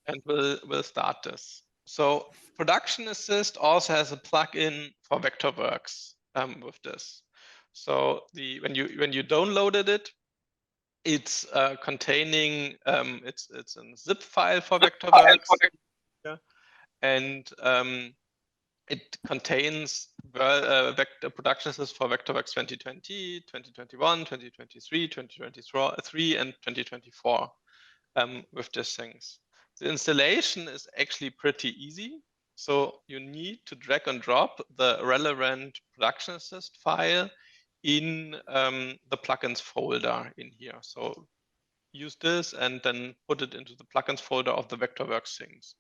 and we'll start this. So Production Assist also has a plugin for Vectorworks with this. So when you downloaded it, it's containing it's a zip file for Vectorworks, yeah, and it contains vector production assist for Vectorworks 2020, 2021, 2023, 2023, and 2024 with these things. The installation is actually pretty easy. So you need to drag and drop the relevant production assist file in the plugins folder in here. So use this and then put it into the plugins folder of the Vectorworks things.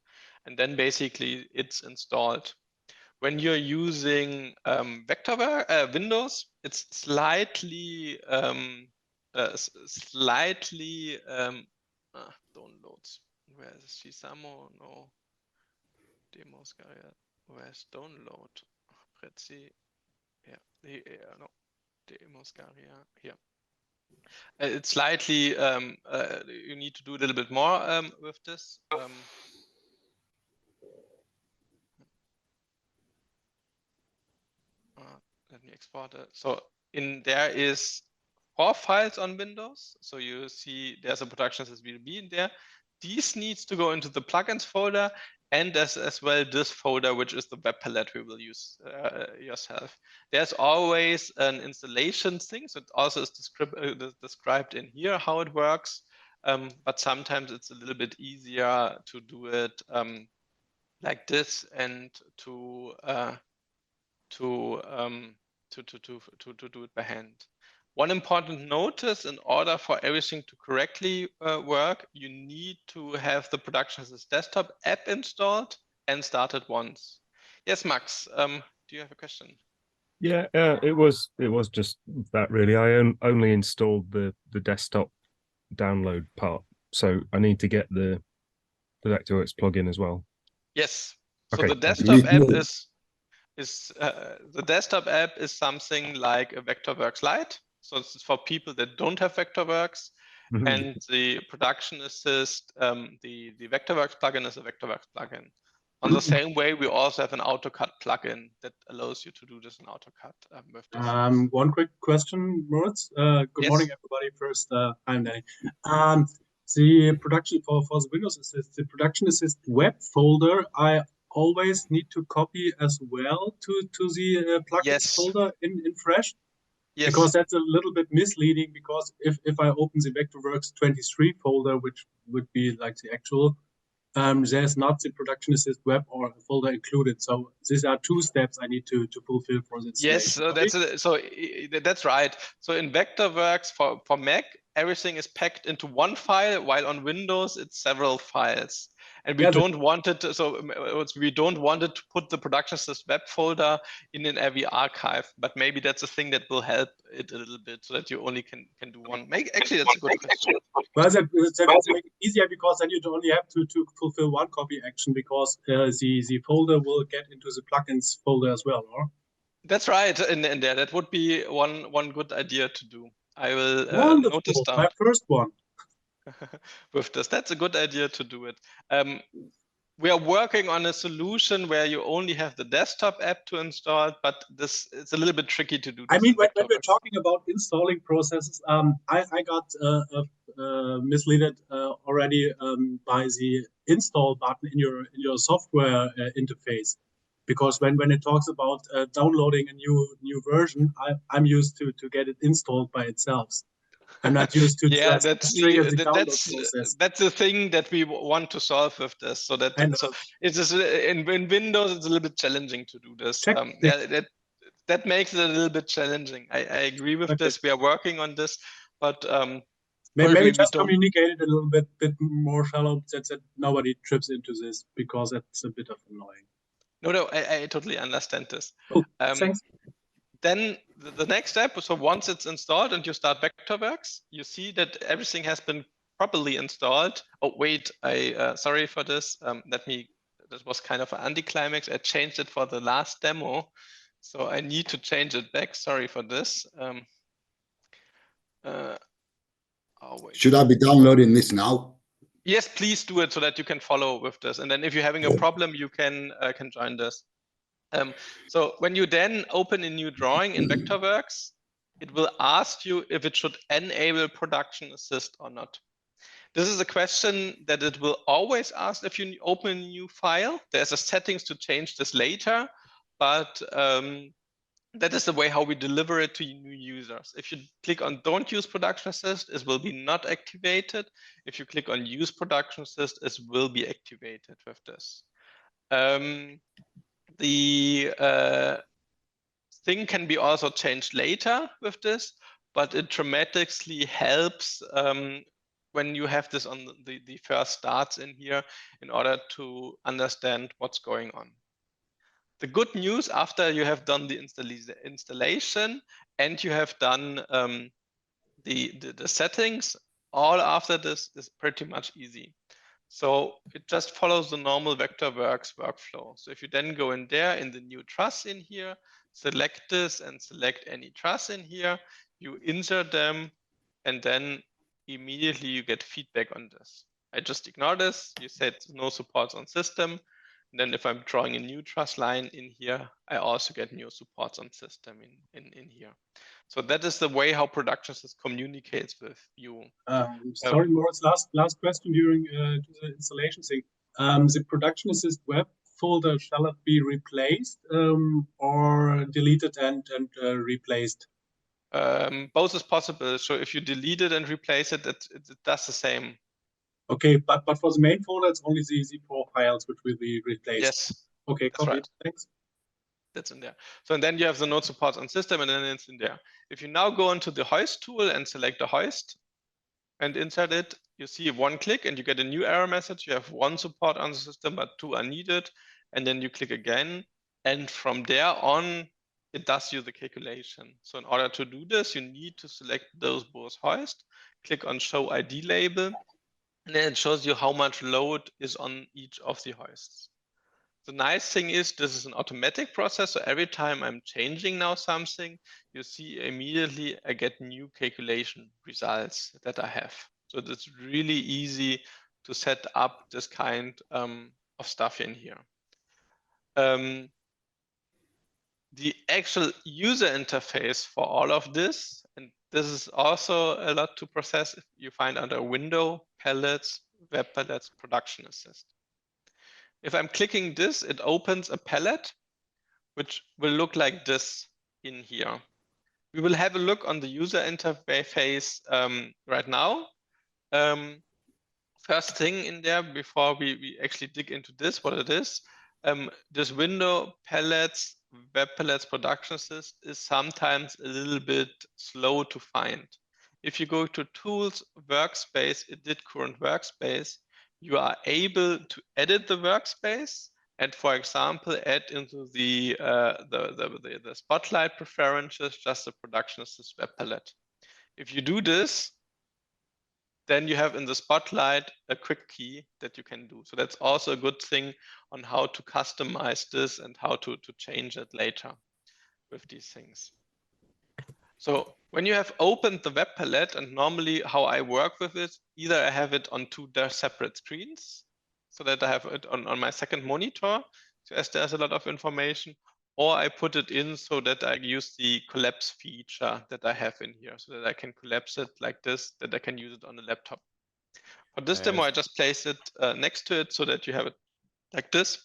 And then basically it's installed. When you're using Windows, it's slightly downloads. Where is Shisamo? No. Demos. Where's download? Prezi. Yeah. No. Demos. Here. It's slightly. You need to do a little bit more with this. Let me export it. So in there is 4 files on Windows. So you see there's a production assist VLB in there. These needs to go into the plugins folder and as well this folder, which is the Webpalette we will use yourself. There's always an installation thing. So it also is described in here how it works. But sometimes it's a little bit easier to do it like this and to do it by hand. One important notice: in order for everything to correctly work, you need to have the Production Assist desktop app installed and started once. Yes, Max, do you have a question? Yeah, it was just that really. I only installed the desktop download part, so I need to get the Vectorworks plugin as well. Yes. So okay. The desktop app the desktop app is something like a Vectorworks Lite. So it's for people that don't have Vectorworks. Mm-hmm. And the Production Assist, the Vectorworks plugin is a Vectorworks plugin. On the same way, we also have an AutoCAD plugin that allows you to do this in AutoCAD with this. One quick question, Moritz. Good morning, everybody. First, I'm Danny. The production for the Windows Assist, the Production Assist web folder, I always need to copy as well to the plugins folder in Fresh. Yes. Because that's a little bit misleading, because if I open the Vectorworks 23 folder, which would be like the actual, there's not the Production Assist web or folder included. So these are 2 steps I need to fulfill for this. Yes, so that's right. So in Vectorworks for Mac, everything is packed into one file, while on Windows it's several files. And we don't want it to, we don't want it to put the Production Assist web folder in every archive, but maybe that's a thing that will help it a little bit, so that you only can do one. Actually, that's a good question. Well, that make it easier, because then you only have to fulfill one copy action, because the folder will get into the plugins folder as well, or? That's right, in there. That would be one good idea to do. I will notice down. My first one. With this, that's a good idea to do it. We are working on a solution where you only have the desktop app to install, but it's a little bit tricky to do this. I mean, when we're talking about installing processes, I got misled already by the install button in your software interface, because when it talks about downloading a new version, I'm used to get it installed by itself. I'm not used to that's the thing that we want to solve with this. So it's just in Windows, it's a little bit challenging to do this. That makes it a little bit challenging. I agree with this. We are working on this, but maybe just communicate it a little bit more shallow, that nobody trips into this, because that's a bit of annoying. No, I totally understand this. Oh, thanks. Then the next step, so once it's installed and you start Vectorworks, you see that everything has been properly installed. Oh, wait, sorry for this. That was kind of an anticlimax. I changed it for the last demo, so I need to change it back. Sorry for this. Should I be downloading this now? Yes, please do it so that you can follow with this. And then if you're having a problem, you can join this. So when you then open a new drawing in Vectorworks, it will ask you if it should enable production assist or not. This is a question that it will always ask if you open a new file. There's a settings to change this later, but that is the way how we deliver it to new users. If you click on don't use production assist, it will be not activated. If you click on use production assist, it will be activated with this. The thing can be also changed later with this, but it dramatically helps when you have this on the first starts in here in order to understand what's going on. The good news after you have done the installation and you have done the settings, all after this is pretty much easy. So it just follows the normal Vectorworks workflow. So if you then go in there in the new truss in here, select this and select any truss in here, you insert them, and then immediately you get feedback on this. I just ignore this. You said no supports on system. And then if I'm drawing a new truss line in here, I also get new supports on system in here. So that is the way how production assist communicates with you. Sorry, Moritz, last question during the installation thing. The production assist web folder, shall it be replaced or deleted and replaced? Both is possible. So if you delete it and replace it, it does the same. Okay, but for the main folder, it's only the 4 files which will be replaced. Yes. Okay, that's right. Thanks. That's in there. So and then you have the node support on system, and then it's in there. If you now go into the hoist tool and select the hoist and insert it, you see 1 click and you get a new error message. You have 1 support on the system, but 2 are needed. And then you click again. And from there on, it does you the calculation. So in order to do this, you need to select those both hoist, click on show ID label, and then it shows you how much load is on each of the hoists. The nice thing is this is an automatic process. So every time I'm changing now something, you see immediately I get new calculation results that I have. So it's really easy to set up this kind of stuff in here. The actual user interface for all of this, and this is also a lot to process, if you find under window, palettes, web palettes, production assist. If I'm clicking this, it opens a palette, which will look like this in here. We will have a look on the user interface right now. First thing in there, before we actually dig into this, what it is, this window, palettes, web palettes, production assist is sometimes a little bit slow to find. If you go to tools, workspace, edit current workspace, you are able to edit the workspace and, for example, add into the spotlight preferences just the production assist web palette. If you do this, then you have in the spotlight a quick key that you can do. So that's also a good thing on how to customize this and how to change it later with these things. So when you have opened the web palette, and normally how I work with it, either I have it on 2 separate screens so that I have it on my second monitor, so as there's a lot of information, or I put it in so that I use the collapse feature that I have in here so that I can collapse it like this, that I can use it on a laptop. For this demo, I just place it next to it so that you have it like this,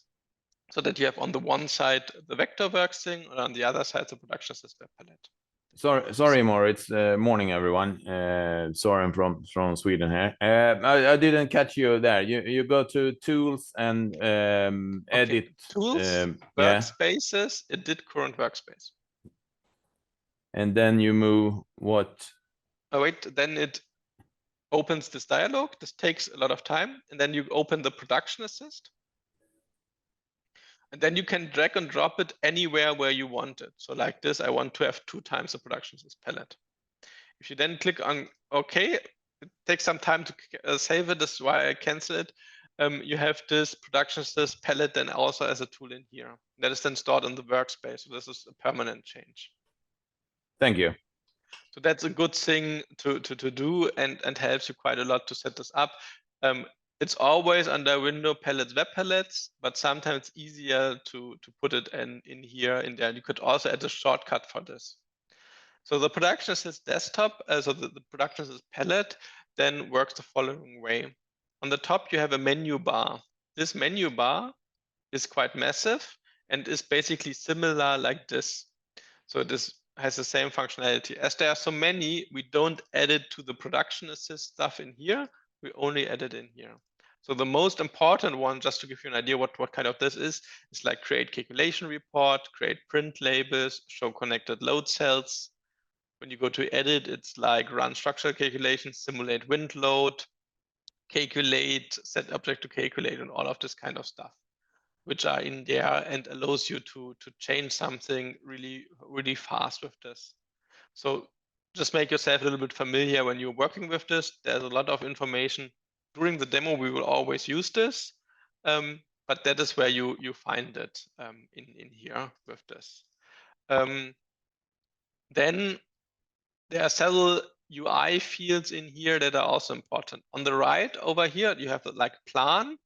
so that you have on the one side the Vectorworks thing, and on the other side the production assist web palette. Sorry, Moritz. Morning, everyone. Sorry, I'm from Sweden here. I didn't catch you there. You go to tools and edit. Okay. Tools, workspaces, edit current workspace. And then you move what? Oh, wait, then it opens this dialog. This takes a lot of time. And then you open the production assist. And then you can drag and drop it anywhere where you want it. So like this, I want to have 2 times the production assist palette. If you then click on OK, it takes some time to save it. That's why I cancel it. You have this production assist palette then also as a tool in here. That is then stored in the workspace. So this is a permanent change. Thank you. So that's a good thing to do and helps you quite a lot to set this up. It's always under window palettes, web palettes, but sometimes it's easier to put it in here, in there. You could also add a shortcut for this. So the production assist desktop, so the production assist palette then works the following way. On the top, you have a menu bar. This menu bar is quite massive and is basically similar like this. So this has the same functionality. As there are so many, we don't add it to the production assist stuff in here. We only add it in here. So the most important one, just to give you an idea what kind of this is like create calculation report, create print labels, show connected load cells. When you go to edit, it's like run structural calculations, simulate wind load, calculate, set object to calculate, and all of this kind of stuff, which are in there and allows you to change something really fast with this. So just make yourself a little bit familiar when you're working with this. There's a lot of information. During the demo, we will always use this, but that is where you find it in here with this. Then there are several UI fields in here that are also important. On the right over here, you have like plan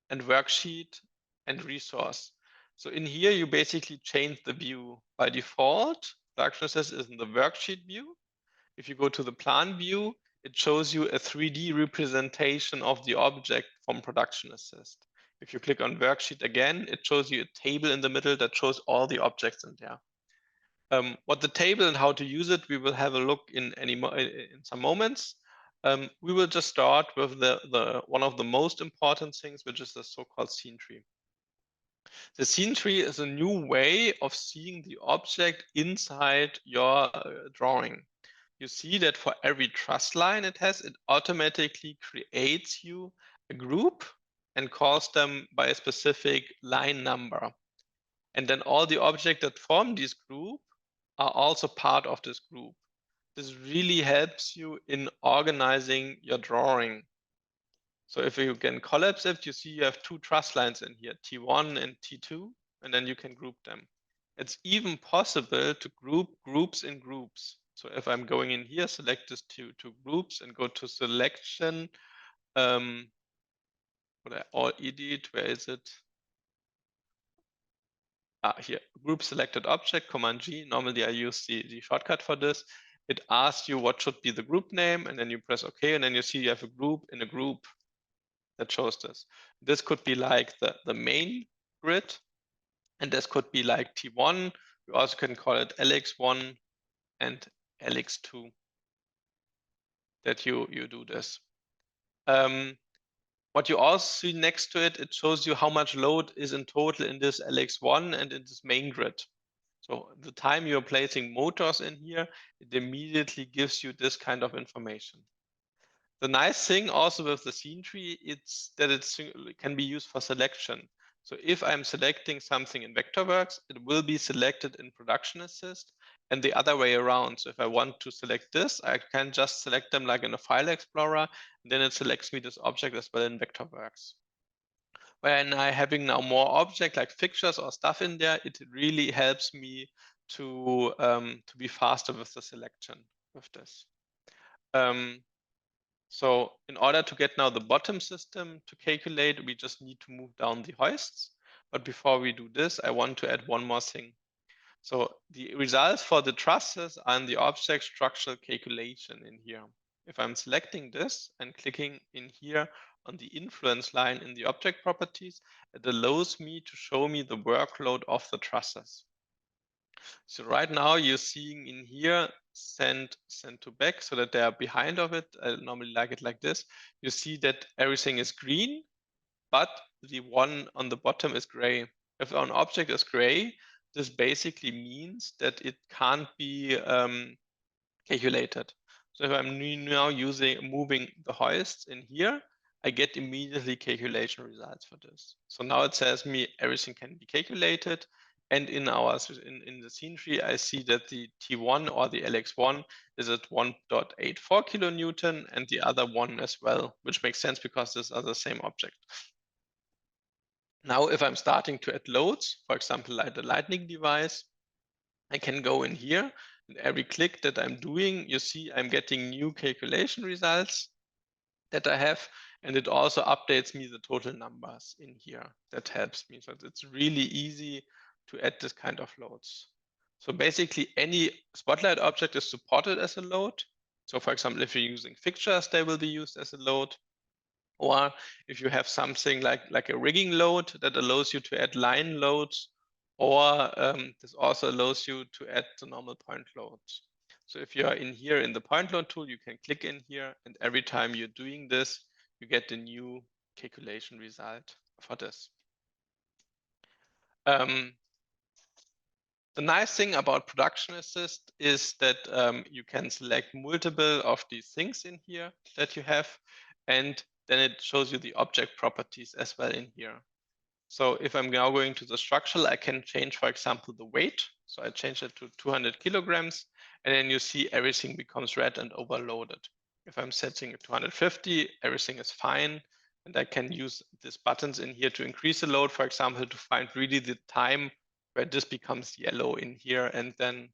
and worksheet and resource. So in here, you basically change the view. By default, production assist is in the worksheet view. If you go to the plan view, it shows you a 3D representation of the object from production assist. If you click on worksheet again, it shows you a table in the middle that shows all the objects in there. What the table and how to use it, we will have a look in some moments. We will just start with the one of the most important things, which is the so-called scene tree. The scene tree is a new way of seeing the object inside your drawing. You see that for every truss line it has, it automatically creates you a group and calls them by a specific line number. And then all the objects that form this group are also part of this group. This really helps you in organizing your drawing. So if you can collapse it, you see you have two truss lines in here, T1 and T2, and then you can group them. It's even possible to group groups in groups. So if I'm going in here, select this two groups and go to selection, or edit, where is it? Here, group selected object, Command G. Normally I use the shortcut for this. It asks you what should be the group name, and then you press OK, and then you see you have a group in a group that shows this. This could be like the main grid, and this could be like T1. You also can call it LX1 and LX2 that you do this. What you also see next to it, it shows you how much load is in total in this LX1 and in this main grid. So the time you're placing motors in here, it immediately gives you this kind of information. The nice thing also with the scene tree, it's that it can be used for selection. So if I'm selecting something in Vectorworks, it will be selected in Production Assist and the other way around. So if I want to select this, I can just select them like in a file explorer, and then it selects me this object as well in Vectorworks. When I'm having now more objects like fixtures or stuff in there, it really helps me to be faster with the selection with this. So in order to get now the bottom system to calculate, we just need to move down the hoists. But before we do this, I want to add one more thing. So the results for the trusses are in the object structural calculation in here. If I'm selecting this and clicking in here on the influence line in the object properties, it allows me to show me the workload of the trusses. So right now you're seeing in here send to back so that they are behind of it. I normally like it like this. You see that everything is green, but the one on the bottom is gray. If an object is gray, this basically means that it can't be calculated. So if I'm now moving the hoists in here, I get immediately calculation results for this. So now it says me everything can be calculated. And in the scene tree, I see that the T1 or the LX1 is at 1.84 kilonewton and the other one as well, which makes sense because these are the same object. Now, if I'm starting to add loads, for example, like the lightning device, I can go in here and every click that I'm doing, you see I'm getting new calculation results that I have. And it also updates me the total numbers in here. That helps me. So it's really easy to add this kind of loads. So basically any Spotlight object is supported as a load. So for example, if you're using fixtures, they will be used as a load. Or if you have something like a rigging load that allows you to add line loads, or this also allows you to add the normal point loads. So if you're in here in the point load tool, you can click in here, and every time you're doing this, you get the new calculation result for this. The nice thing about Production Assist is that you can select multiple of these things in here that you have, and then it shows you the object properties as well in here. So if I'm now going to the structural, I can change, for example, the weight. So I change it to 200 kilograms, and then you see everything becomes red and overloaded. If I'm setting it to 250, everything is fine. And I can use these buttons in here to increase the load, for example, to find really the time where this becomes yellow in here, and then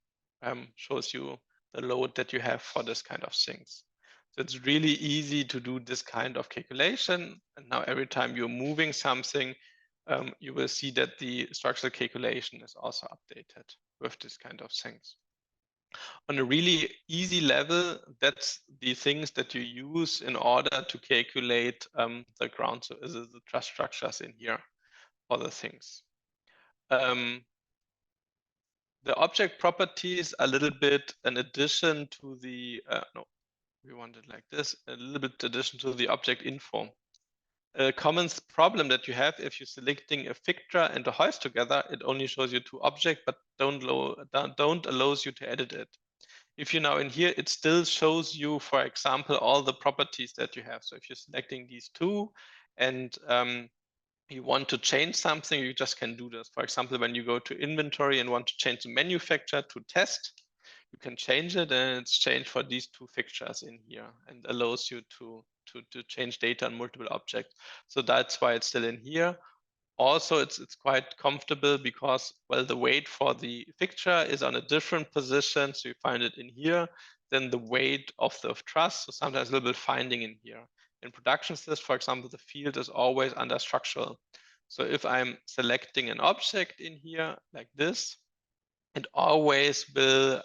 shows you the load that you have for this kind of things. So it's really easy to do this kind of calculation. And now every time you're moving something, you will see that the structural calculation is also updated with this kind of things. On a really easy level, that's the things that you use in order to calculate the ground, so is the truss structures in here, all the things. The object properties are a little bit an addition to the, no, we want it like this, a little bit addition to the object info. A common problem that you have if you're selecting a fixture and a hoist together, it only shows you two objects, but don't allows you to edit it. If you're now in here, it still shows you, for example, all the properties that you have. So if you're selecting these two and you want to change something, you just can do this. For example, when you go to inventory and want to change the manufacturer to test, you can change it, and it's changed for these two fixtures in here and allows you to change data on multiple objects. So that's why it's still in here. Also, it's quite comfortable because, well, the weight for the fixture is on a different position. So you find it in here, then the weight of the truss. So sometimes a little bit finding in here. In Production Assist, for example, the field is always under structural. So if I'm selecting an object in here like this, it always will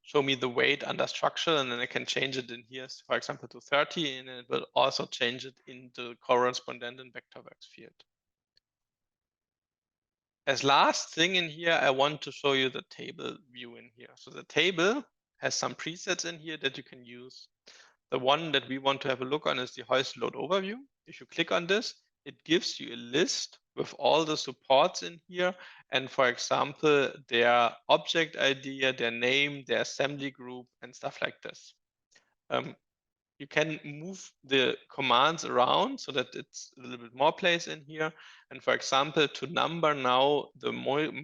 show me the weight under structural, and then I can change it in here, for example, to 30, and it will also change it in the correspondent in Vectorworks field. As last thing in here, I want to show you the table view in here. So the table has some presets in here that you can use. The one that we want to have a look on is the hoist load overview. If you click on this, it gives you a list with all the supports in here. And for example, their object ID, their name, their assembly group, and stuff like this. You can move the commands around so that it's a little bit more place in here. And for example, to number now the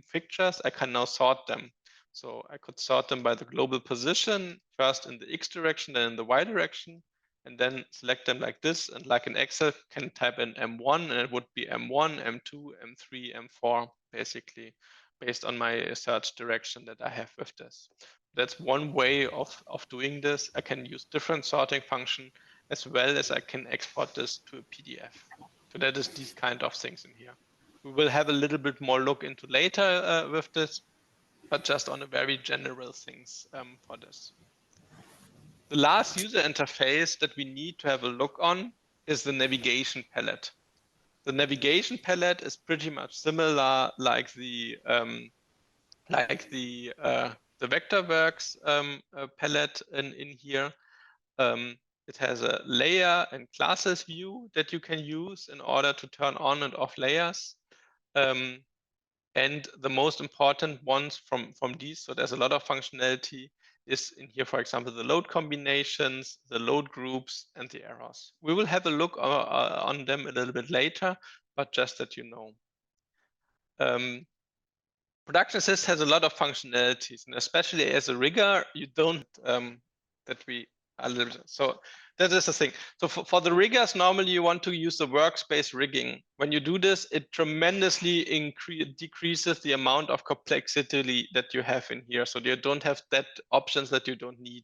fixtures, I can now sort them. So I could sort them by the global position, first in the X direction, then in the Y direction, and then select them like this. And like in Excel, can type in M1, and it would be M1, M2, M3, M4, basically, based on my search direction that I have with this. That's one way of doing this. I can use different sorting function as well as I can export this to a PDF. So that is these kind of things in here. We will have a little bit more look into later with this, but just on a very general things for this. The last user interface that we need to have a look on is the navigation palette. The navigation palette is pretty much similar like the Vectorworks palette in here. It has a layer and classes view that you can use in order to turn on and off layers. And the most important ones from these, so there's a lot of functionality, is in here, for example, the load combinations, the load groups, and the errors. We will have a look on them a little bit later, but just that you know. Production Assist has a lot of functionalities, and especially as a rigger, you don't so that is the thing. So for the riggers, normally you want to use the workspace rigging. When you do this, it tremendously decreases the amount of complexity that you have in here. So you don't have that options that you don't need.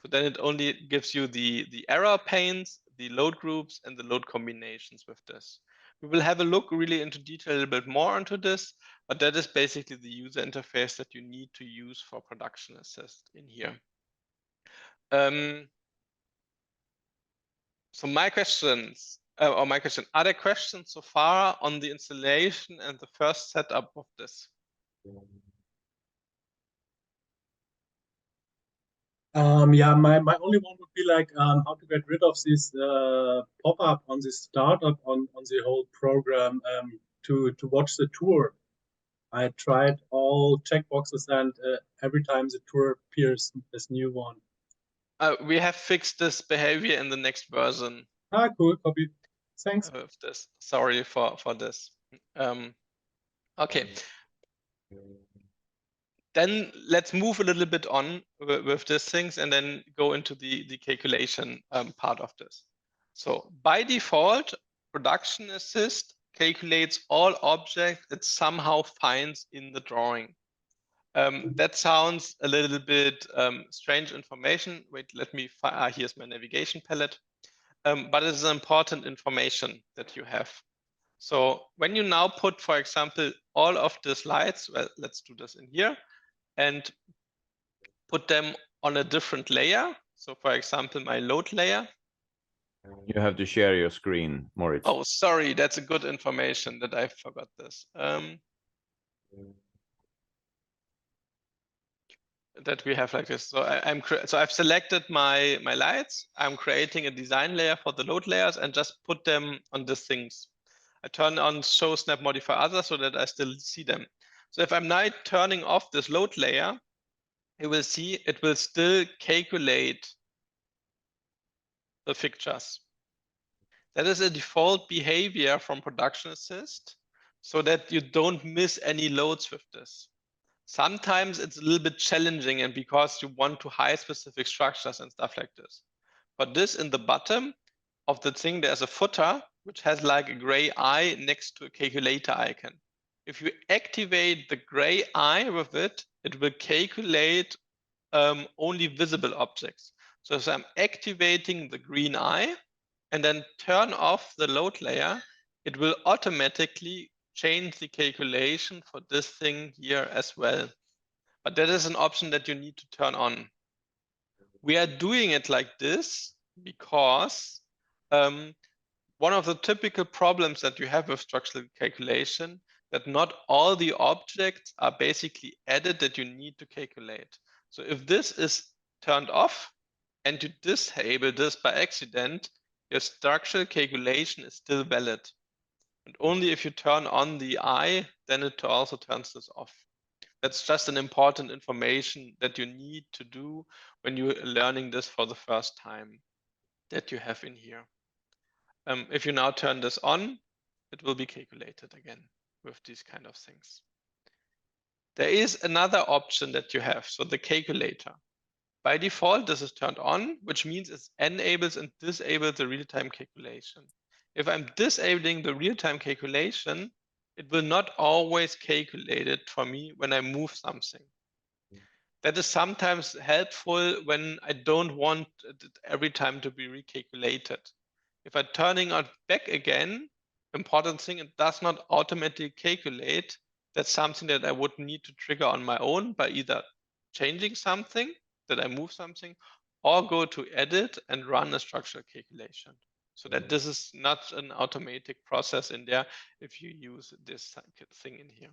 So then it only gives you the error panes, the load groups and the load combinations with this. We will have a look really into detail a little bit more into this, but that is basically the user interface that you need to use for Production Assist in here. So my question, are there questions so far on the installation and the first setup of this? Yeah, my only one would be like how to get rid of this pop-up on the startup on the whole program to watch the tour. I tried all checkboxes and every time the tour appears this new one. We have fixed this behavior in the next version. Ah, cool, copy. Thanks. Of this. Sorry for this. Okay. Then let's move a little bit on with these things and then go into the calculation part of this. So by default, Production Assist calculates all objects it somehow finds in the drawing. That sounds a little bit strange information. Wait, let me find, here's my navigation palette. But it's important information that you have. So when you now put, for example, all of the slides, well, let's do this in here, and put them on a different layer. So for example, my load layer. You have to share your screen, Moritz. Oh, sorry, that's a good information that I forgot this. That we have like this. So I've selected my lights. I'm creating a design layer for the load layers and just put them on these things. I turn on show snap modify other so that I still see them. So if I'm now turning off this load layer, you will see it will still calculate the fixtures. That is a default behavior from Production Assist so that you don't miss any loads with this. Sometimes it's a little bit challenging and because you want to hide specific structures and stuff like this. But this in the bottom of the thing, there's a footer which has like a gray eye next to a calculator icon. If you activate the gray eye with it, it will calculate only visible objects. So if I'm activating the green eye and then turn off the load layer, it will automatically change the calculation for this thing here as well. But that is an option that you need to turn on. We are doing it like this because one of the typical problems that you have with structural calculation, that not all the objects are basically added that you need to calculate. So if this is turned off and you disable this by accident, your structural calculation is still valid. And only if you turn on the eye, then it also turns this off. That's just an important information that you need to do when you're learning this for the first time that you have in here. If you now turn this on, it will be calculated again with these kind of things. There is another option that you have, so the calculator. By default, this is turned on, which means it enables and disables the real-time calculation. If I'm disabling the real-time calculation, it will not always calculate it for me when I move something. That is sometimes helpful when I don't want it every time to be recalculated. If I'm turning it back again, important thing, it does not automatically calculate. That's something that I would need to trigger on my own by either changing something, that I move something, or go to edit and run a structural calculation. So that this is not an automatic process in there if you use this thing in here.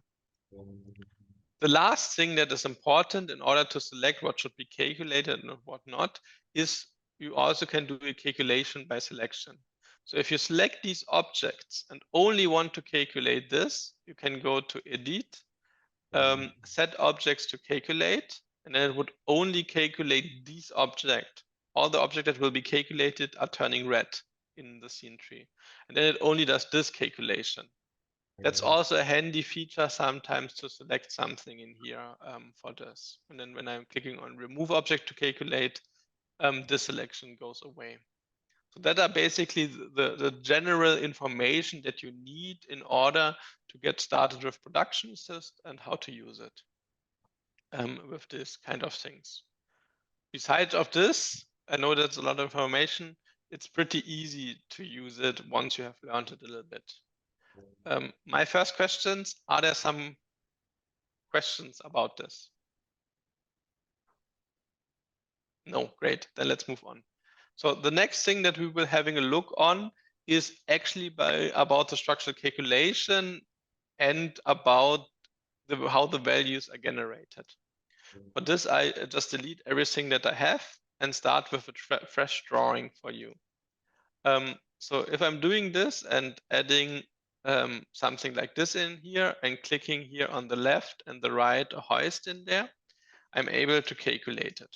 The last thing that is important in order to select what should be calculated and what not is you also can do a calculation by selection. So if you select these objects and only want to calculate this, you can go to edit, set objects to calculate, and then it would only calculate these objects. All the objects that will be calculated are turning red in the scene tree. And then it only does this calculation. That's also a handy feature sometimes to select something in here for this. And then when I'm clicking on remove object to calculate, this selection goes away. So that are basically the general information that you need in order to get started with Production Assist and how to use it with this kind of things. Besides of this, I know that's a lot of information. it's pretty easy to use it once you have learned it a little bit. My first questions, are there some questions about this? No, great, then let's move on. So the next thing that we will having a look on is actually about the structural calculation and about how the values are generated. For this, I just delete everything that I have and start with a fresh drawing for you. So if I'm doing this and adding something like this in here and clicking here on the left and the right hoist in there, I'm able to calculate it.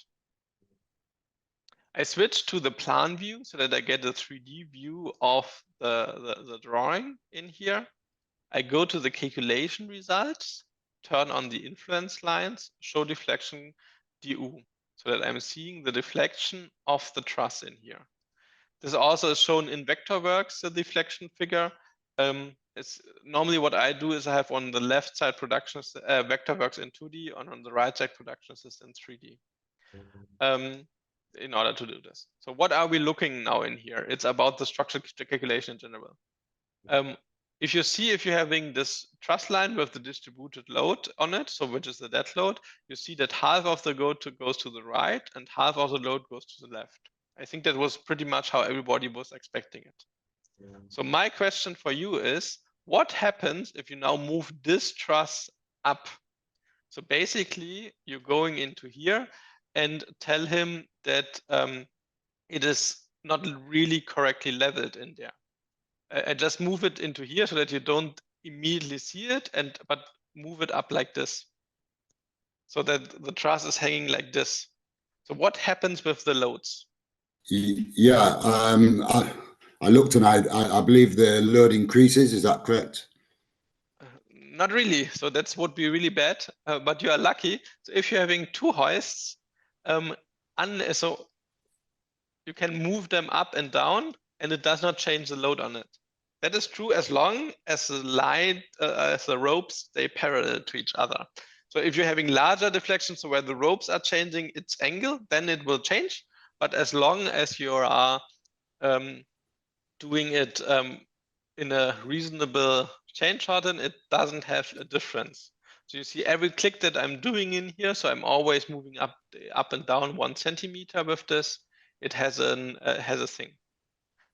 I switch to the plan view so that I get a 3D view of the drawing in here. I go to the calculation results, turn on the influence lines, show deflection DU, so that I'm seeing the deflection of the truss in here. This also is shown in Vectorworks, the deflection figure. It's normally what I do is I have on the left side Vectorworks in 2D, and on the right side production assist in 3D. In order to do this. So what are we looking now in here? It's about the structural calculation in general. If you're having this truss line with the distributed load on it, so which is the dead load, you see that half of the load goes to the right and half of the load goes to the left. I think that was pretty much how everybody was expecting it. Yeah. So my question for you is, what happens if you now move this truss up? So basically, you're going into here and tell him that it is not really correctly leveled in there. I just move it into here so that you don't immediately see it, but move it up like this, so that the truss is hanging like this. So what happens with the loads? Yeah, I looked and I believe the load increases. Is that correct? Not really. So that would be really bad, but you are lucky. So if you're having two hoists, so you can move them up and down and it does not change the load on it. That is true as long as the line, as the ropes stay parallel to each other. So if you're having larger deflections, so where the ropes are changing its angle, then it will change. But as long as you are doing it in a reasonable chain shorten, it doesn't have a difference. So you see every click that I'm doing in here, so I'm always moving up and down 1 centimeter with this. It has a thing.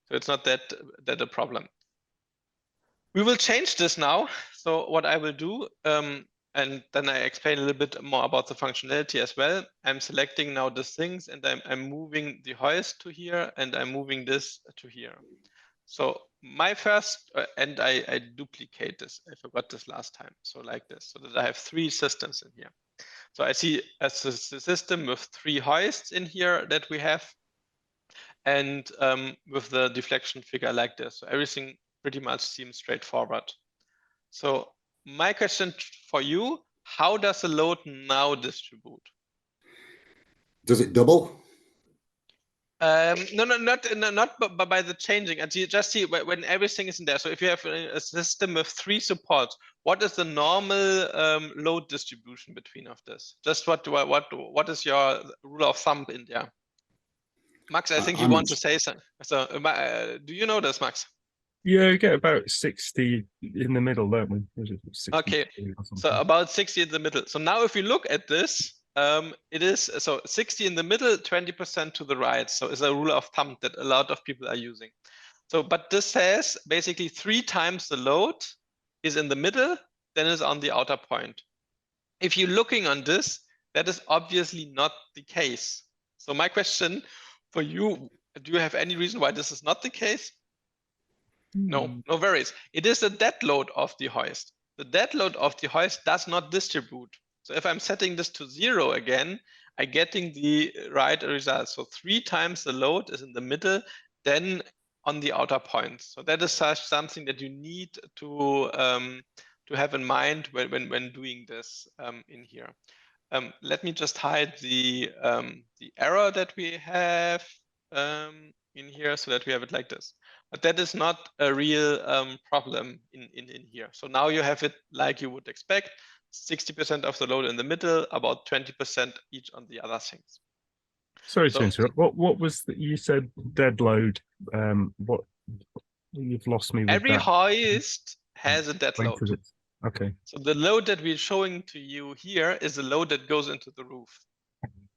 So it's not that a problem. We will change this now. So what I will do, and then I explain a little bit more about the functionality as well. I'm selecting now the things and I'm moving the hoist to here and I'm moving this to here. So my first, and I duplicate this. I forgot this last time. So like this, so that I have 3 systems in here. So I see a system with 3 hoists in here that we have, and with the deflection figure like this. So everything pretty much seems straightforward. So my question for you, how does the load now distribute? Does it double? No, not by the changing. And you just see when everything is in there. So if you have a system with 3 supports, what is the normal load distribution between of this? Just what is your rule of thumb in there? Max, I think you want to say something. So do you know this, Max? Yeah, we get about 60 in the middle, don't we? Okay, so about 60 in the middle. So now if you look at this, it is so 60 in the middle, 20% to the right. So it's a rule of thumb that a lot of people are using. So, but this says basically 3 times the load is in the middle, then is on the outer point. If you're looking on this, that is obviously not the case. So my question for you, do you have any reason why this is not the case? No, no worries. It is the dead load of the hoist. The dead load of the hoist does not distribute. So if I'm setting this to 0 again, I'm getting the right result. So 3 times the load is in the middle, then on the outer point. So that is something that you need to have in mind when doing this in here. Let me just hide the error that we have in here so that we have it like this. But that is not a real problem in here. So now you have it like you would expect, 60% of the load in the middle, about 20% each on the other things. Sorry So- to interrupt. What was that you said? Dead load. What? You've lost me with Every that. hoist has a dead Wait load. till it's- Okay. So the load that we're showing to you here is the load that goes into the roof.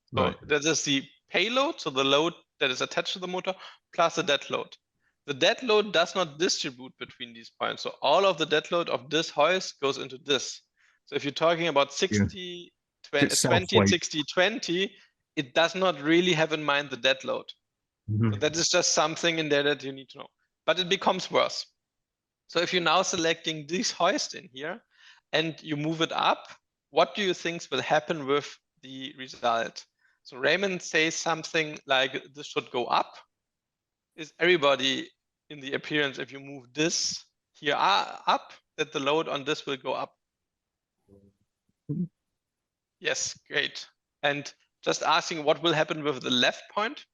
So Right. that is the payload, so the load that is attached to the motor, plus the dead load. The dead load does not distribute between these points. So all of the dead load of this hoist goes into this. So if you're talking about 60, 20, It's 20 and self-weight. 60, 20, it does not really have in mind the dead load. Mhm. So that is just something in there that you need to know. But it becomes worse. So if you're now selecting this hoist in here and you move it up, what do you think will happen with the result? So Raymond says something like this should go up. Is everybody in the appearance, if you move this here up, that the load on this will go up? Yes, great. And just asking what will happen with the left point?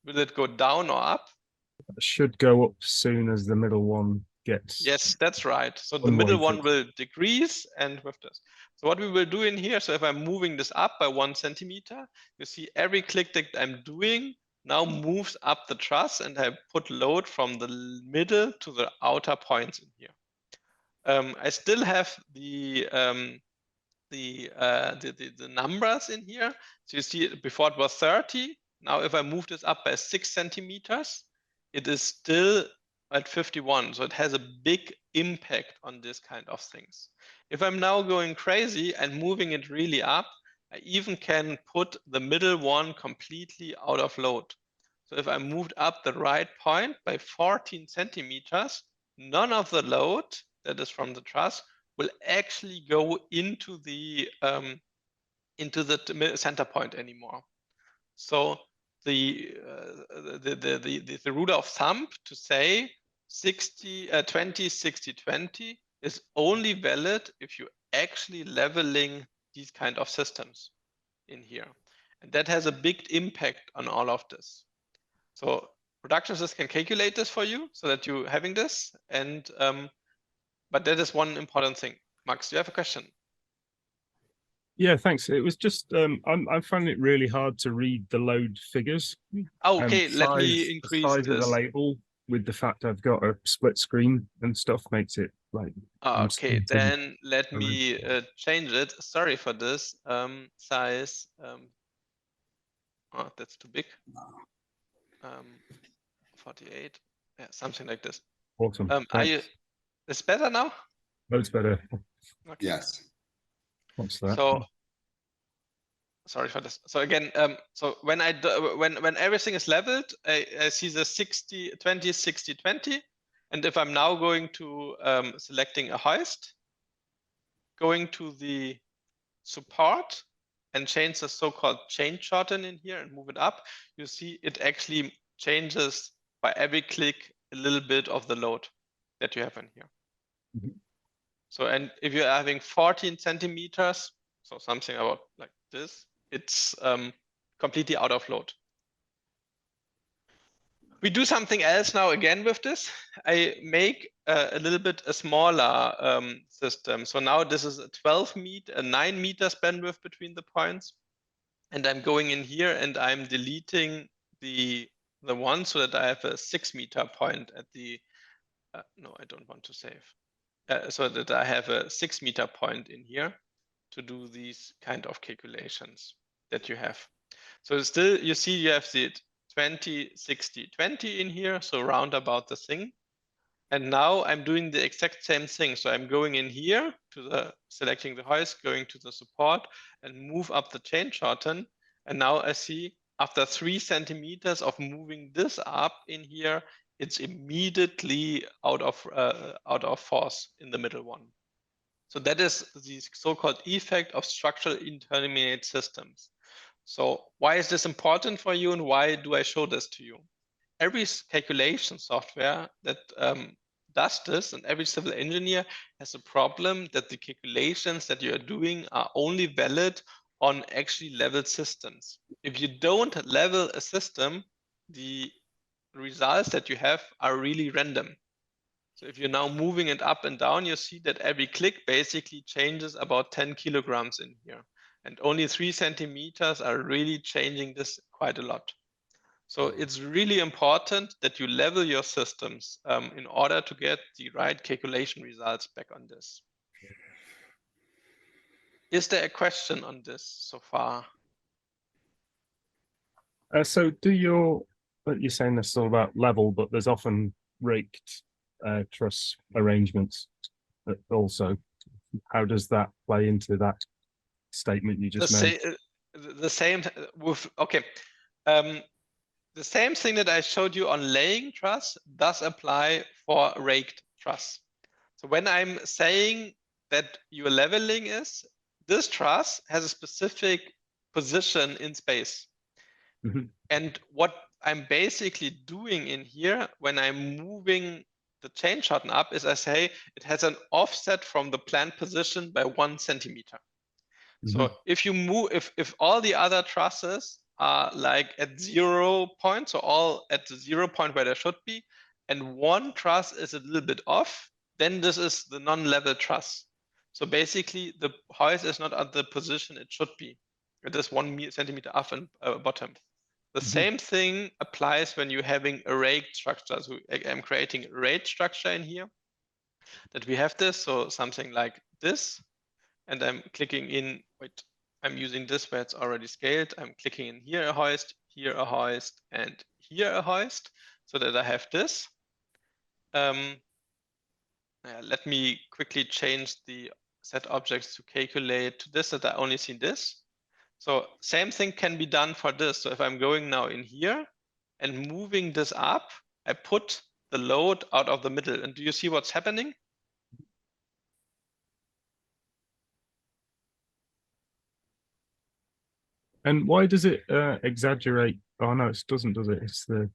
Will it go down or up? It should go up soon as the middle one gets. Yes, that's right. So the middle one will decrease and with this. So what we will do in here, so if I'm moving this up by 1 centimeter, you see every click that I'm doing now moves up the truss and I put load from the middle to the outer points in here. I still have the numbers in here. So you see before it was 30. Now if I move this up by 6 centimeters, it is still at 51. So it has a big impact on this kind of things. If I'm now going crazy and moving it really up, I even can put the middle one completely out of load. So if I moved up the right point by 14 centimeters, none of the load that is from the truss will actually go into the center point anymore. So the rule of thumb to say 20, 60, 20 is only valid if you actually leveling these kind of systems in here. And that has a big impact on all of this. So production system can calculate this for you so that you're having this. And but that is one important thing. Max, do you have a question? Yeah, thanks. It was just I find it really hard to read the load figures. Okay, let me increase the size of the this. label with the fact I've got a split screen and stuff makes it like. Okay, instant then let and- me change it. Sorry for this. Size. Oh, that's too big. 48. Yeah, something like this. Awesome. Are you? It's better now. Loads better. Okay. Yes. What's that? So sorry for this. So again, so when I do, when everything is leveled, I see the 60, 20, 60, 20. And if I'm now going to selecting a hoist, going to the support and change the so-called chain shorten in here and move it up, you see it actually changes by every click a little bit of the load that you have in here. Mhm. So, and if you're having 14 centimeters, so something about like this, it's completely out of load. We do something else now again with this. I make a little bit a smaller system. So now this is a 9 meters bandwidth between the points. And I'm going in here and I'm deleting the one so that I have a 6 meter point at the, no, I don't want to save. So that I have a 6 meter point in here to do these kind of calculations that you have. So still, you see you have the 20, 60, 20 in here, so round about the thing. And now I'm doing the exact same thing. So I'm going in here to the selecting the hoist, going to the support and move up the chain shorten. And now I see after 3 centimeters of moving this up in here, it's immediately out of force in the middle one. So that is the so-called effect of structural indeterminate systems. So why is this important for you and why do I show this to you? Every calculation software that does this and every civil engineer has a problem that the calculations that you are doing are only valid on actually leveled systems. If you don't level a system, the results that you have are really random. So if you're now moving it up and down, you see that every click basically changes about 10 kilograms in here. And only 3 centimeters are really changing this quite a lot. So it's really important that you level your systems in order to get the right calculation results back on this. Is there a question on this so far? So you're saying this is all about level, but there's often raked truss arrangements also. How does that play into that statement you just made? The same with, okay. The same thing that I showed you on laying truss does apply for raked truss. So when I'm saying that your leveling is, this truss has a specific position in space. Mm-hmm. And what I'm basically doing in here when I'm moving the chain shorten up is I say it has an offset from the planned position by 1 centimeter. Mm-hmm. So if you move, if all the other trusses are like at 0 point, so all at the 0 point where they should be, and one truss is a little bit off, then this is the non-level truss. So basically the hoist is not at the position it should be. It is 1 centimeter up and bottom. The same thing applies when you're having a raked structure. So I'm creating a raked structure in here that we have this. So something like this. And I'm clicking in, wait, I'm using this where it's already scaled. I'm clicking in here a hoist, and here a hoist, so that I have this. Let me quickly change the set objects to calculate to this, that I only see this. So same thing can be done for this. So if I'm going now in here and moving this up, I put the load out of the middle. And do you see what's happening? And why does it exaggerate? Oh no, it doesn't, does it? It's the,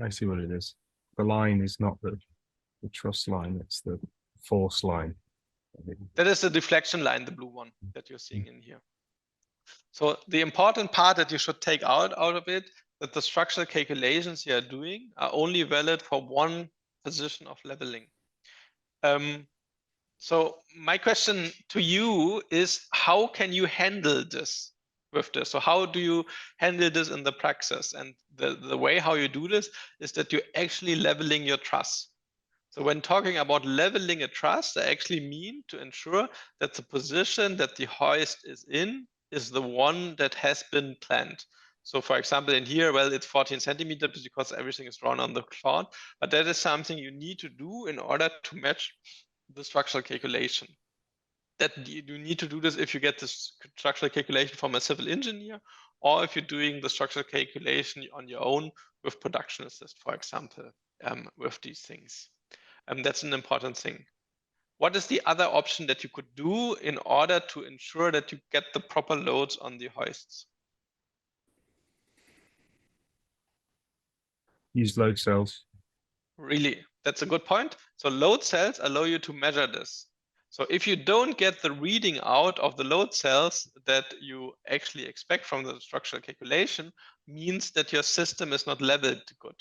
I see what it is. The line is not the truss line, it's the force line. That is the deflection line, the blue one that you're seeing in here. So the important part that you should take out of it, that the structural calculations you are doing are only valid for one position of leveling. So my question to you is, how can you handle this with this? So how do you handle this in the practice? And the way how you do this is that you're actually leveling your truss. So when talking about leveling a truss, I actually mean to ensure that the position that the hoist is in is the one that has been planned. So for example, in here, well, it's 14 centimeters because everything is drawn on the chart, but that is something you need to do in order to match the structural calculation. That you need to do this if you get this structural calculation from a civil engineer, or if you're doing the structural calculation on your own with production assist, for example, with these things. That's an important thing. What is the other option that you could do in order to ensure that you get the proper loads on the hoists? Use load cells. Really, that's a good point. So load cells allow you to measure this. So if you don't get the reading out of the load cells that you actually expect from the structural calculation, means that your system is not leveled good.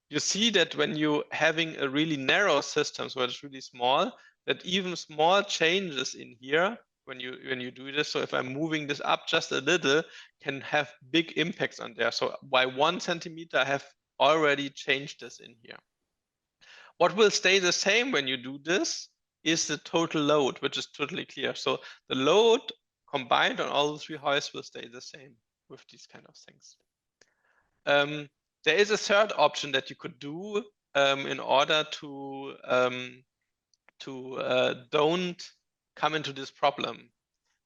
You see that when you're having a really narrow system, so it's really small, that even small changes in here, when you do this, so if I'm moving this up just a little, can have big impacts on there. So by 1 centimeter, I have already changed this in here. What will stay the same when you do this is the total load, which is totally clear. So the load combined on all the 3 hoists will stay the same with these kind of things. There is a third option that you could do in order to don't come into this problem.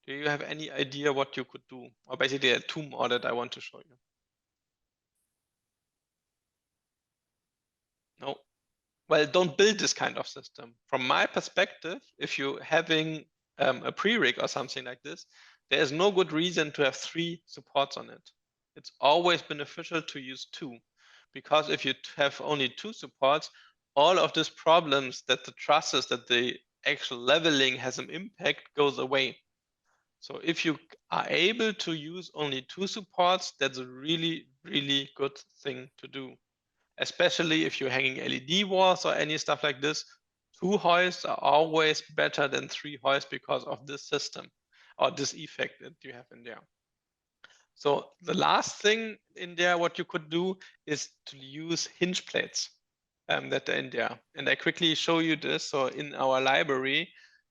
Do you have any idea what you could do? Or basically there are 2 more that I want to show you. No. Well, don't build this kind of system. From my perspective, if you're having a pre-rig or something like this, there is no good reason to have 3 supports on it. It's always beneficial to use 2, because if you have only 2 supports, all of these problems that the trusses, that the actual leveling has an impact goes away. So if you are able to use only 2 supports, that's a really, really good thing to do. Especially if you're hanging LED walls or any stuff like this, 2 hoists are always better than 3 hoists because of this system. or this effect that you have in there. So the last thing in there, what you could do is to use hinge plates that are in there. And I quickly show you this. So in our library,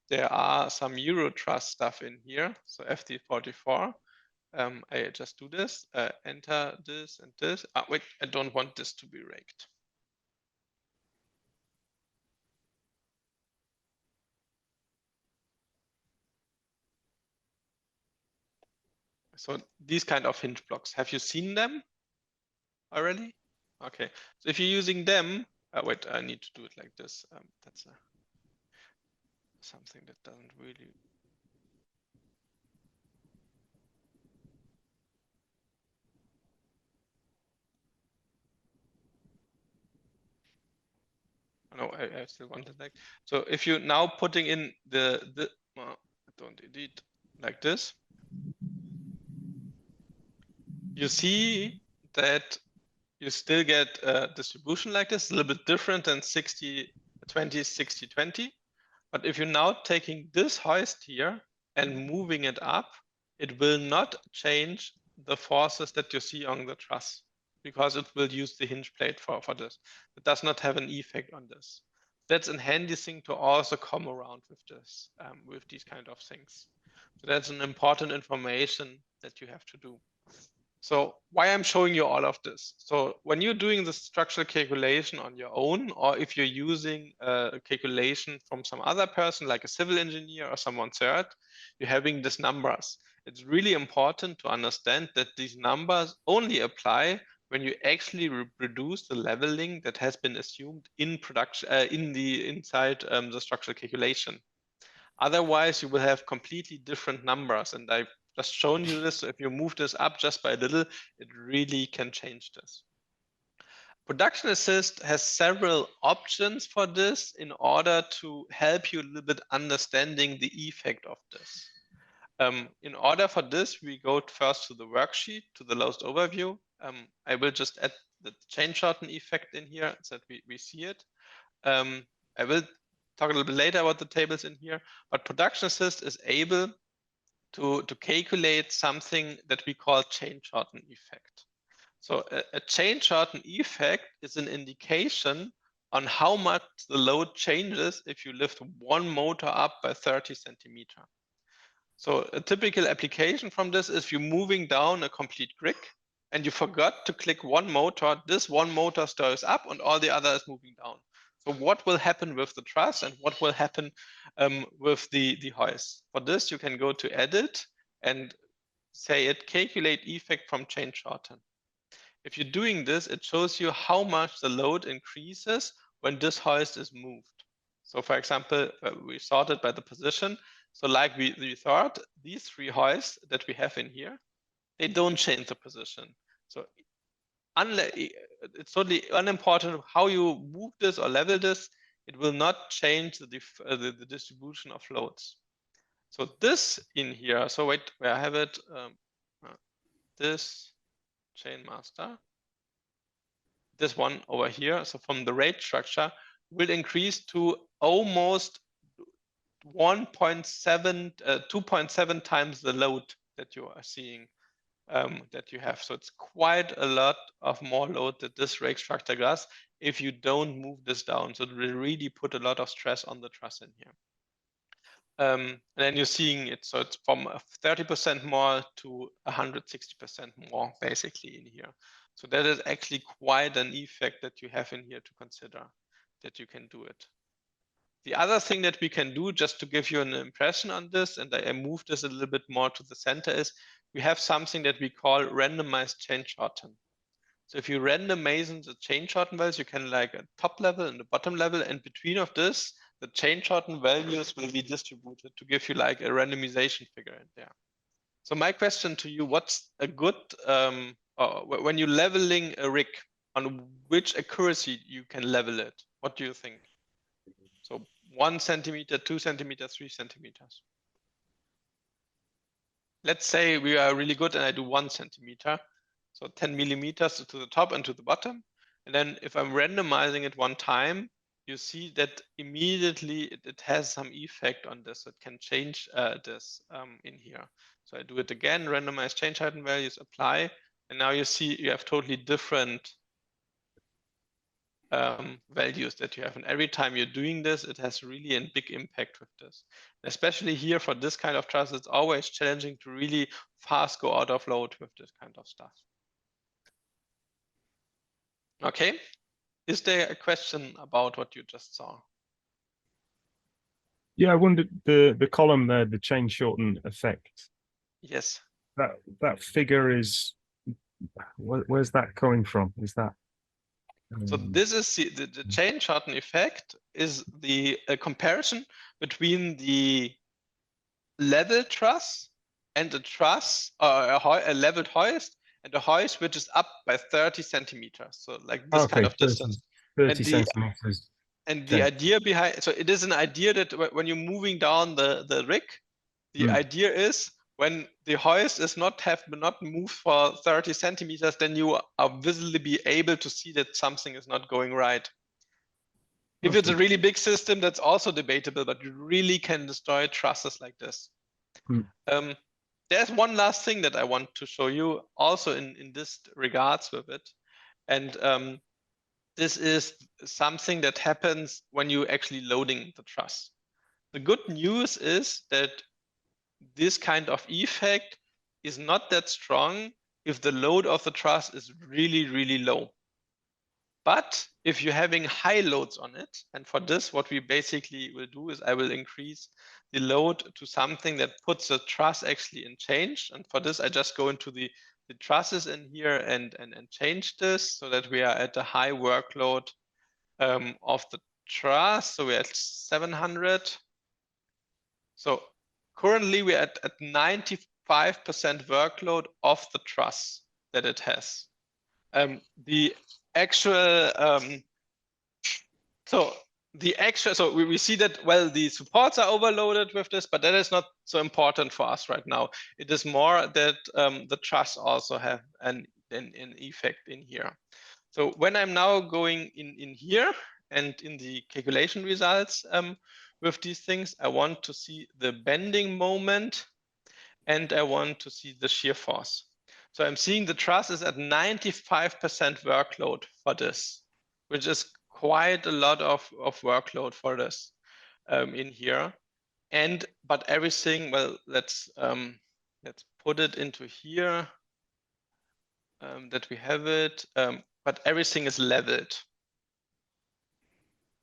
there are some Euro Truss stuff in here. So FD44. I just do this, enter this and this. Wait, I don't want this to be raked. So these kind of hinge blocks, have you seen them already? Okay, so if you're using them, wait, I need to do it like this. That's something that doesn't really. No, I still want it like. So if you're now putting in the don't edit like this, you see that you still get a distribution like this, a little bit different than 60, 20, 60, 20. But if you're now taking this hoist here and moving it up, it will not change the forces that you see on the truss because it will use the hinge plate for this. It does not have an effect on this. That's a handy thing to also come around with this, with these kind of things. So that's an important information that you have to do. So why I'm showing you all of this. So when you're doing the structural calculation on your own, or if you're using a calculation from some other person, like a civil engineer or someone third, you're having these numbers. It's really important to understand that these numbers only apply when you actually reproduce the leveling that has been assumed in production, inside the structural calculation. Otherwise, you will have completely different numbers. And I've just shown you this. So if you move this up just by a little, it really can change this. Production Assist has several options for this in order to help you a little bit understanding the effect of this. In order for this, we go first to the worksheet, to the lowest overview. I will just add the chain shorten effect in here so that we see it. I will talk a little bit later about the tables in here, but Production Assist is able to calculate something that we call chain shorten effect. So a chain shorten effect is an indication on how much the load changes if you lift one motor up by 30 centimeter. So a typical application from this is you're moving down a complete grid and you forgot to click one motor, this one motor stirs up and all the other is moving down. So what will happen with the truss and what will happen with the hoist? For this, you can go to edit and say it calculate effect from chain shorten. If you're doing this, it shows you how much the load increases when this hoist is moved. So for example, we sorted by the position. So like we thought, these three hoists that we have in here, they don't change the position. So it's totally unimportant how you move this or level this, it will not change the distribution of loads. So this in here, so wait, where I have it, this chain master, this one over here, so from the rate structure, will increase to almost 2.7 times the load that you are seeing that you have. So it's quite a lot of more load that this rake structure does if you don't move this down. So it will really put a lot of stress on the truss in here. And then you're seeing it. So it's from 30% more to 160% more basically in here. So that is actually quite an effect that you have in here to consider that you can do it. The other thing that we can do, just to give you an impression on this, and I moved this a little bit more to the center, is we have something that we call randomized chain shorten. So if you randomize the chain shorten values, you can like a top level and the bottom level, and between of this, the chain shorten values will be distributed to give you like a randomization figure in there. So my question to you, what's a good, when you're leveling a rig, on which accuracy you can level it? What do you think? So 1 centimeter, 2 centimeters, 3 centimeters. Let's say we are really good and I do 1 centimeter. So 10 millimeters to the top and to the bottom. And then if I'm randomizing it one time, you see that immediately it has some effect on this. It can change this in here. So I do it again, randomized chain shorten values, apply, and now you see you have totally different values that you have. And every time you're doing this, it has really a big impact with this. Especially here for this kind of truss, it's always challenging to really fast go out of load with this kind of stuff. Okay, is there a question about what you just saw? Yeah, I wondered the column there, the chain shorten effect. Yes. That figure is where's that coming from? Is that So this is the chain shorten effect is the comparison between the level truss and the truss or a leveled hoist and a hoist which is up by 30 centimeters. So like this kind of distance. 30 centimeters. And the idea behind, so it is an idea that when you're moving down the rig, the idea is when the hoist is not moved for 30 centimeters, then you are visibly be able to see that something is not going right. If it's a really big system, that's also debatable, but you really can destroy trusses like this. There's one last thing that I want to show you also in this regards with it. And this is something that happens when you're actually loading the truss. The good news is that this kind of effect is not that strong if the load of the truss is really, really low. But if you're having high loads on it, and for this, what we basically will do is I will increase the load to something that puts the truss actually in change. And for this, I just go into the trusses in here and change this so that we are at a high workload of the truss. So we're at 700. So currently we're at 95% workload of the truss that it has. The actual, so we see that, well, the supports are overloaded with this, but that is not so important for us right now. It is more that the truss also have an effect in here. So when I'm now going in here and in the calculation results with these things, I want to see the bending moment and I want to see the shear force. So I'm seeing the truss is at 95% workload for this, which is quite a lot of workload for this in here. But everything, well, let's put it into here that we have it. But everything is leveled.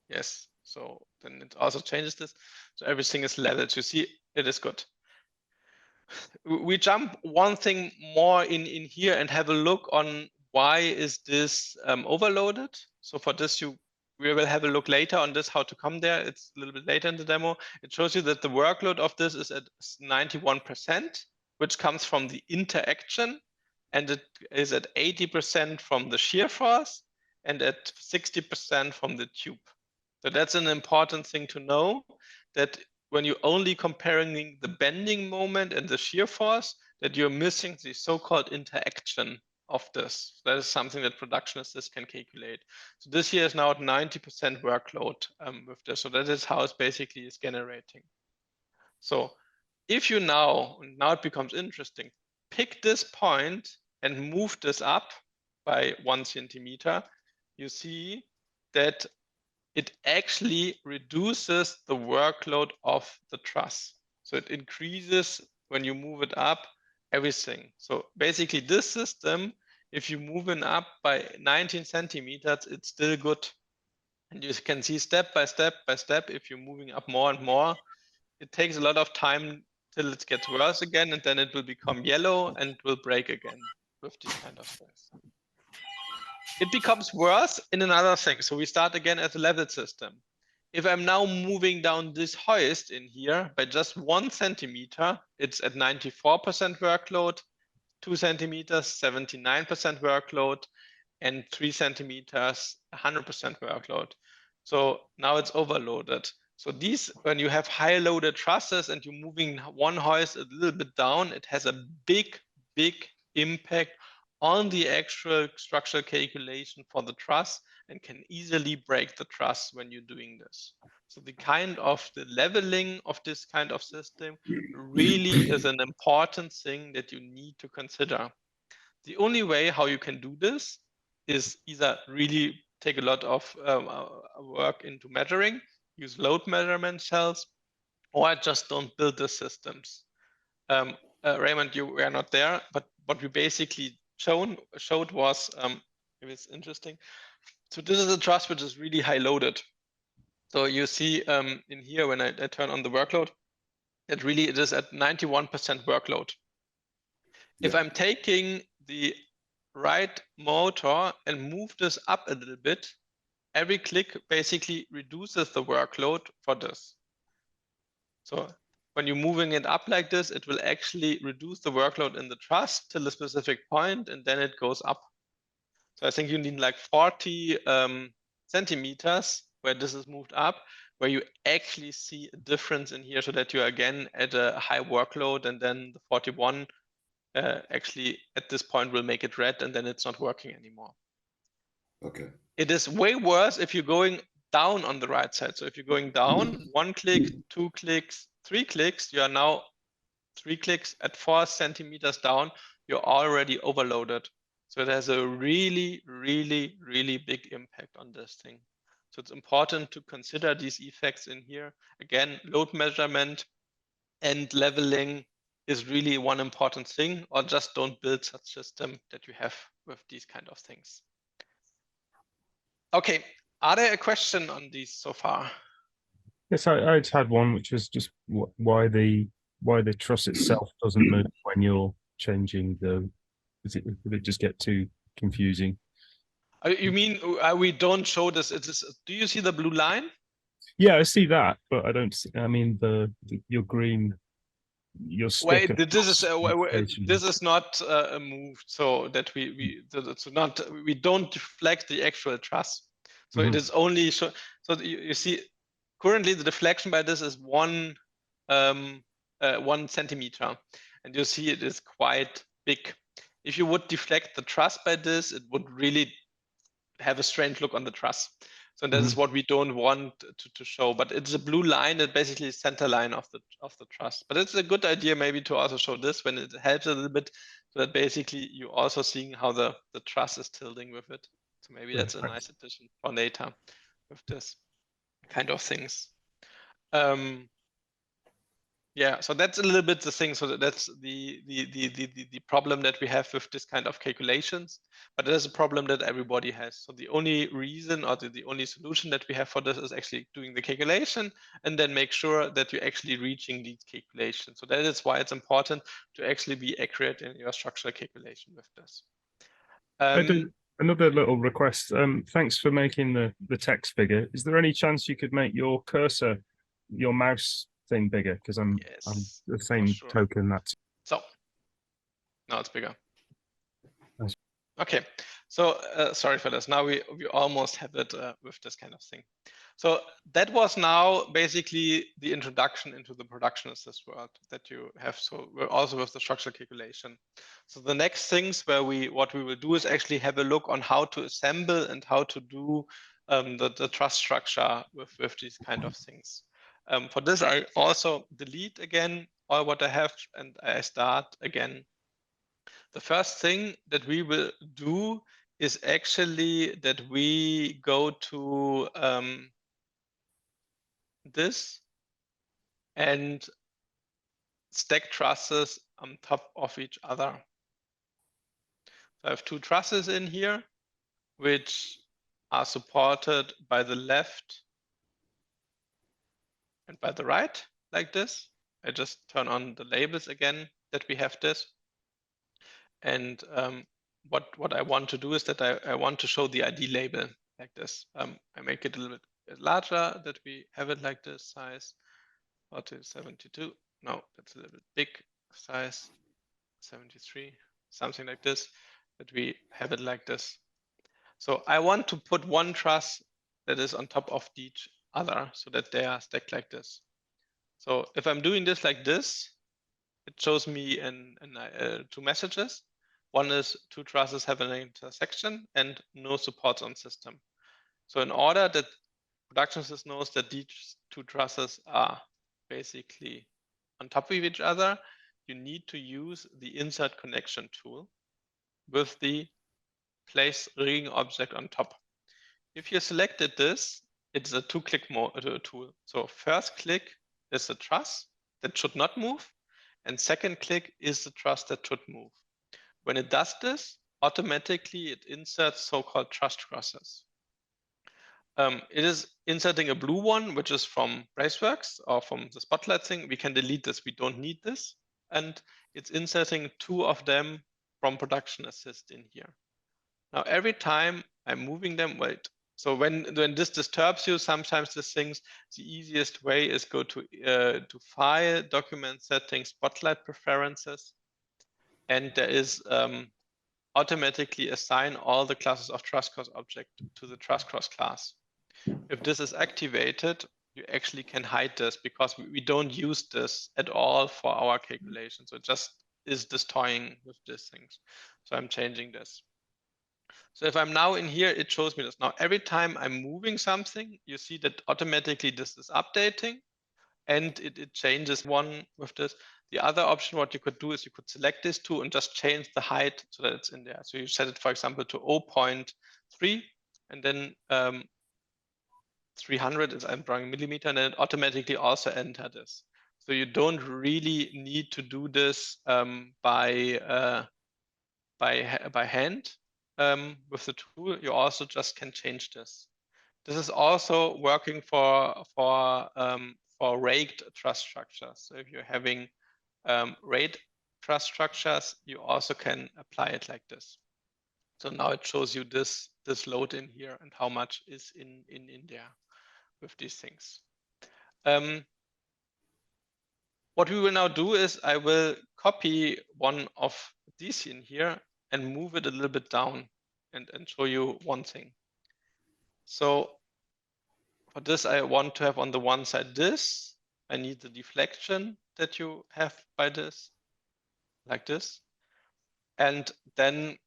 Yes, so then it also changes this. So everything is leveled. You see, it is good. We jump one thing more in here and have a look on why is this overloaded. So for this, we will have a look later on this, how to come there. It's a little bit later in the demo. It shows you that the workload of this is at 91%, which comes from the interaction. And it is at 80% from the shear force and at 60% from the tube. So that's an important thing to know, that when you're only comparing the bending moment and the shear force, that you're missing the so-called interaction of this. That is something that Production Assist can calculate. So this here is now at 90% workload with this. So that is how it basically is generating. So if you now it becomes interesting, pick this point and move this up by 1 centimeter, you see that it actually reduces the workload of the truss. So it increases when you move it up, everything. So basically this system, if you move it up by 19 centimeters, it's still good. And you can see step by step by step, if you're moving up more and more, it takes a lot of time till it gets worse again, and then it will become yellow and will break again with these kind of things. It becomes worse in another thing. So we start again as a level system. If I'm now moving down this hoist in here by just 1 centimeter, it's at 94% workload, 2 centimeters, 79% workload, and 3 centimeters, 100% workload. So now it's overloaded. So these, when you have high loaded trusses and you're moving one hoist a little bit down, it has a big, big impact on the actual structural calculation for the truss and can easily break the truss when you're doing this. So the kind of the leveling of this kind of system really is an important thing that you need to consider. The only way how you can do this is either really take a lot of work into measuring, use load measurement cells, or just don't build the systems. Raymond, you were not there, but what we basically showed was, it was interesting. So this is a truss which is really high loaded. So you see in here, when I turn on the workload, that really it is at 91% workload. If I'm taking the right motor and move this up a little bit, every click basically reduces the workload for this. So when you're moving it up like this, it will actually reduce the workload in the truss till a specific point, and then it goes up. So I think you need like 40 centimeters where this is moved up, where you actually see a difference in here, so that you're again at a high workload, and then the 41 actually at this point will make it red, and then it's not working anymore. Okay. It is way worse if you're going down on the right side. So if you're going down, 1 click, 2 clicks, 3 clicks, you are now 3 clicks at 4 centimeters down, you're already overloaded. So it has a really, really, really big impact on this thing. So it's important to consider these effects in here. Again, load measurement and leveling is really one important thing, or just don't build such system that you have with these kind of things. Okay, are there a question on these so far? Yes, I just had one, which was just why the truss itself doesn't move when you're changing the. Did it just get too confusing? You mean we don't show this? Do you see the blue line? Yeah, I see that, but I don't. I mean, your green, your stick. Wait, this is not moved, so that we don't deflect the actual truss. So it is only so you see currently the deflection by this is 1 centimeter, and you see it is quite big. If you would deflect the truss by this, it would really have a strange look on the truss. So this is what we don't want to show, but it's a blue line that basically is center line of the truss. But it's a good idea maybe to also show this when it helps a little bit, so that basically you're also seeing how the truss is tilting with it. So maybe that's a nice addition for later with this kind of things. Yeah, so that's a little bit the thing. So that's the problem that we have with this kind of calculations, but it is a problem that everybody has. So the only reason, or the only solution that we have for this is actually doing the calculation and then make sure that you're actually reaching these calculations. So that is why it's important to actually be accurate in your structural calculation with this. Another little request. Thanks for making the text bigger. Is there any chance you could make your cursor, your mouse thing bigger? Because I'm the same token. That's so now it's bigger. Nice. Okay, so sorry for this. Now we almost have it with this kind of thing. So that was now basically the introduction into the production assist world that you have. So we're also with the structural calculation. So the next things what we will do is actually have a look on how to assemble and how to do the truss structure with these kind of things. For this, I also delete again all what I have, and I start again. The first thing that we will do is actually that we go to this and stack trusses on top of each other. So I have 2 trusses in here, which are supported by the left and by the right, like this. I just turn on the labels again that we have this. And what I want to do is that I want to show the ID label like this. I make it a little bit larger, that we have it like this size, 4072. No, that's a little bit big size, 73, something like this, that we have it like this. So I want to put one truss that is on top of each other so that they are stacked like this. So if I'm doing this like this, it shows me 2 messages. One is 2 trusses have an intersection and no supports on system. So in order that production system knows that these two trusses are basically on top of each other, you need to use the insert connection tool with the place ring object on top. If you selected this, it's a two-click tool. So first click is the truss that should not move, and second click is the truss that should move. When it does this, automatically it inserts so-called Truss Crosses. It is inserting a blue one, which is from Braceworks or from the Spotlight thing. We can delete this, we don't need this. And it's inserting two of them from Production Assist in here. Now, every time I'm moving them, wait. So when this disturbs you, sometimes the things, the easiest way is go to File, Document Settings, Spotlight Preferences. And there is automatically assign all the classes of Truss Cross object to the Truss Cross class. If this is activated, you actually can hide this because we don't use this at all for our calculation. So it just is destroying with these things. So I'm changing this. So if I'm now in here, it shows me this. Now, every time I'm moving something, you see that automatically this is updating and it changes one with this. The other option, what you could do is you could select this two and just change the height so that it's in there. So you set it, for example, to 0.3 and then 300 is I'm drawing millimeter, and then it automatically also enter this. So you don't really need to do this by hand with the tool. You also just can change this. This is also working for raked truss structures. So if you're having raked truss structures, you also can apply it like this. So now it shows you this load in here and how much is in there with these things. What we will now do is I will copy one of these in here and move it a little bit down and show you one thing. So for this, I want to have on the one side this. I need the deflection that you have by this, like this. And then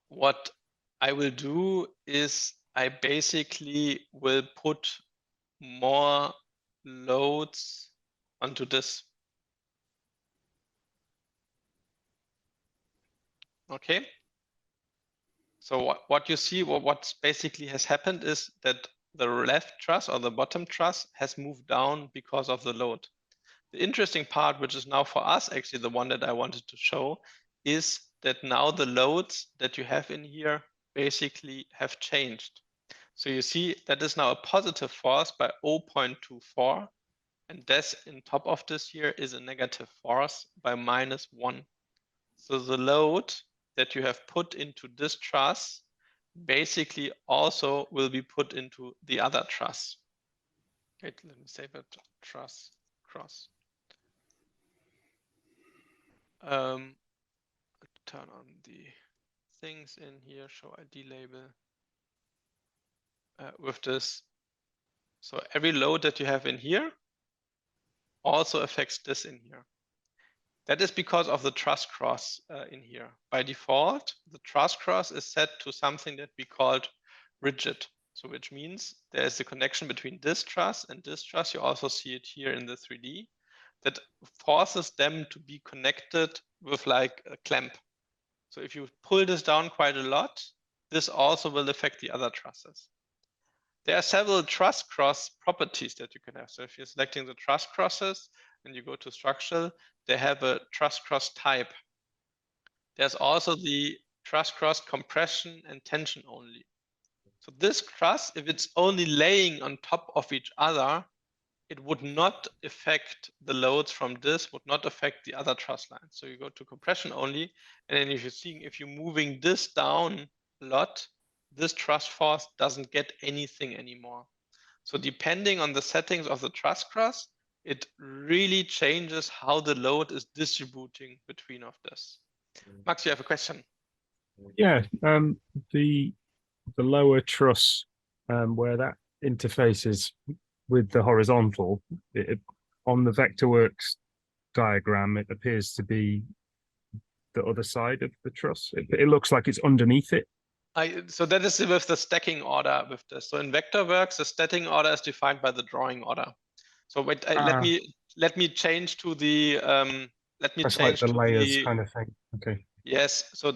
what I will do is I basically will put more loads onto this. Okay. So what you see, what basically has happened is that the left truss or the bottom truss has moved down because of the load. The interesting part, which is now for us actually the one that I wanted to show, is that now the loads that you have in here basically have changed. So you see that is now a positive force by 0.24, and this in top of this here is a negative force by -1. So the load that you have put into this truss basically also will be put into the other truss. Wait, let me save it. Truss cross. Turn on the things in here, show ID label with this. So every load that you have in here also affects this in here. That is because of the truss cross in here. By default, the truss cross is set to something that we called rigid. So which means there is a connection between this truss and this truss. You also see it here in the 3D that forces them to be connected with like a clamp. So if you pull this down quite a lot, this also will affect the other trusses. There are several truss cross properties that you can have. So if you're selecting the truss crosses and you go to structural, they have a truss cross type. There's also the truss cross compression and tension only. So this truss, if it's only laying on top of each other, it would not affect the loads from this, would not affect the other truss lines. So you go to compression only, and then if you're seeing, if you're moving this down a lot, this truss force doesn't get anything anymore. So depending on the settings of the truss cross, it really changes how the load is distributing between of this. Max, you have a question? Yeah, the lower truss, where that interfaces with the horizontal, on the Vectorworks diagram, it appears to be the other side of the truss. It looks like it's underneath it. So that is with the stacking order with this. So in Vectorworks, the stacking order is defined by the drawing order. So wait, let me change to the That's like the layers kind of thing. Okay. Yes. So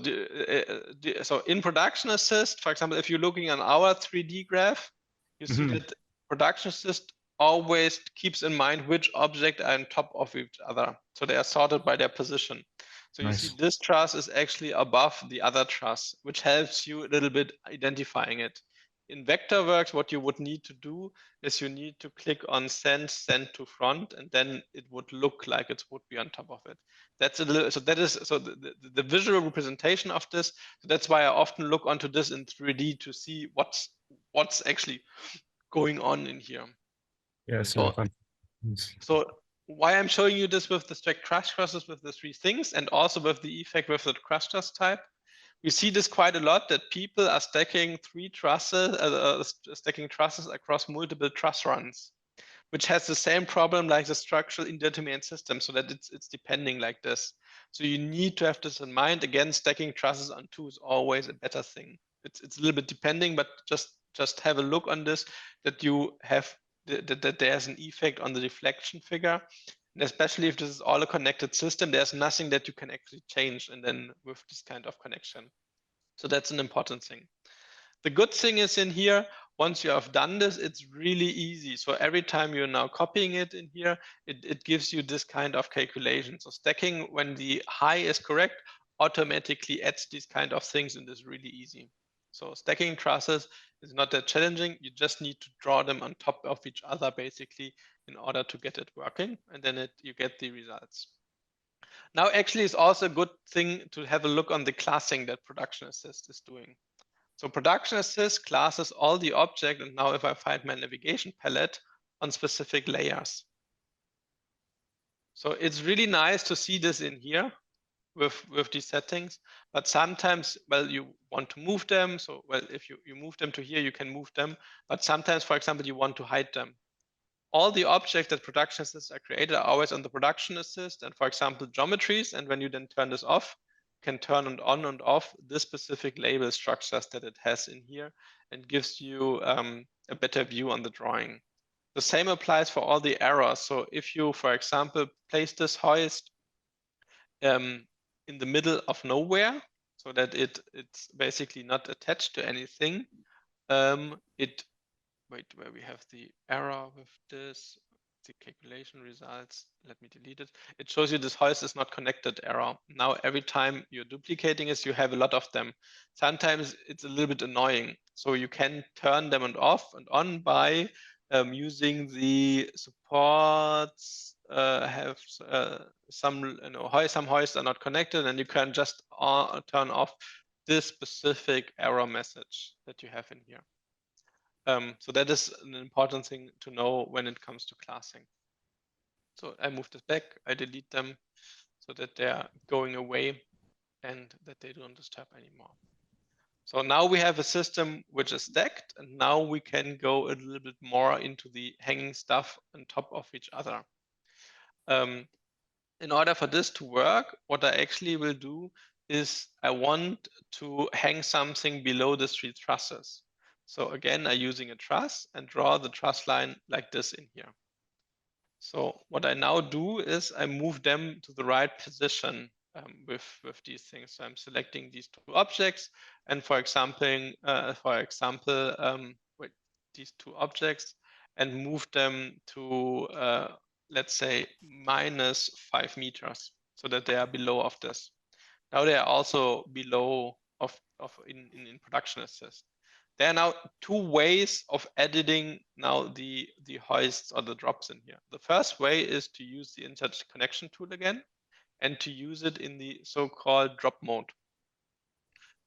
so in Production Assist, for example, if you're looking on our 3D graph, you see that Production Assist always keeps in mind which object are on top of each other. So they are sorted by their position. So you see this truss is actually above the other truss, which helps you a little bit identifying it. In Vectorworks, what you would need to do is you need to click on send to front, and then it would look like it would be on top of it. That's a little, so that is, so the visual representation of this, so that's why I often look onto this in 3D to see what's actually going on in here. Yeah, so why I'm showing you this with the stacked Truss Crosses with the 3 things, and also with the effect with the Truss Truss type, we see this quite a lot, that people are stacking 3 trusses, stacking trusses across multiple truss runs, which has the same problem like the structural indeterminate system, so that it's depending like this. So you need to have this in mind. Again, stacking trusses on 2 is always a better thing. It's a little bit depending, but just have a look on this, that you have that there's an effect on the deflection figure. And especially if this is all a connected system, there's nothing that you can actually change and then with this kind of connection. So that's an important thing. The good thing is in here, once you have done this, it's really easy. So every time you're now copying it in here, it gives you this kind of calculation. So stacking, when the high is correct, automatically adds these kind of things, and is really easy. So stacking trusses is not that challenging. You just need to draw them on top of each other, basically, in order to get it working, and then you get the results. Now, actually, it's also a good thing to have a look on the classing that Production Assist is doing. So Production Assist classes all the object, and now if I find my navigation palette, on specific layers. So it's really nice to see this in here with these settings, but sometimes, well, you want to move them. So, well, if you move them to here, you can move them, but sometimes, for example, you want to hide them. All the objects that Production Assist are created are always on the Production Assist, and for example, geometries, and when you then turn this off, can turn on and off this specific label structures that it has in here, and gives you a better view on the drawing. The same applies for all the errors. So if you, for example, place this hoist in the middle of nowhere, so that it's basically not attached to anything, wait, where we have the error with this, the calculation results, let me delete it. It shows you this hoist is not connected error. Now, every time you're duplicating it, you have a lot of them. Sometimes it's a little bit annoying. So you can turn them off and on by using the supports, have some hoists are not connected, and you can just turn off this specific error message that you have in here. So that is an important thing to know when it comes to classing. So I move this back, I delete them so that they're going away and that they don't disturb anymore. So now we have a system which is stacked, and now we can go a little bit more into the hanging stuff on top of each other. In order for this to work, what I actually will do is I want to hang something below the 3 trusses. So again, I'm using a truss and draw the truss line like this in here. So what I now do is I move them to the right position with these things. So I'm selecting these 2 objects, and for example, wait, these 2 objects, and move them to let's say -5 meters, so that they are below of this. Now they are also below in Production Assist. There are now 2 ways of editing now the hoists or the drops in here. The first way is to use the insert connection tool again, and to use it in the so-called drop mode.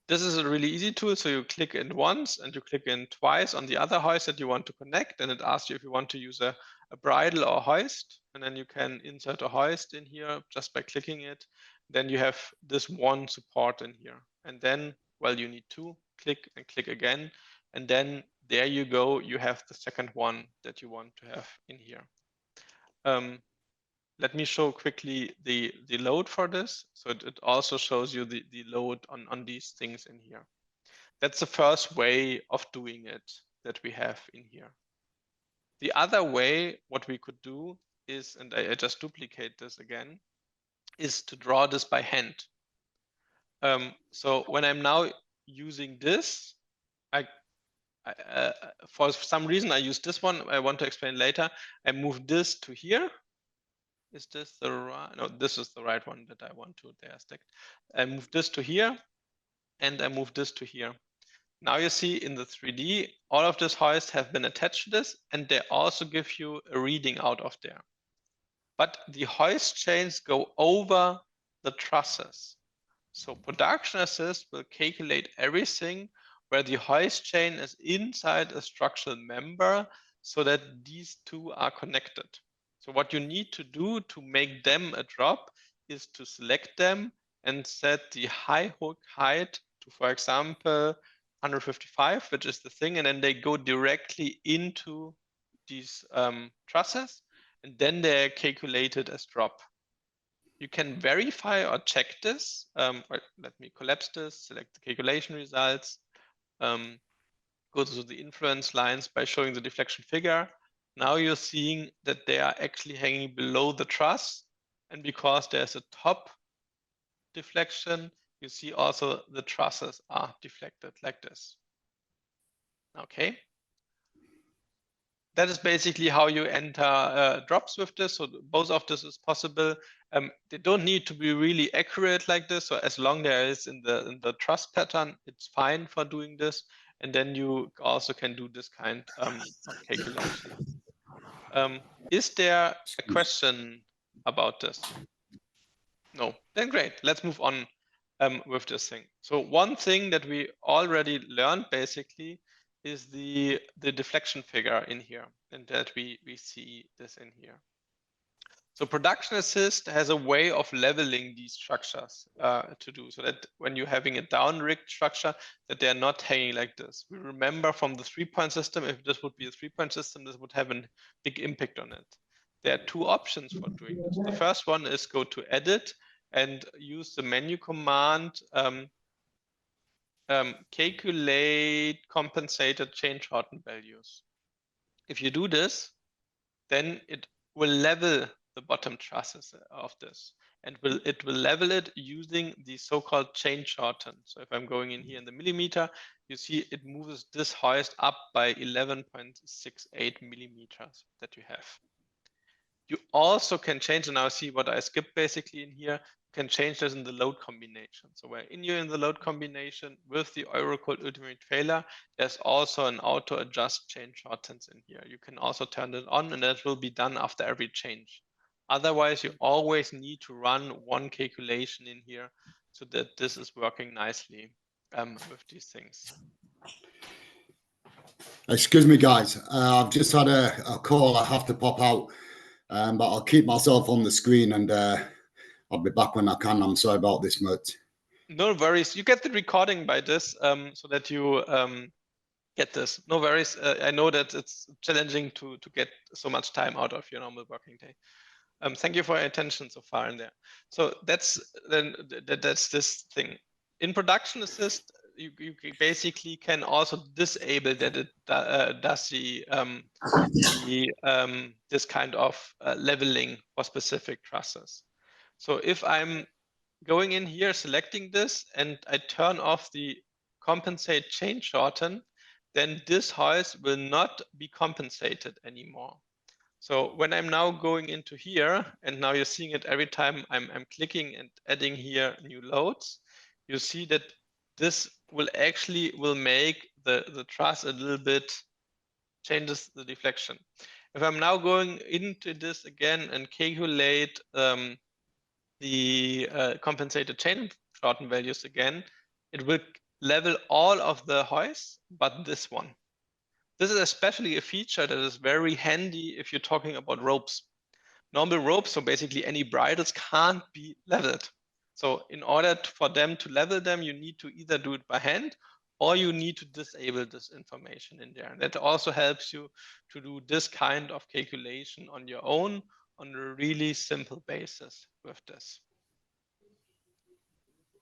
This is a really easy tool. So you click in once and you click in twice on the other hoist that you want to connect, and it asks you if you want to use a bridle or hoist, and then you can insert a hoist in here just by clicking it. Then you have this one support in here, and then, well, you need to click and click again, and then there you go, you have the second one that you want to have in here. Let me show quickly the load for this. So it also shows you the load on these things in here. That's the first way of doing it that we have in here. The other way, what we could do is, and I just duplicate this again, is to draw this by hand. So when I'm now using this, for some reason I use this one. I want to explain later. I move this to here. Is this the right? No, this is the right one that I want to there stick. I move this to here, and I move this to here. Now you see in the 3D, all of this hoist have been attached to this, and they also give you a reading out of there. But the hoist chains go over the trusses. So Production Assist will calculate everything where the hoist chain is inside a structural member so that these two are connected. So what you need to do to make them a drop is to select them and set the high hook height to, for example, 155, which is the thing, and then they go directly into these trusses, and then they're calculated as drop. You can verify or check this. Let me collapse this, select the calculation results, go to the influence lines by showing the deflection figure. Now you're seeing that they are actually hanging below the truss. And because there's a top deflection, you see also the trusses are deflected like this. Okay. That is basically how you enter drops with this. So both of this is possible. They don't need to be really accurate like this. So as long there is in the truss pattern, it's fine for doing this. And then you also can do this kind of calculation. Is there a question about this? No, then great. Let's move on with this thing. So one thing that we already learned basically is the deflection figure in here, and that we see this in here. So Production Assist has a way of leveling these structures to do, so that when you're having a down-rigged structure, that they're not hanging like this. We remember from the 3-point system, if this would be a 3-point system, this would have a big impact on it. There are two options for doing this. The first one is go to Edit and use the menu command calculate compensated chain shorten values. If you do this, then it will level the bottom trusses of this, and it will level it using the so-called chain shorten. So if I'm going in here in the millimeter, you see it moves this hoist up by 11.68 millimeters that you have. You also can change, and now see what I skipped basically in here, you can change this in the load combination. So where in the load combination with the Eurocode Ultimate Failure, there's also an auto adjust chain shortens in here. You can also turn it on, and that will be done after every change. Otherwise, you always need to run one calculation in here so that this is working nicely with these things. Excuse me, guys. I've just had a call. I have to pop out, but I'll keep myself on the screen, and I'll be back when I can. I'm sorry about this, mate. No worries. You get the recording by this, so that you get this. No worries. I know that it's challenging to get so much time out of your normal working day. Thank you for your attention so far in there. So that's this thing. In Production Assist, you basically can also disable that it does this kind of leveling for specific trusses. So if I'm going in here, selecting this, and I turn off the compensate chain shorten, then this hoist will not be compensated anymore. So when I'm now going into here, and now you're seeing it every time I'm clicking and adding here new loads, you see that this will make the truss a little bit, changes the deflection. If I'm now going into this again and calculate the compensated chain shorten values again, it will level all of the hoists, but this one. This is especially a feature that is very handy if you're talking about ropes. Normal ropes, so basically any bridles, can't be leveled. So in order for them to level them, you need to either do it by hand, or you need to disable this information in there. And that also helps you to do this kind of calculation on your own on a really simple basis with this.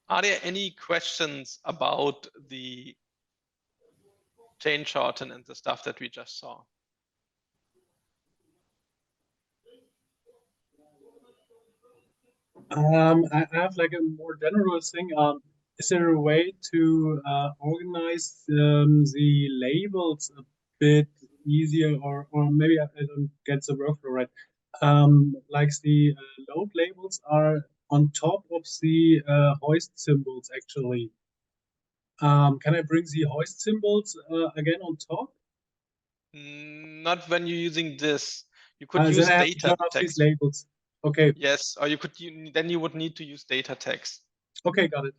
Are there any questions about the chain shorten and the stuff that we just saw. I have like a more general thing. Is there a way to organize the labels a bit easier, or maybe I don't get the workflow right? Like the load labels are on top of the hoist symbols actually. Can I bring the hoist symbols again on top? Not when you're using this. You could use Then I have to data turn off these text. labels. Okay. Yes, or you could then you would need to use data text Okay, got it.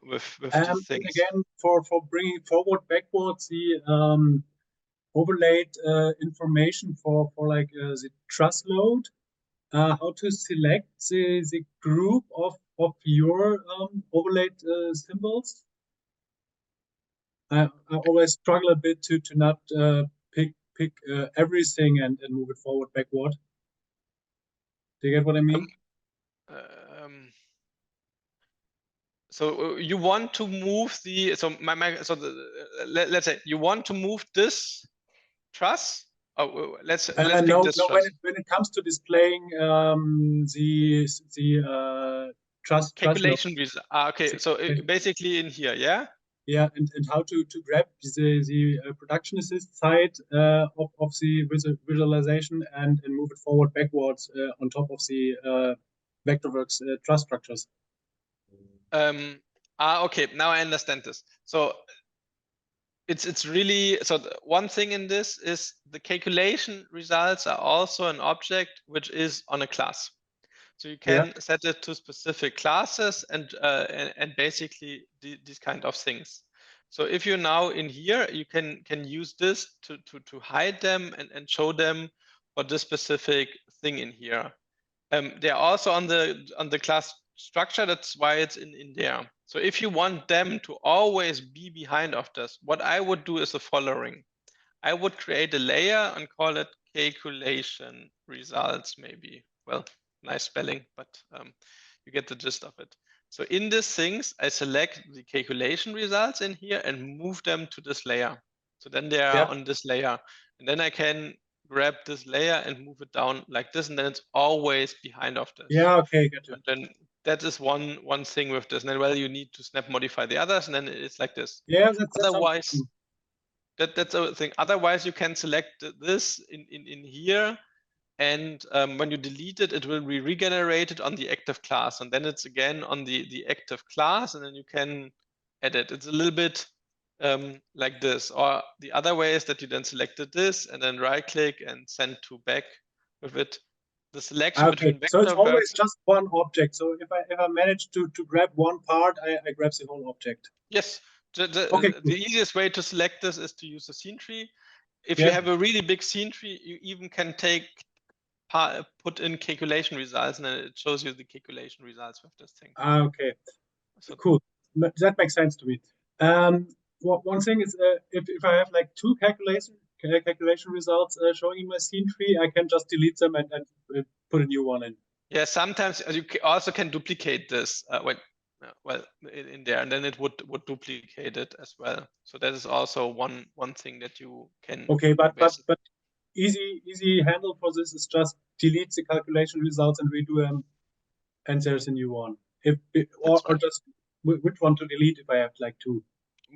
with And these things. again, for bringing forward, backwards the overlaid information for like the truss load, how to select the group of your overlaid symbols. I always struggle a bit to not pick everything and move it forward, backward. Do you get what I mean? So you want to move the let's say you want to move this truss. Oh, let's pick this no. truss. When it comes to displaying the truss calculation result. Okay, so basically in here, yeah. Yeah, and how to grab the production assist side of the visualization and move it forward, backwards on top of the Vectorworks truss structures. Okay, now I understand this. So it's really, so one thing in this is the calculation results are also an object which is on a class. So you can set it to specific classes and basically these kind of things. So if you're now in here, you can use this to hide them and show them for this specific thing in here. They're also on the class structure. That's why it's in there. So if you want them to always be behind of this, what I would do is the following. I would create a layer and call it calculation results, maybe. Well, nice spelling, but you get the gist of it. So in these things, I select the calculation results in here and move them to this layer. So then they are on this layer. And then I can grab this layer and move it down like this, and then it's always behind of this. Yeah, okay, gotcha. And then that is one thing with this. And then, well, you need to snap modify the others, and then it's like this. Yeah, that's otherwise, that's a thing. Otherwise, you can select this in here, and when you delete it, it will be regenerated on the active class, and then it's again on the active class, and then you can edit. It's a little bit like this. Or the other way is that you then selected this and then right click and send to back with it. The selection between so it's always Vectorworks. just one object. So if I manage to grab one part, I grab the whole object. Yes. Okay, cool. The easiest way to select this is to use a scene tree. If you have a really big scene tree, you even can put in calculation results, and then it shows you the calculation results with this thing. Okay, so cool. That makes sense to me. One thing is if I have like two calculation results showing in my scene tree, I can just delete them and put a new one in. Yeah, sometimes you also can duplicate this in there, and then it would duplicate it as well. So that is also one thing that you can. Okay, but easy handle for this is just delete the calculation results and redo them, and there's a new one. Or just which one to delete if I have like two.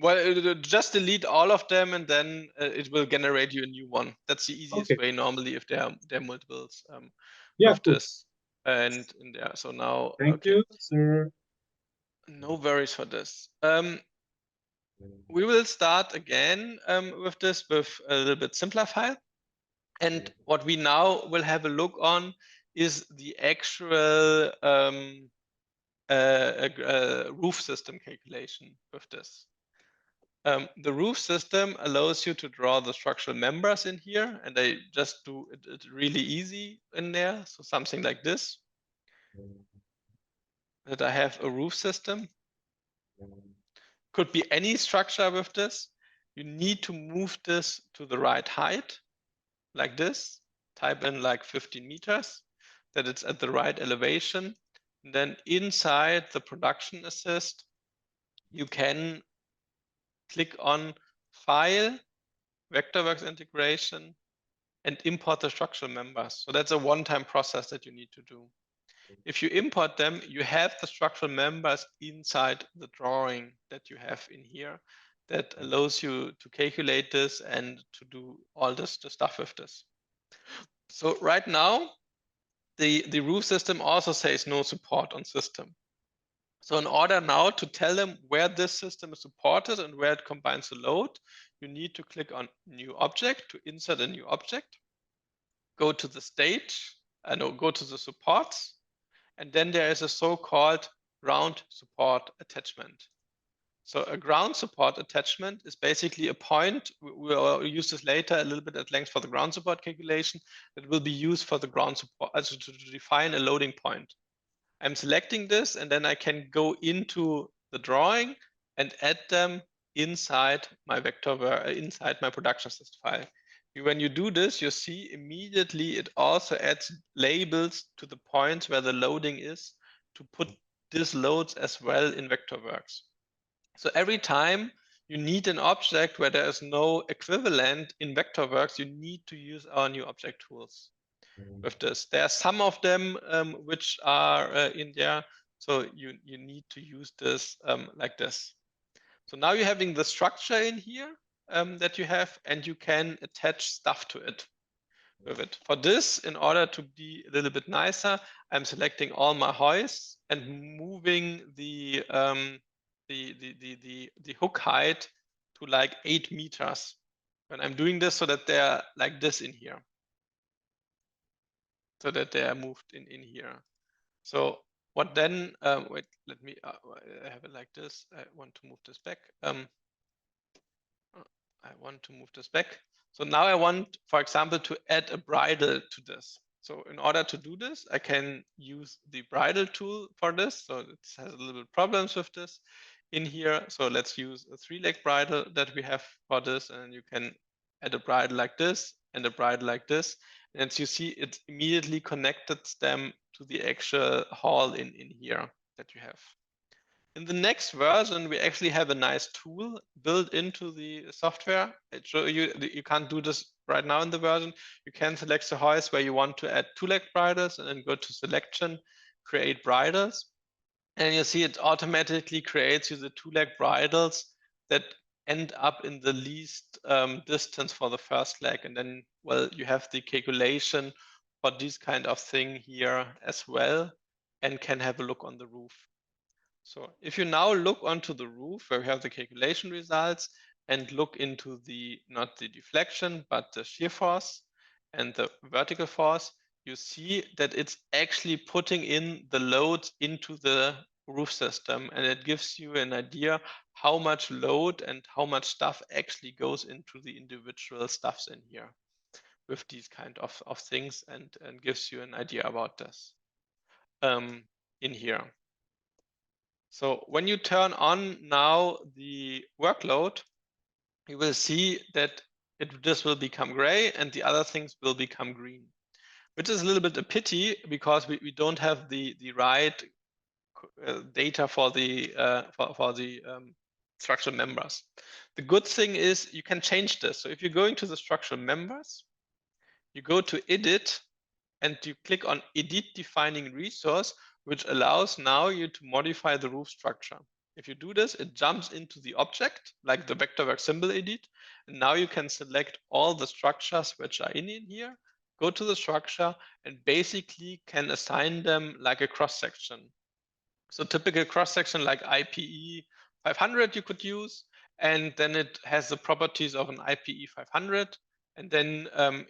Well, just delete all of them, and then it will generate you a new one. That's the easiest way normally if there are multiples. With this and in there. So now, thank you, sir. No worries for this. We will start again with this with a little bit simpler file. And what we now will have a look on is the actual roof system calculation with this. The roof system allows you to draw the structural members in here, and I just do it really easy in there. So something like this, that I have a roof system. Could be any structure with this. You need to move this to the right height, like this. Type in like 15 meters, that it's at the right elevation. And then inside the production assist, you can click on file, Vectorworks integration, and import the structural members. So that's a one-time process that you need to do. If you import them, you have the structural members inside the drawing that you have in here that allows you to calculate this and to do all the stuff with this. So right now, the roof system also says no support on system. So in order now to tell them where this system is supported and where it combines the load, you need to click on new object to insert a new object, go to the stage, go to the supports, and then there is a so-called ground support attachment. So a ground support attachment is basically a point, we'll use this later a little bit at length for the ground support calculation, that will be used for the ground support, also to define a loading point. I'm selecting this and then I can go into the drawing and add them inside my inside my production system file. When you do this, you see immediately it also adds labels to the points where the loading is to put these loads as well in Vectorworks. So every time you need an object where there is no equivalent in Vectorworks, you need to use our new object tools. With this, there are some of them which are in there, so you need to use this like this. So now you're having the structure in here that you have, and you can attach stuff to it with it. For this, in order to be a little bit nicer, I'm selecting all my hoists and moving the hook height to like 8 meters. And I'm doing this so that they're like this in here. So that they are moved in here. So what then, wait, let me have it like this. I want to move this back. So now I want, for example, to add a bridle to this. So in order to do this, I can use the bridle tool for this. So it has a little bit problems with this in here. So let's use a 3-leg bridle that we have for this. And you can add a bridle like this and a bridle like this. And as you see, it immediately connected them to the actual hall in here that you have. In the next version, we actually have a nice tool built into the software. You can't do this right now in the version. You can select the hoist where you want to add 2-leg bridles and then go to selection, create bridles. And you see it automatically creates you the 2-leg bridles that end up in the least distance for the first leg. And then, well, you have the calculation for this kind of thing here as well, and can have a look on the roof. So if you now look onto the roof where we have the calculation results and look into the, not the deflection, but the shear force and the vertical force, you see that it's actually putting in the loads into the roof system, and it gives you an idea how much load and how much stuff actually goes into the individual stuffs in here with these kind of things, and gives you an idea about this in here. So when you turn on now the workload, you will see that this will become gray and the other things will become green, which is a little bit a pity because we don't have the right data for the structural members. The good thing is you can change this. So if you're going to the structural members, you go to edit and you click on edit defining resource, which allows now you to modify the roof structure. If you do this, it jumps into the object, like the Vectorworks symbol edit. And now you can select all the structures which are in here, go to the structure, and basically can assign them like a cross-section. So typical cross-section like IPE 500 you could use, and then it has the properties of an IPE 500. And then I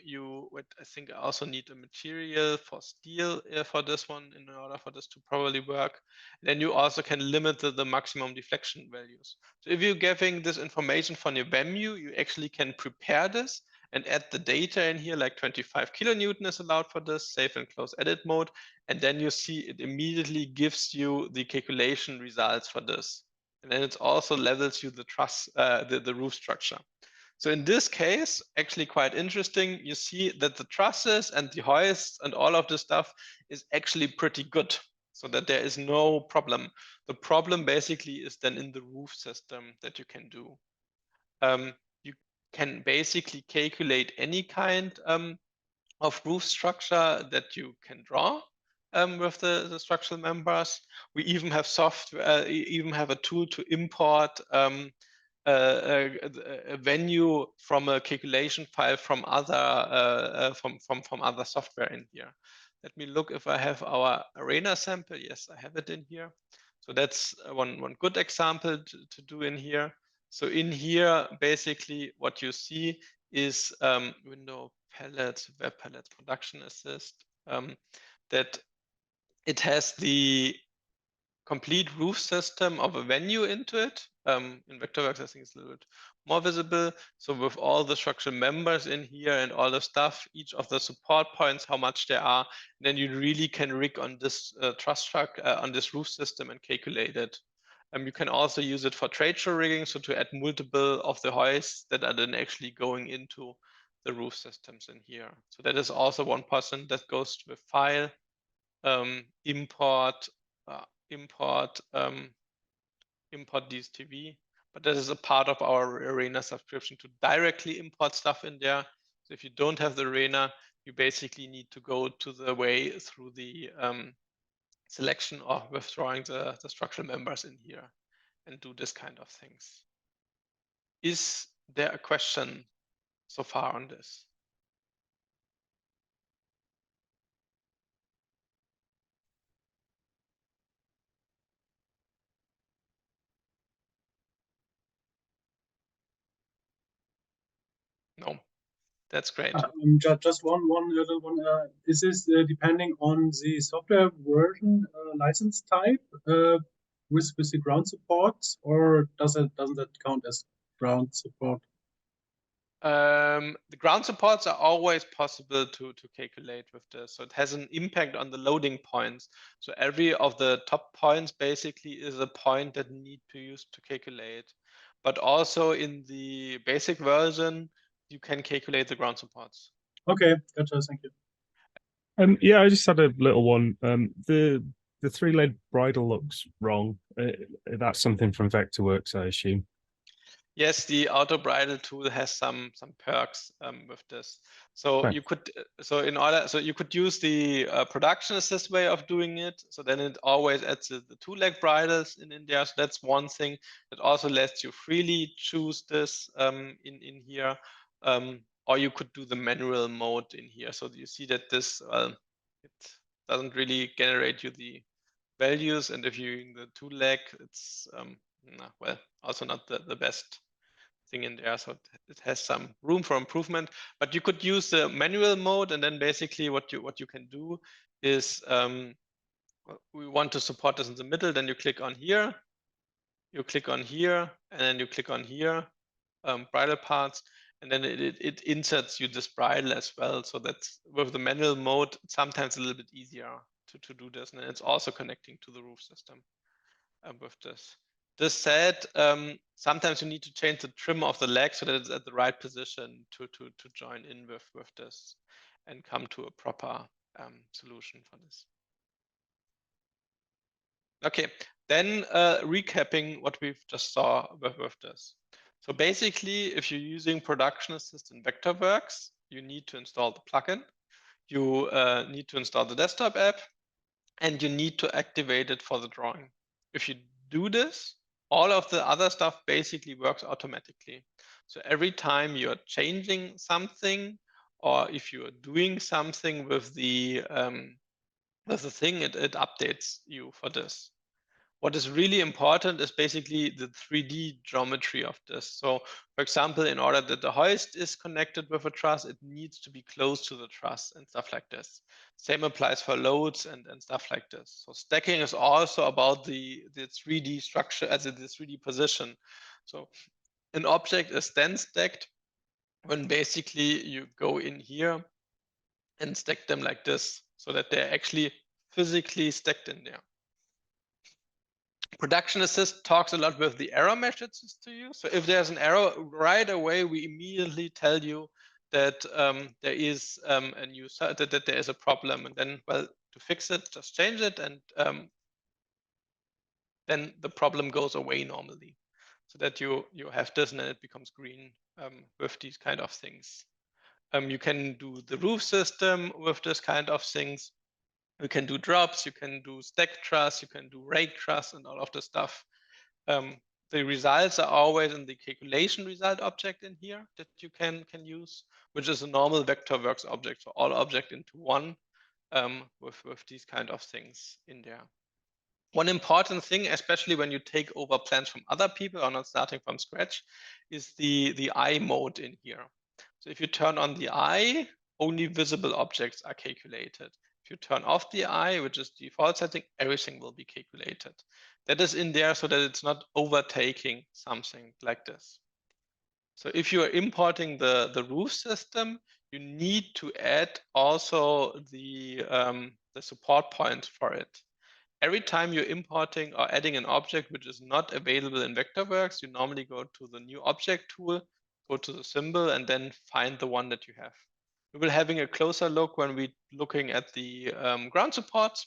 think I also need a material for steel for this one in order for this to probably work. And then you also can limit the maximum deflection values. So if you're giving this information from your venue, you actually can prepare this and add the data in here, like 25 kilonewton is allowed for this, save and close edit mode. And then you see it immediately gives you the calculation results for this. And then it also levels you the truss, the roof structure. So in this case, actually quite interesting, you see that the trusses and the hoists and all of this stuff is actually pretty good, so that there is no problem. The problem basically is then in the roof system that you can do. You can basically calculate any kind of roof structure that you can draw with the structural members. We even have software, even have a tool to import a venue from a calculation file from other from other software in here. Let me look if I have our arena sample. Yes, I have it in here. So that's one good example to do in here. So in here, basically what you see is window palettes, Webpalette production assist, that it has the complete roof system of a venue into it. In Vectorworks, I think it's a little bit more visible. So with all the structural members in here and all the stuff, each of the support points, how much there are, then you really can rig on this truss truck on this roof system and calculate it. You can also use it for trade show rigging, so to add multiple of the hoists that are then actually going into the roof systems in here. So that is also 1% that goes with file, import DSTV, but that is a part of our Arena subscription to directly import stuff in there. So if you don't have the Arena, you basically need to go to the way through the selection or withdrawing the structural members in here and do this kind of things. Is there a question so far on this? No, that's great. Just one little one. Is this depending on the software version license type with the ground supports, or doesn't that count as ground support? The ground supports are always possible to calculate with this. So it has an impact on the loading points. So every of the top points basically is a point that need to use to calculate. But also in the basic version, you can calculate the ground supports. Okay, gotcha. Thank you. Yeah, I just had a little one. The 3-leg bridle looks wrong. That's something from Vectorworks, I assume. Yes, the auto bridle tool has some perks with this. So Right. you could you could use the production assist way of doing it. So then it always adds the 2-leg bridles in there. So that's one thing that also lets you freely choose this in here. Or you could do the manual mode in here. So you see that this it doesn't really generate you the values, and if you're in the 2-leg, it's well, also not the best thing in there. So it has some room for improvement, but you could use the manual mode, and then basically what you can do is we want to support this in the middle, then you click on here, and then you click on here, bridle parts, and then it inserts you this bridle as well. So that's with the manual mode, sometimes a little bit easier to do this, and it's also connecting to the roof system with this. This said, sometimes you need to change the trim of the leg so that it's at the right position to join in with this and come to a proper solution for this. Okay, then recapping what we've just saw with this. So basically, if you're using Production Assist in Vectorworks, you need to install the plugin, you need to install the desktop app, and you need to activate it for the drawing. If you do this, all of the other stuff basically works automatically. So every time you're changing something, or if you're doing something with the thing, it updates you for this. What is really important is basically the 3D geometry of this. So for example, in order that the hoist is connected with a truss, it needs to be close to the truss and stuff like this. Same applies for loads and stuff like this. So stacking is also about the 3D structure as the 3D position. So an object is then stacked when basically you go in here and stack them like this, so that they're actually physically stacked in there. Production Assist talks a lot with the error messages to you. So if there's an error, right away we immediately tell you that there is a new that there is a problem, and then, well, to fix it, just change it, and then the problem goes away normally, so that you have this and then it becomes green with these kind of things. You can do the roof system with this kind of things. You can do drops, you can do stack truss, you can do rake truss, and all of the stuff. The results are always in the calculation result object in here that you can use, which is a normal Vectorworks object, so all object into one, with these kind of things in there. One important thing, especially when you take over plans from other people or not starting from scratch, is the eye mode in here. So if you turn on the eye, only visible objects are calculated. If you turn off the eye, which is default setting, everything will be calculated. That is in there so that it's not overtaking something like this. So if you are importing the roof system, you need to add also the support points for it. Every time you're importing or adding an object which is not available in Vectorworks, you normally go to the new object tool, go to the symbol, and then find the one that you have. We will having a closer look when we're looking at the ground supports,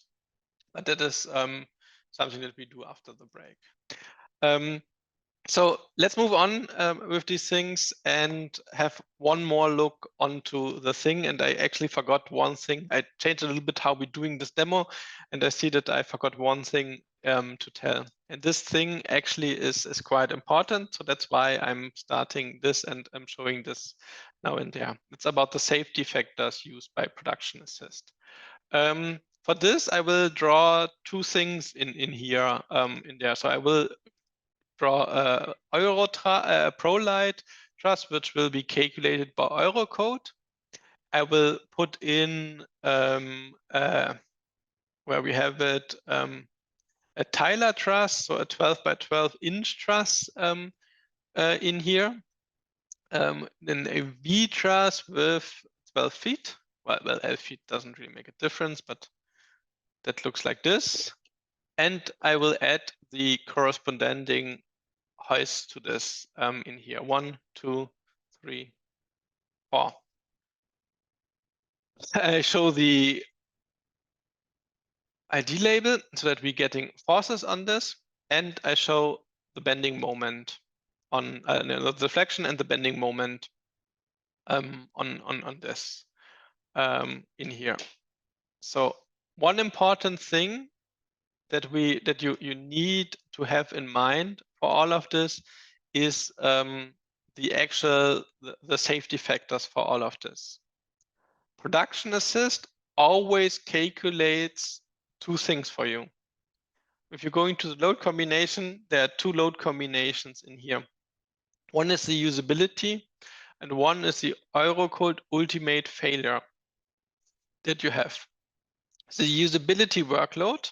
but that is something that we do after the break. So let's move on with these things and have one more look onto the thing. And I actually forgot one thing. I changed a little bit how we're doing this demo, and I see that I forgot one thing to tell. And this thing actually is quite important. So that's why I'm starting this and I'm showing this now in there. It's about the safety factors used by Production Assist. For this, I will draw two things in here in there. So I will draw a ProLight truss, which will be calculated by Eurocode. I will put in where we have it a Tyler truss, so a 12 by 12 inch truss in here. Then a V truss with 12 feet. Well, 11 feet doesn't really make a difference, but that looks like this. And I will add the corresponding hoist to this in here. 1, 2, 3, 4. I show the ID label so that we're getting forces on this, and I show the bending moment on the deflection and the bending moment on this in here. So one important thing that you need to have in mind for all of this is the actual the safety factors for all of this. Production Assist always calculates two things for you. If you're going to the load combination, there are two load combinations in here. One is the usability, and one is the Eurocode ultimate failure that you have. The usability workload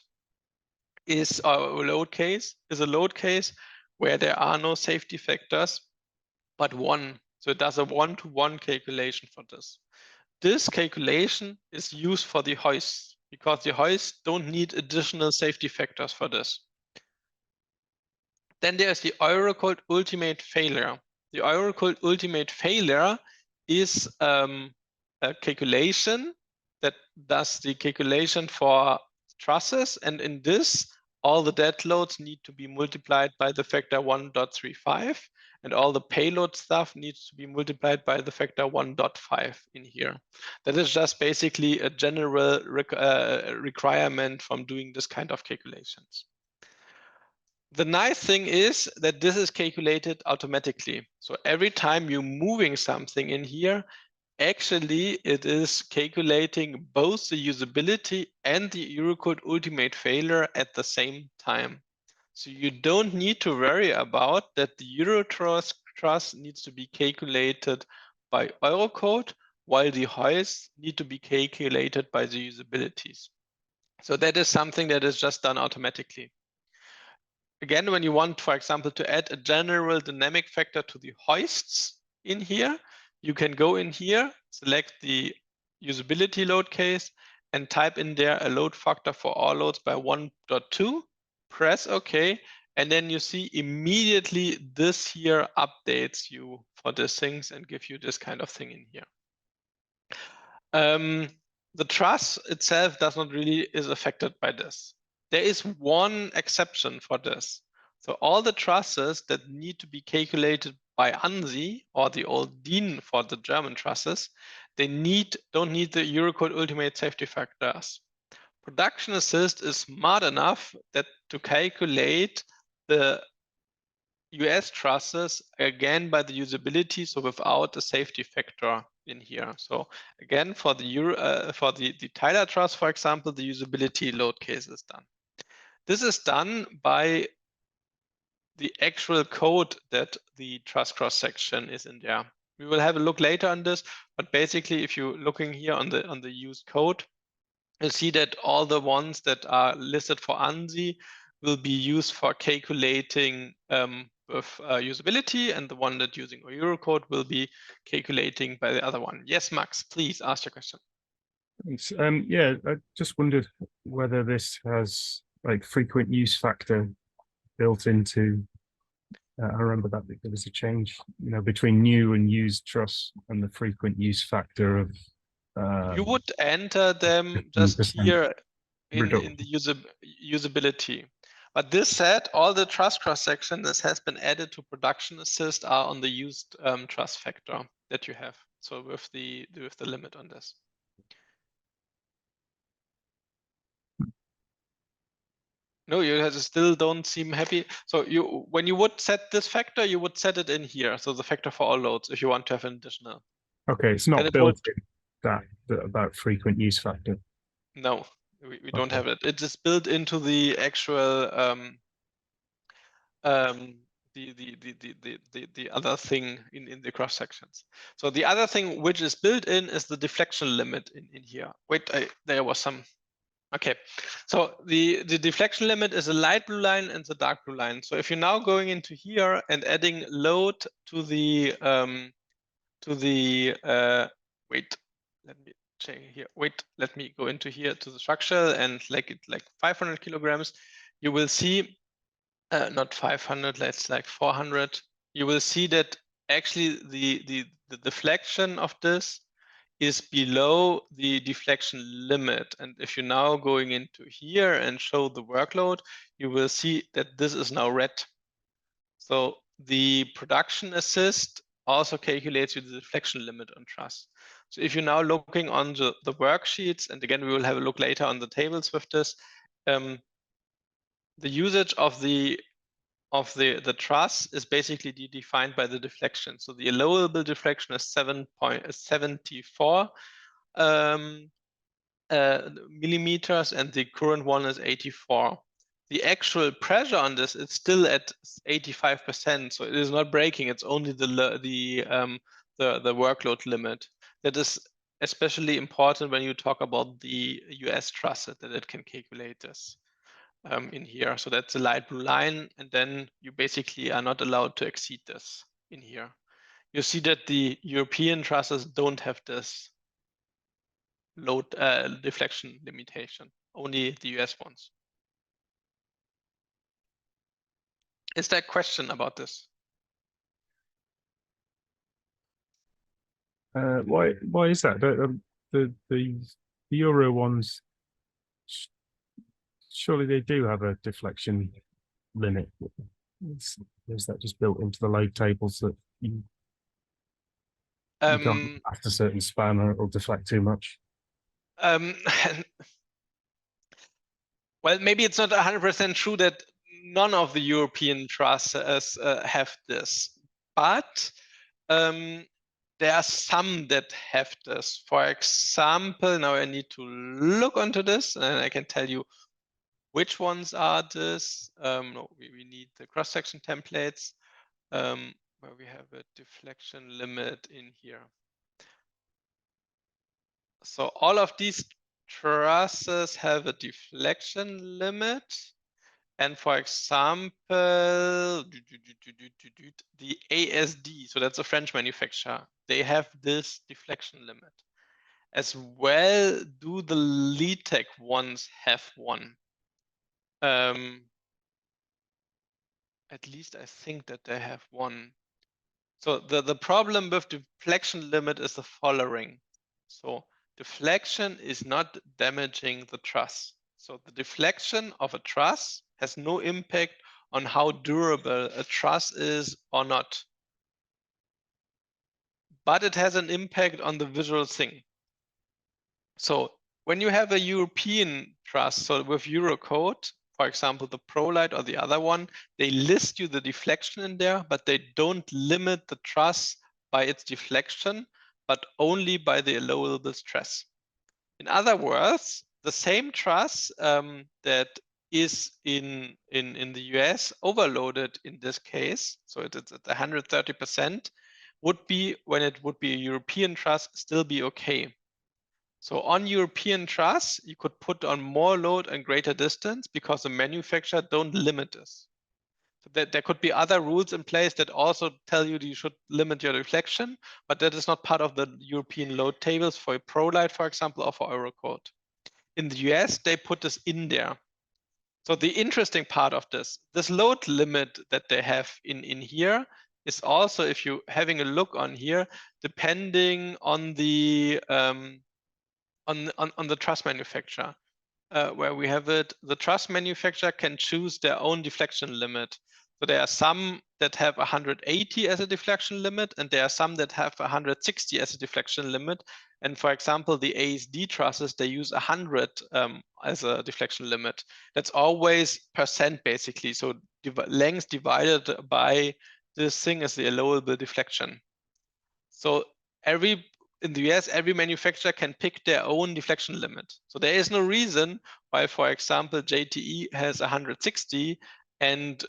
is a load case where there are no safety factors, but one. So it does a one-to-one calculation for this. This calculation is used for the hoists because the hoists don't need additional safety factors for this. Then there's the Eurocode ultimate failure. The Eurocode ultimate failure is a calculation that does the calculation for trusses, and in this, all the dead loads need to be multiplied by the factor 1.35, and all the payload stuff needs to be multiplied by the factor 1.5 in here. That is just basically a general requirement from doing this kind of calculations. The nice thing is that this is calculated automatically. So every time you're moving something in here, actually it is calculating both the usability and the Eurocode ultimate failure at the same time. So you don't need to worry about that the Eurotruss truss needs to be calculated by Eurocode, while the hoists need to be calculated by the usabilities. So that is something that is just done automatically. Again, when you want, for example, to add a general dynamic factor to the hoists in here, you can go in here, select the usability load case, and type in there a load factor for all loads by 1.2, press OK, and then you see immediately this here updates you for these things and give you this kind of thing in here. The truss itself does not really is affected by this. There is one exception for this. So all the trusses that need to be calculated by ANSI or the old DIN for the German trusses, they don't need the Eurocode ultimate safety factors. Production Assist is smart enough that to calculate the US trusses again by the usability, so without the safety factor in here. So again, for the Tyler truss, for example, the usability load case is done. This is done by the actual code that the truss cross section is in there. We will have a look later on this, but basically, if you're looking here on the used code, you'll see that all the ones that are listed for ANSI will be used for calculating with usability, and the one that using Eurocode will be calculating by the other one. Yes, Max, please ask your question. Thanks. Yeah, I just wondered whether this has like frequent use factor built into. I remember that there was a change, between new and used truss and the frequent use factor of. You would enter them just here in the usability. But this said, all the truss cross section that has been added to Production Assist are on the used truss factor that you have. So with the limit on this. No, you still don't seem happy. So when you would set this factor, you would set it in here. So the factor for all loads, if you want to have an additional. Okay, it's not built in that about frequent use factor. No, we don't have it. It is built into the actual the other thing in the cross sections. So the other thing which is built in is the deflection limit in here. Wait, there was some. Okay, so the deflection limit is a light blue line and the dark blue line. So if you're now going into here and adding load to the wait, let me check here. Wait, let me go into here to the structure and like 500 kilograms. You will see, not 500, let's like 400. You will see that actually the deflection of this is below the deflection limit. And if you're now going into here and show the workload, you will see that this is now red. So the Production Assist also calculates you the deflection limit on truss. So if you're now looking on the worksheets, and again, we will have a look later on the tables with this, the usage of the truss is basically defined by the deflection. So the allowable deflection is 7.74 millimeters, and the current one is 84. The actual pressure on this is still at 85%, so it is not breaking. It's only the workload limit. That is especially important when you talk about the US truss, that it can calculate this. In here. So that's a light blue line, and then you basically are not allowed to exceed this in here. You see that the European trusses don't have this load deflection limitation, only the US ones. Is there a question about this? Why is that? The Euro ones, surely they do have a deflection limit. Is that just built into the load tables that you can't after a certain span or it'll deflect too much? Well, maybe it's not 100% true that none of the European trusses have this, but there are some that have this. For example, now I need to look onto this, and I can tell you which ones are this. No, we need the cross-section templates where we have a deflection limit in here. So all of these trusses have a deflection limit. And for example, the ASD, so that's a French manufacturer, they have this deflection limit. As well, do the LeadTech ones have one? At least I think that they have one. So the problem with deflection limit is the following. So deflection is not damaging the truss. So the deflection of a truss has no impact on how durable a truss is or not. but it has an impact on the visual thing. So when you have a European truss, so with Eurocode, for example, the ProLight or the other one, they list you the deflection in there, but they don't limit the truss by its deflection, but only by the allowable stress. In other words, the same truss that is in the US overloaded in this case, so it's at 130%, would be, when it would be a European truss, still be okay. So on European truss, you could put on more load and greater distance because the manufacturer don't limit this. So there could be other rules in place that also tell you that you should limit your deflection, but that is not part of the European load tables for a ProLight, for example, or for Eurocode. In the US, they put this in there. So the interesting part of this load limit that they have in here is also, if you're having a look on here, depending on the on the truss manufacturer, where we have it, the truss manufacturer can choose their own deflection limit. So there are some that have 180 as a deflection limit, and there are some that have 160 as a deflection limit. And for example, the ASD trusses, they use 100 as a deflection limit. That's always percent basically. So length divided by this thing is the allowable deflection. So in the US, every manufacturer can pick their own deflection limit. So there is no reason why, for example, JTE has 160 and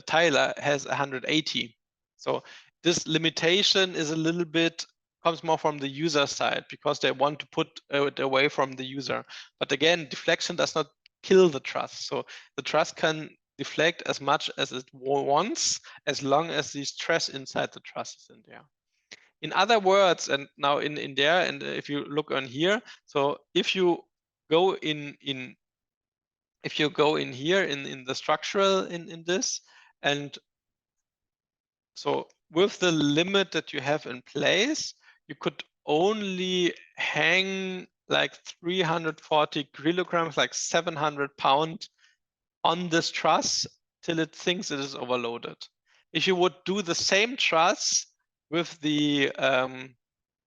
Tyler has 180. So this limitation is a little bit, comes more from the user side because they want to put it away from the user. But again, deflection does not kill the truss. So the truss can deflect as much as it wants, as long as the stress inside the truss is in there. In other words, and now in there, and if you look on here, so if you go in here in the structural in this, and so with the limit that you have in place, you could only hang like 340 kilograms, like 700 pounds on this truss till it thinks it is overloaded. If you would do the same truss with the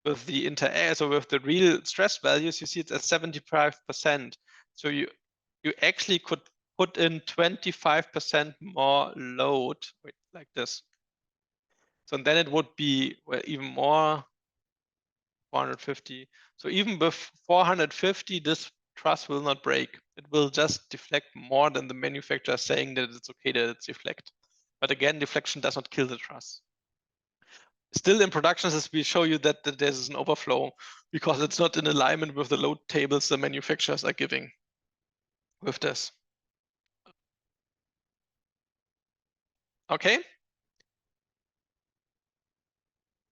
with the real stress values, you see it's at 75%. So you actually could put in 25% more load, like this. So then it would be even more, 450. So even with 450, this truss will not break. It will just deflect more than the manufacturer saying that it's okay that it's deflect. But again, deflection does not kill the truss. Still in production, as we show you that there's an overflow because it's not in alignment with the load tables the manufacturers are giving with this. Okay.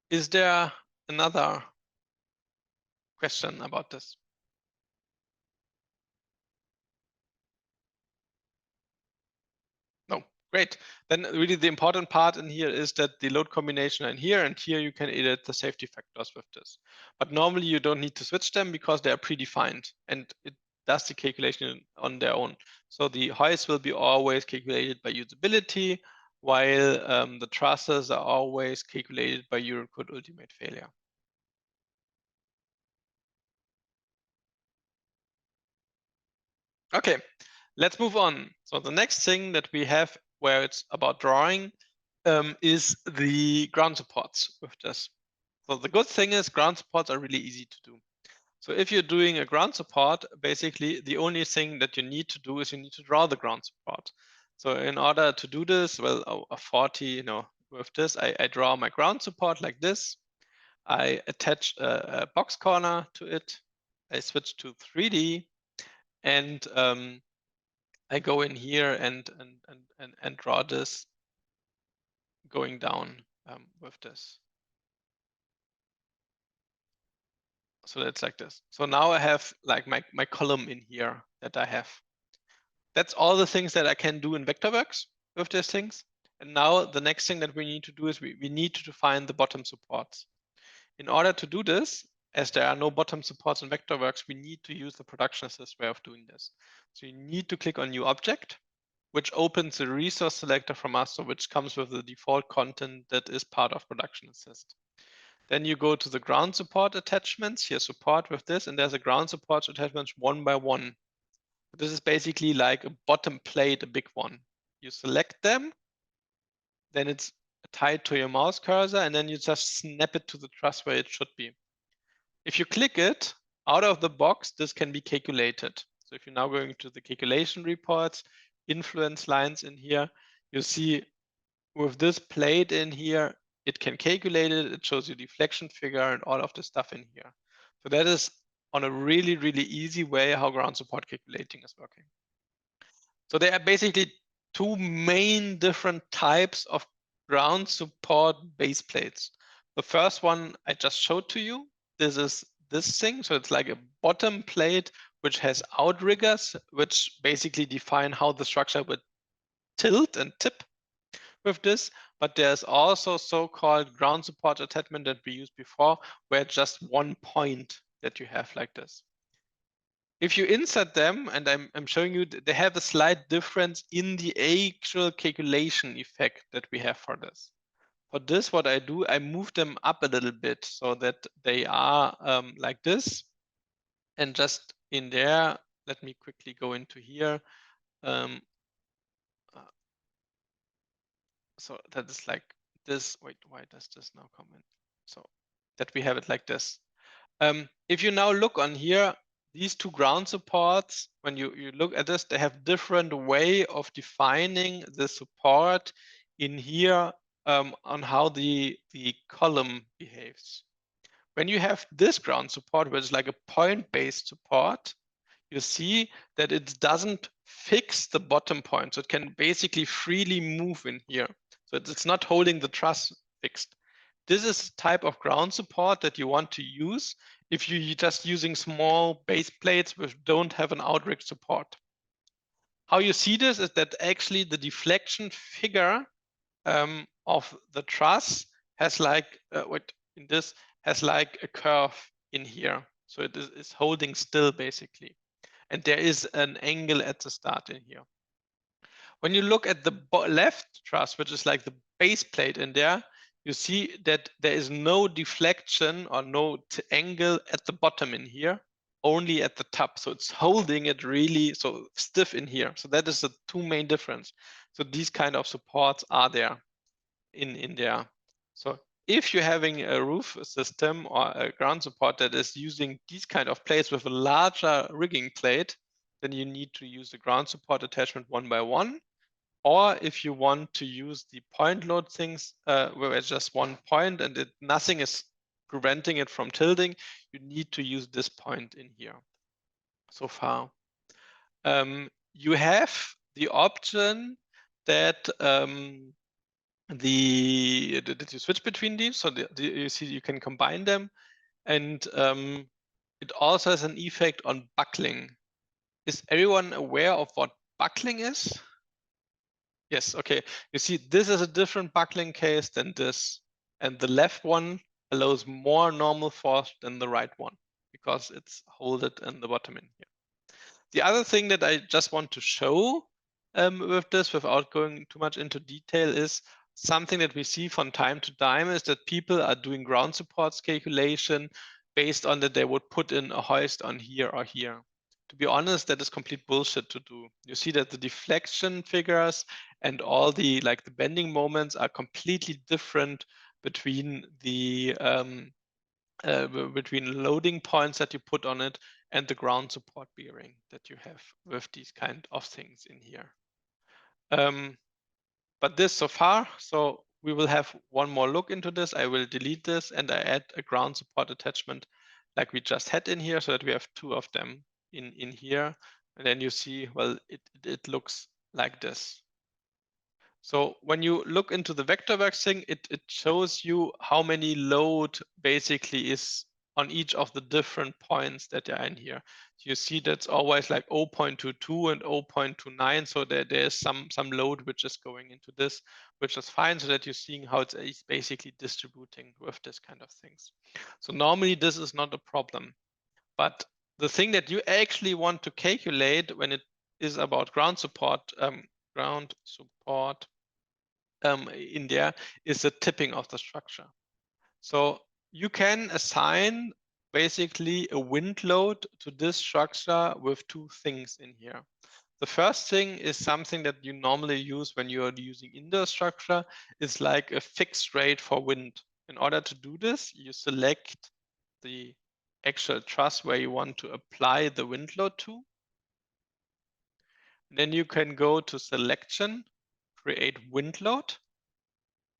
Is there another question about this? No, great. Then really the important part in here is that the load combination in here and here you can edit the safety factors with this. But normally you don't need to switch them because they are predefined and it does the calculation on their own. So the hoist will be always calculated by usability, while the trusses are always calculated by Eurocode ultimate failure. Okay, let's move on. So the next thing that we have where it's about drawing is the ground supports with this. So the good thing is ground supports are really easy to do. So if you're doing a ground support, basically the only thing that you need to do is you need to draw the ground support. So in order to do this, well, a 40, with this, I draw my ground support like this. I attach a box corner to it. I switch to 3D, and I go in here and draw this going down with this. So it's like this. So now I have like my column in here that I have. That's all the things that I can do in Vectorworks with these things. And now the next thing that we need to do is we need to define the bottom supports. In order to do this, as there are no bottom supports in Vectorworks, we need to use the production assist way of doing this. So you need to click on new object, which opens the resource selector from us, so which comes with the default content that is part of production assist. Then you go to the ground support attachments, here support with this, and there's a ground support attachments 1 by 1. This is basically like a bottom plate, a big one. You select them, then it's tied to your mouse cursor, and then you just snap it to the truss where it should be. If you click it, out of the box, this can be calculated. So if you're now going to the calculation reports, influence lines in here, you see with this plate in here, it can calculate it. It shows you deflection figure and all of the stuff in here. So that is on a really, really easy way how ground support calculating is working. So there are basically two main different types of ground support base plates. The first one I just showed to you. This is this thing. So it's like a bottom plate which has outriggers, which basically define how the structure would tilt and tip with this. But there's also so-called ground support attachment that we used before, where it's just one point that you have like this. If you insert them, and I'm showing you, they have a slight difference in the actual calculation effect that we have for this. For this, what I do, I move them up a little bit so that they are like this. And just in there, let me quickly go into here. So that is like this. Wait, why does this now come in? So that we have it like this. If you now look on here, these two ground supports, when you look at this, they have different way of defining the support in here on how the column behaves. When you have this ground support, which is like a point-based support, you see that it doesn't fix the bottom point. So it can basically freely move in here. So it's not holding the truss fixed. This is a type of ground support that you want to use if you're just using small base plates which don't have an outrig support. How you see this is that actually the deflection figure of the truss has like, has like a curve in here. So it is holding still basically. And there is an angle at the start in here. When you look at the left truss, which is like the base plate in there, you see that there is no deflection or no angle at the bottom in here, only at the top. So it's holding it really so stiff in here. So that is the two main difference. So these kind of supports are there in there. So if you're having a roof system or a ground support that is using these kind of plates with a larger rigging plate, then you need to use the ground support attachment 1 by 1. Or if you want to use the point load things where it's just one point and nothing is preventing it from tilting, you need to use this point in here. So far, you have the option that that you switch between these, so you see you can combine them, and it also has an effect on buckling. Is everyone aware of what buckling is? Yes, okay. You see, this is a different buckling case than this. And the left one allows more normal force than the right one because it's holded in the bottom in here. The other thing that I just want to show with this without going too much into detail is something that we see from time to time is that people are doing ground supports calculation based on that they would put in a hoist on here or here. To be honest, that is complete bullshit to do. You see that the deflection figures and all the the bending moments are completely different between the between loading points that you put on it and the ground support bearing that you have with these kind of things in here. But this so far, so we will have one more look into this. I will delete this and I add a ground support attachment like we just had in here so that we have two of them in here. And then you see, well, it looks like this. So when you look into the Vectorworks thing, it shows you how many load basically is on each of the different points that are in here. So you see that's always like 0.22 and 0.29. So there's some load which is going into this, which is fine so that you're seeing how it's basically distributing with this kind of things. So normally this is not a problem. But the thing that you actually want to calculate when it is about ground support in there is the tipping of the structure. So you can assign basically a wind load to this structure with two things in here. The first thing is something that you normally use when you're using indoor structure, is like a fixed rate for wind. In order to do this, you select the actual truss where you want to apply the wind load to. Then you can go to selection, create wind load,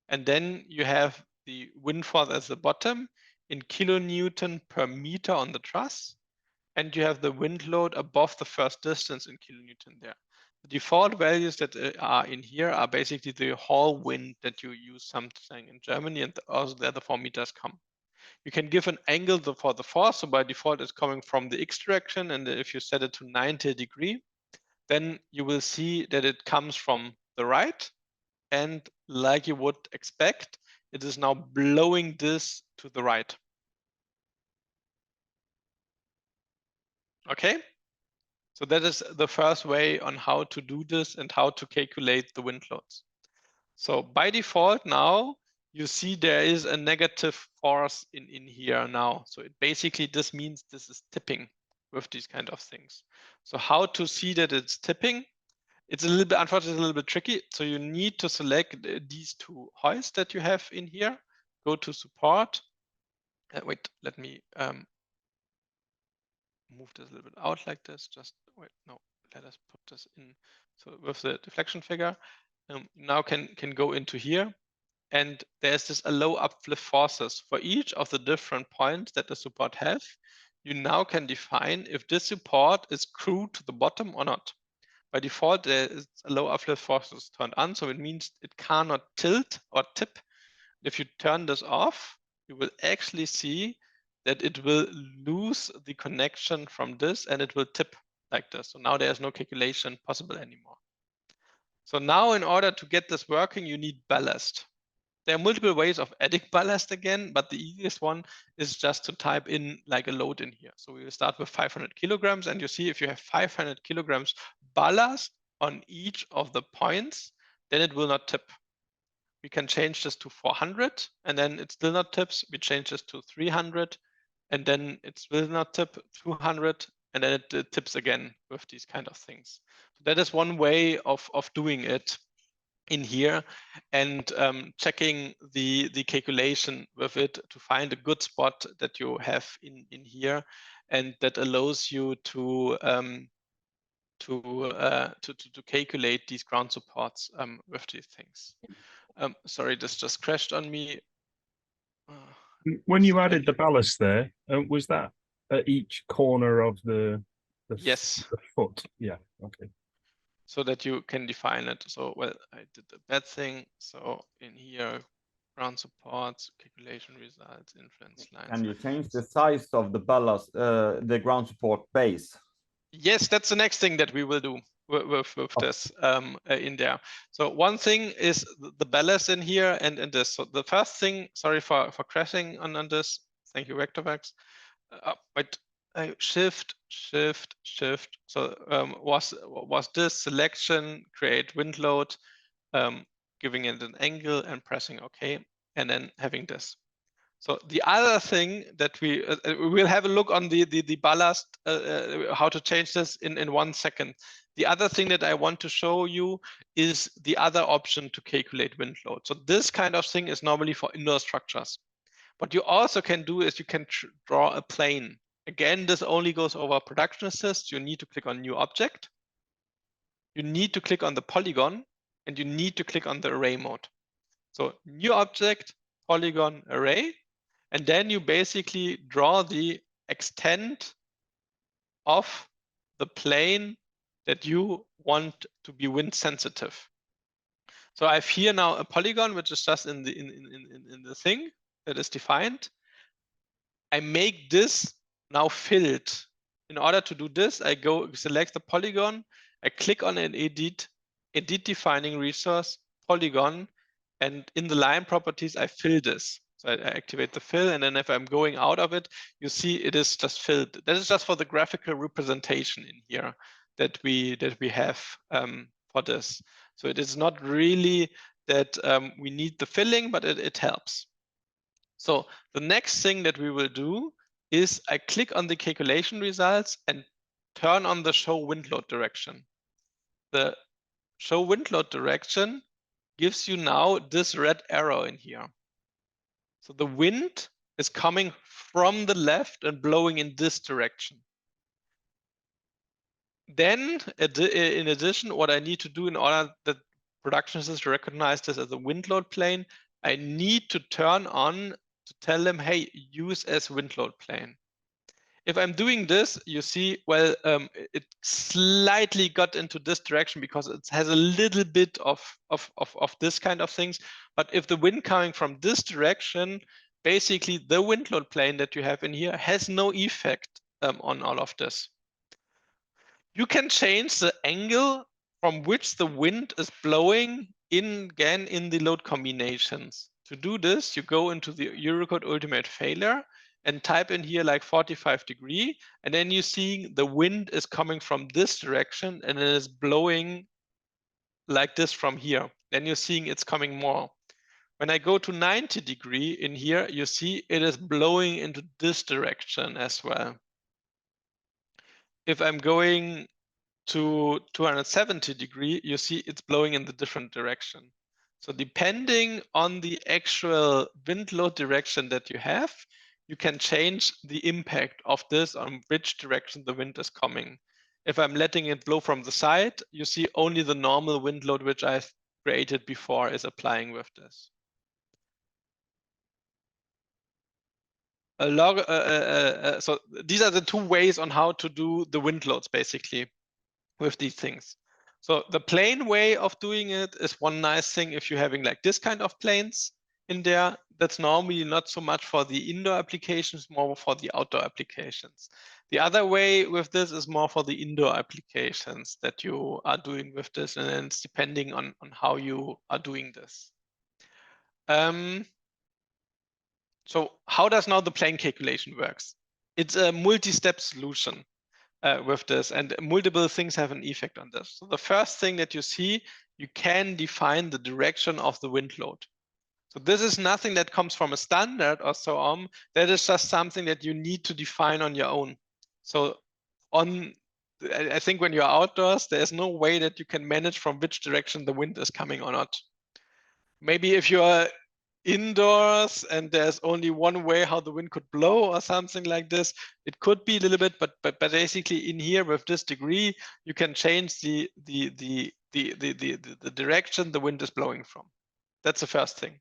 and then you have the wind force as the bottom in kilonewton per meter on the truss, and you have the wind load above the first distance in kilonewton there. The default values that are in here are basically the hall wind that you use something in Germany, and also there the 4 meters come. You can give an angle for the force, so by default it's coming from the x direction, and if you set it to 90 degrees, then you will see that it comes from the right, and like you would expect, it is now blowing this to the right. Okay, so that is the first way on how to do this and how to calculate the wind loads. So by default now, you see there is a negative force in here now. So it basically, this means this is tipping with these kind of things. So how to see that it's tipping? It's a little bit, unfortunately, a little bit tricky. So you need to select these two hoists that you have in here. Go to support. Wait, let me move this a little bit out like this. Just wait, no, let us put this in. So with the deflection figure, now can go into here. And there's this allow uplift forces for each of the different points that the support have. You now can define if this support is screwed to the bottom or not. By default, there is allow uplift forces turned on, so it means it cannot tilt or tip. If you turn this off, you will actually see that it will lose the connection from this and it will tip like this. So now there's no calculation possible anymore. So now in order to get this working, you need ballast. There are multiple ways of adding ballast again, but the easiest one is just to type in like a load in here. So we will start with 500 kilograms, and you see if you have 500 kilograms ballast on each of the points, then it will not tip. We can change this to 400, and then it still not tips. We change this to 300, and then it will not tip. 200, and then it tips again with these kind of things. So that is one way of doing it in here, and checking the calculation with it to find a good spot that you have in here, and that allows you to calculate these ground supports with these things. Sorry, this just crashed on me. When you added the ballast there, was that at each corner of the yes, the foot? Yeah, okay. So that you can define it. So, well, I did the bad thing. So in here, ground supports, calculation results, influence lines. Can you change the size of the ballast, the ground support base? Yes, that's the next thing that we will do with this in there. So one thing is the ballast in here and this. So the first thing, sorry for crashing on this. Thank you, Vectorworks. Wait. Shift. So was this selection, create wind load, giving it an angle and pressing OK, and then having this. So the other thing that we will have a look on the ballast, how to change this in 1 second. The other thing that I want to show you is the other option to calculate wind load. So this kind of thing is normally for indoor structures. What you also can do is you can draw a plane. Again, this only goes over production assist. You need to click on new object. You need to click on the polygon, and you need to click on the array mode. So new object, polygon, array, and then you basically draw the extent of the plane that you want to be wind sensitive. So I have here now a polygon, which is just in the thing that is defined. I make this now filled. In order to do this, I go select the polygon, I click on an edit defining resource, polygon, and in the line properties, I fill this. So I activate the fill, and then if I'm going out of it, you see it is just filled. That is just for the graphical representation in here that we have for this. So it is not really that we need the filling, but it helps. So the next thing that we will do is I click on the calculation results and turn on the show wind load direction. The show wind load direction gives you now this red arrow in here. So the wind is coming from the left and blowing in this direction. Then, in addition, what I need to do in order that production system recognize this as a wind load plane, I need to turn on to tell them, hey, use as wind load plane. If I'm doing this, you see, well, it slightly got into this direction because it has a little bit of this kind of things. But if the wind coming from this direction, basically the wind load plane that you have in here has no effect on all of this. You can change the angle from which the wind is blowing again in the load combinations. To do this, you go into the Eurocode Ultimate Failure and type in here like 45 degree, and then you see the wind is coming from this direction and it is blowing like this from here. Then you're seeing it's coming more. When I go to 90 degree in here, you see it is blowing into this direction as well. If I'm going to 270 degree, you see it's blowing in the different direction. So depending on the actual wind load direction that you have, you can change the impact of this on which direction the wind is coming. If I'm letting it blow from the side, you see only the normal wind load which I've created before is applying with this. So these are the two ways on how to do the wind loads basically with these things. So the plain way of doing it is one nice thing if you're having like this kind of planes in there. That's normally not so much for the indoor applications, more for the outdoor applications. The other way with this is more for the indoor applications that you are doing with this, and then it's depending on how you are doing this. So how does now the plane calculation works? It's a multi-step solution. With this, and multiple things have an effect on this. So the first thing that you see, you can define the direction of the wind load. So this is nothing that comes from a standard or so on. That is just something that you need to define on your own. So I think when you're outdoors, there's no way that you can manage from which direction the wind is coming or not. Maybe if you are indoors and there's only one way how the wind could blow or something like this, it could be a little bit, but basically in here with this degree, you can change the direction the wind is blowing from. That's the first thing.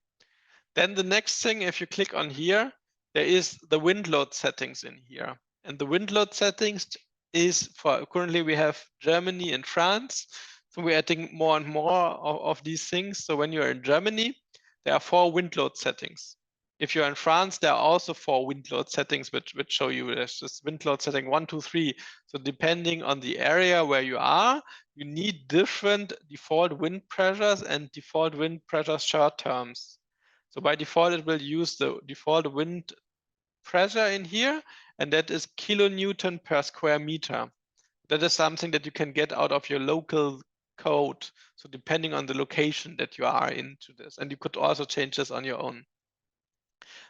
Then the next thing, if you click on here, there is the wind load settings in here. And the wind load settings is for currently we have Germany and France. So we're adding more and more of these things. So when you're in Germany, there are 4 wind load settings. If you're in France, there are also 4 wind load settings, which show you there's this wind load setting 1, 2, 3. So depending on the area where you are, you need different default wind pressures and default wind pressure short terms. So by default, it will use the default wind pressure in here, and that is kilonewton per square meter. That is something that you can get out of your local code. So depending on the location that you are into this, and you could also change this on your own.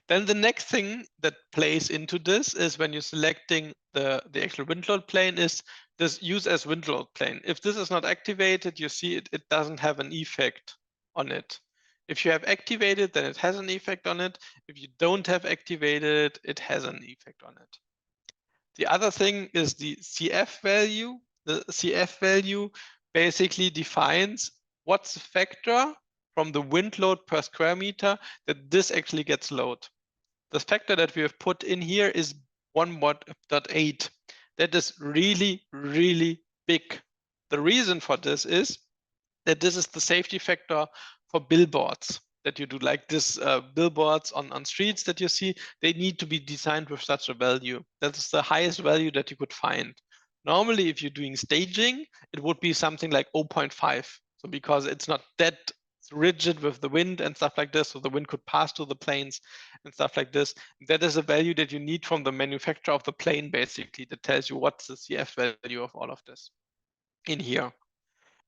Then the next thing that plays into this is when you're selecting the actual wind load plane is this use as wind load plane. If this is not activated, you see it doesn't have an effect on it. If you have activated, then it has an effect on it. If you don't have activated, it has an effect on it. The other thing is the CF value. The CF value basically defines what's the factor from the wind load per square meter that this actually gets load. The factor that we have put in here is 1.8. That is really, really big. The reason for this is that this is the safety factor for billboards that you do, like this billboards on streets that you see, they need to be designed with such a value. That is the highest value that you could find. Normally, if you're doing staging, it would be something like 0.5. So because it's not that rigid with the wind and stuff like this, so the wind could pass through the planes and stuff like this. That is a value that you need from the manufacturer of the plane, basically, that tells you what's the CF value of all of this in here.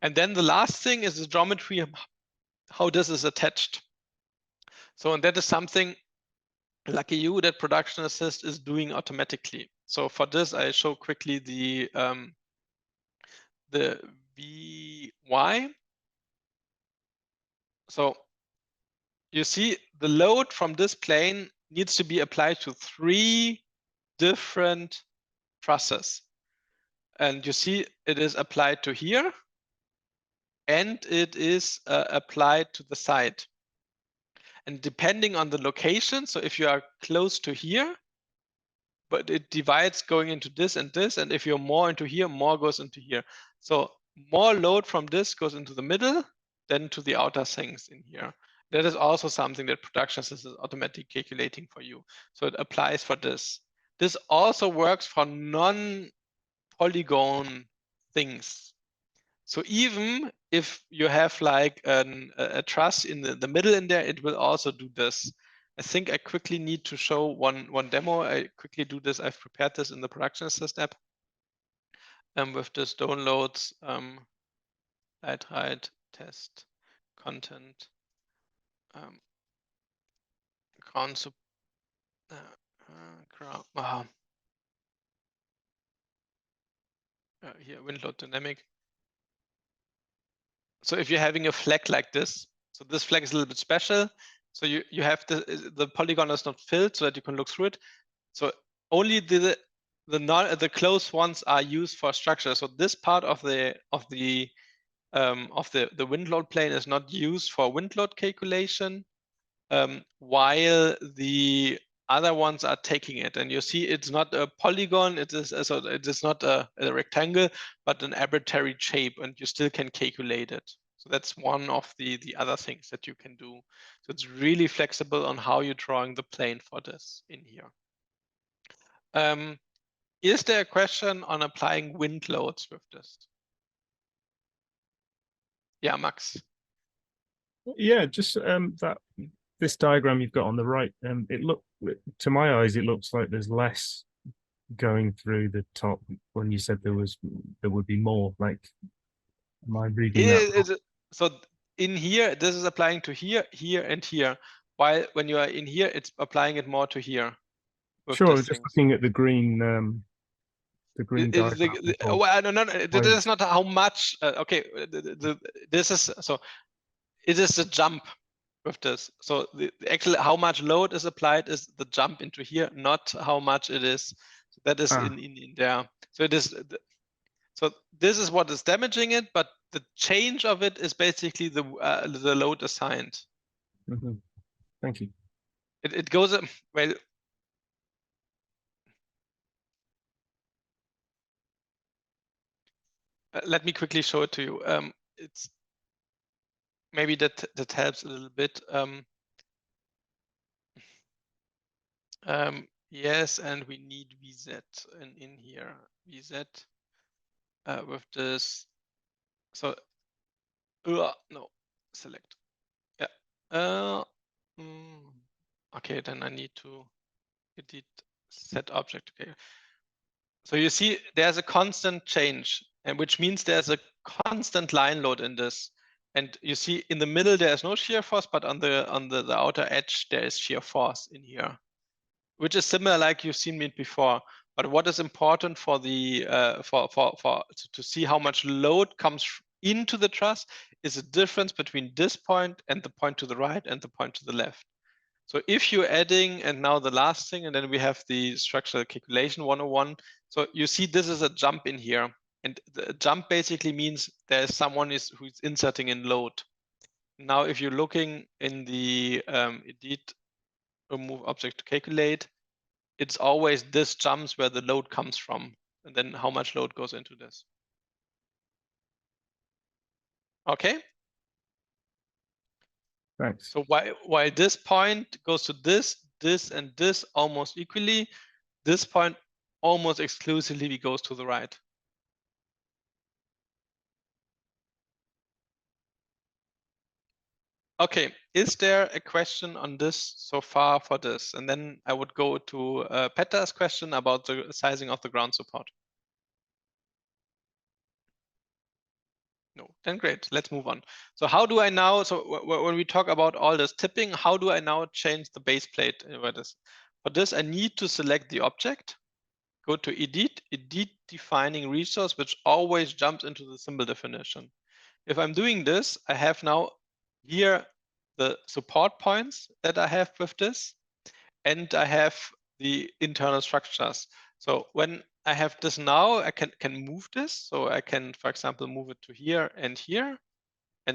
And then the last thing is the geometry, how this is attached. So, and that is something lucky you that Production Assist is doing automatically. So for this, I show quickly the VY. So you see the load from this plane needs to be applied to 3 different trusses. And you see it is applied to here, and it is applied to the side. And depending on the location, so if you are close to here, but it divides going into this, and if you're more into here, more goes into here. So more load from this goes into the middle than to the outer things in here. That is also something that Production Assist is automatically calculating for you. So it applies for this. This also works for non-polygon things. So even if you have like a truss in the middle in there, it will also do this. I think I quickly need to show one demo. I quickly do this. I've prepared this in the Production Assist app with this downloads, write, test, content, ground here, wind load dynamic. So if you're having a flag like this, so this flag is a little bit special. So you have the polygon is not filled so that you can look through it. So only the close ones are used for structure. So this part of the wind load plane is not used for wind load calculation, while the other ones are taking it. And you see it's not a polygon, it is not a rectangle, but an arbitrary shape, and you still can calculate it. So that's one of the other things that you can do. So it's really flexible on how you're drawing the plane for this in here. Is there a question on applying wind loads with this? Yeah, Max. Yeah, just this diagram you've got on the right, to my eyes, it looks like there's less going through the top when you said there would be more. Like, am I reading that? So in here, this is applying to here, here, and here. While when you are in here, it's applying it more to here. Sure, just looking at the green diagram. Well, no, this is not how much. Okay, this is so. It is a jump with this. So actually, how much load is applied is the jump into here, not how much it is. So that is in there. So it is. So this is what is damaging it, but the change of it is basically the load assigned. Mm-hmm. Thank you. It goes well. Let me quickly show it to you. It's maybe that helps a little bit. Yes, and we need VZ in here. VZ with this. So no, select. Yeah. Okay, then I need to edit set object. Okay. So you see, there's a constant change, and which means there's a constant line load in this. And you see, in the middle there is no shear force, but on the outer edge there is shear force in here, which is similar like you've seen it before. But what is important for the to see how much load comes into the truss is the difference between this point and the point to the right and the point to the left. So if you're adding, and now the last thing, and then we have the structural calculation 101. So you see this is a jump in here. And the jump basically means there's someone who's inserting in load. Now, if you're looking in the edit, remove object to calculate, it's always this jumps where the load comes from, and then how much load goes into this. Okay. Thanks. So while this point goes to this, and this almost equally, this point almost exclusively goes to the right. Okay, is there a question on this so far for this? And then I would go to Petra's question about the sizing of the ground support. No. then great. Let's move on. So how do I now? So when we talk about all this tipping, how do I now change the base plate? For this, I need to select the object, go to edit defining resource, which always jumps into the symbol definition. If I'm doing this, I have now here the support points that I have with this, and I have the internal structures. So when I have this now, I can move this. So I can, for example, move it to here, and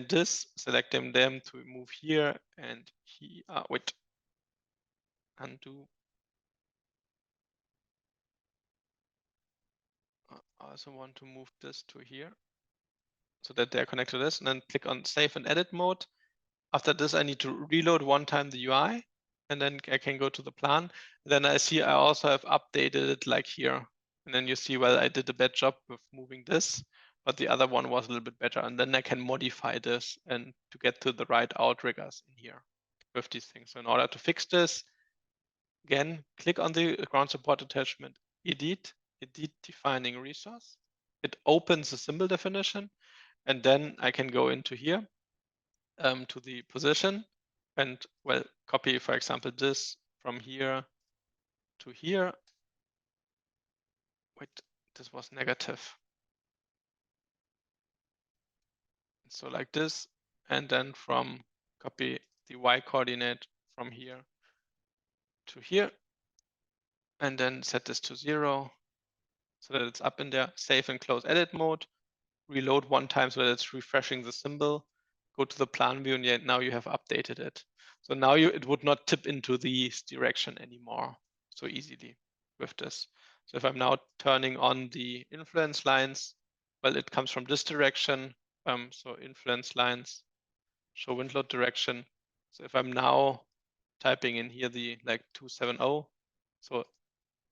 this, selecting them to move here and here. Wait, undo. I also want to move this to here so that they're connected to this, and then click on save and edit mode. After this, I need to reload one time the UI, and then I can go to the plan. Then I see I also have updated it like here. And then you see, well, I did a bad job with moving this, but the other one was a little bit better. And then I can modify this and to get to the right outriggers in here with these things. So in order to fix this, again, click on the ground support attachment, edit defining resource. It opens the symbol definition, and then I can go into here to the position and, well, copy, for example, this from here to here. Wait, this was negative. So like this, and then from copy the Y coordinate from here to here, and then set this to 0 so that it's up in there, save and close edit mode, reload one time so that it's refreshing the symbol, go to the plan view, and now you have updated it. So now it would not tip into this direction anymore so easily with this. So if I'm now turning on the influence lines, well, it comes from this direction. So influence lines, show wind load direction. So if I'm now typing in here the like 270, so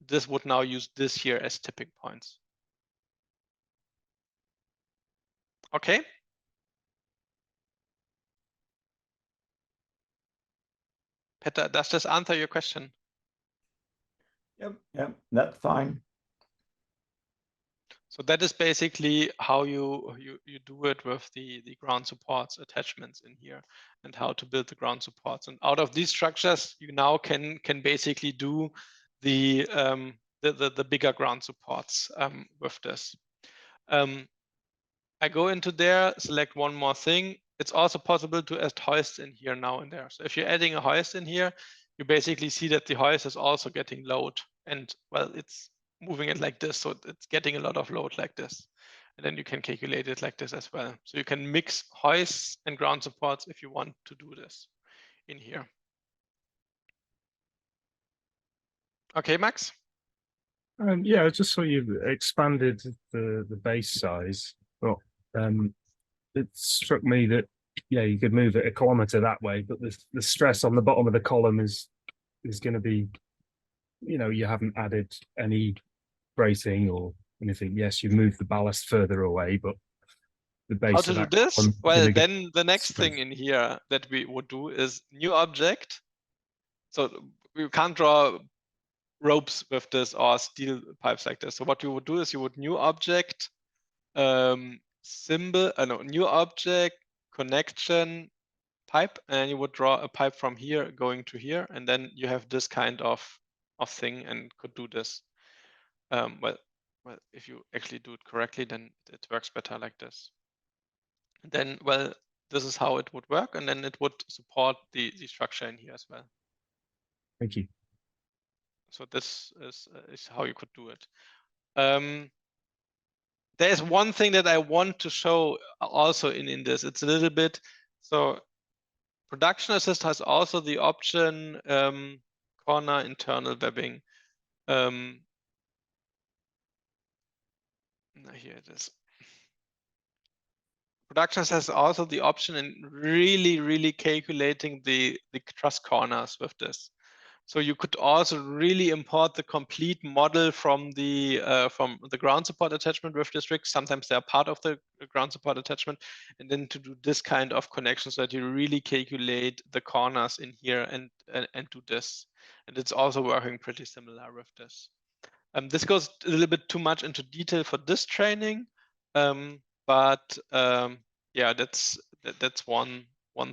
this would now use this here as tipping points. Okay. Peter, does this answer your question? Yep, that's fine. So that is basically how you do it with the ground supports attachments in here, and how to build the ground supports. And out of these structures, you now can basically do the bigger ground supports with this. I go into there, select one more thing. It's also possible to add hoists in here now and there. So if you're adding a hoist in here, you basically see that the hoist is also getting load, and, well, it's moving it like this, so it's getting a lot of load like this. And then you can calculate it like this as well. So you can mix hoists and ground supports if you want to do this in here. Okay, Max? Yeah, I just saw you expanded the base size, but it struck me that, yeah, you could move it a kilometer that way, but the stress on the bottom of the column is going to be, you haven't added any bracing or anything. Yes, you've moved the ballast further away, but the base. How to do this? Well, then the next thing in here that we would do is new object. So we can't draw ropes with this or steel pipes like this. So what you would do is you would new object, symbol, new object, connection, pipe, and you would draw a pipe from here going to here, and then you have this kind of thing and could do this. Well, if you actually do it correctly, then it works better like this. And then, well, this is how it would work, and then it would support the structure in here as well. Thank you. So this is how you could do it. There's one thing that I want to show also in this. It's a little bit, so Production Assist has also the option corner internal webbing. Here it is. Production has also the option in really calculating the truss corners with this. So you could also really import the complete model from the ground support attachment with this rig. Sometimes they are part of the ground support attachment, and then to do this kind of connection so that you really calculate the corners in here and do this. And it's also working pretty similar with this. This goes a little bit too much into detail for this training, but yeah, that's one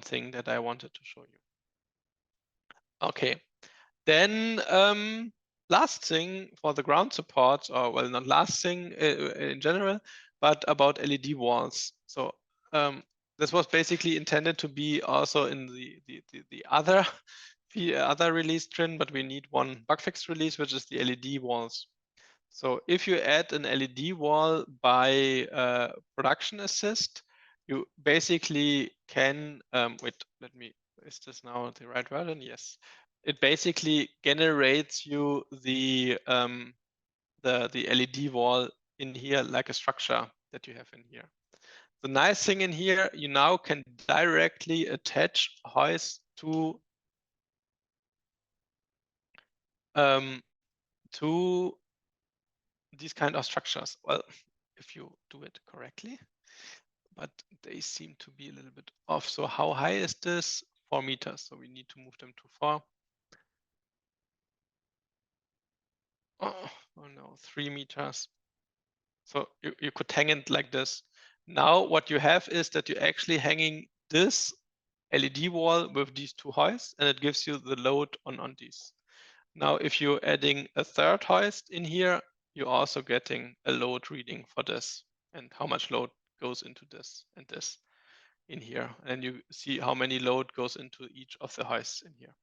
thing that I wanted to show you. Okay, then last thing for the ground support, or well, not last thing in general, but about LED walls. So this was basically intended to be also in the other the other release trend, but we need one bug fix release, which is the LED walls. So if you add an LED wall by production assist, you basically can wait. Let me. Is this now the right version? Yes. It basically generates you the LED wall in here like a structure that you have in here. The nice thing in here, you now can directly attach hoist to these kind of structures. Well, if you do it correctly, but they seem to be a little bit off. So how high is this? 4 meters. So we need to move them to 4. Oh no, 3 meters. So you could hang it like this. Now what you have is that you're actually hanging this LED wall with these two hoists, and it gives you the load on these. Now, if you're adding a third hoist in here, you're also getting a load reading for this and how much load goes into this and this in here. And you see how many load goes into each of the hoists in here.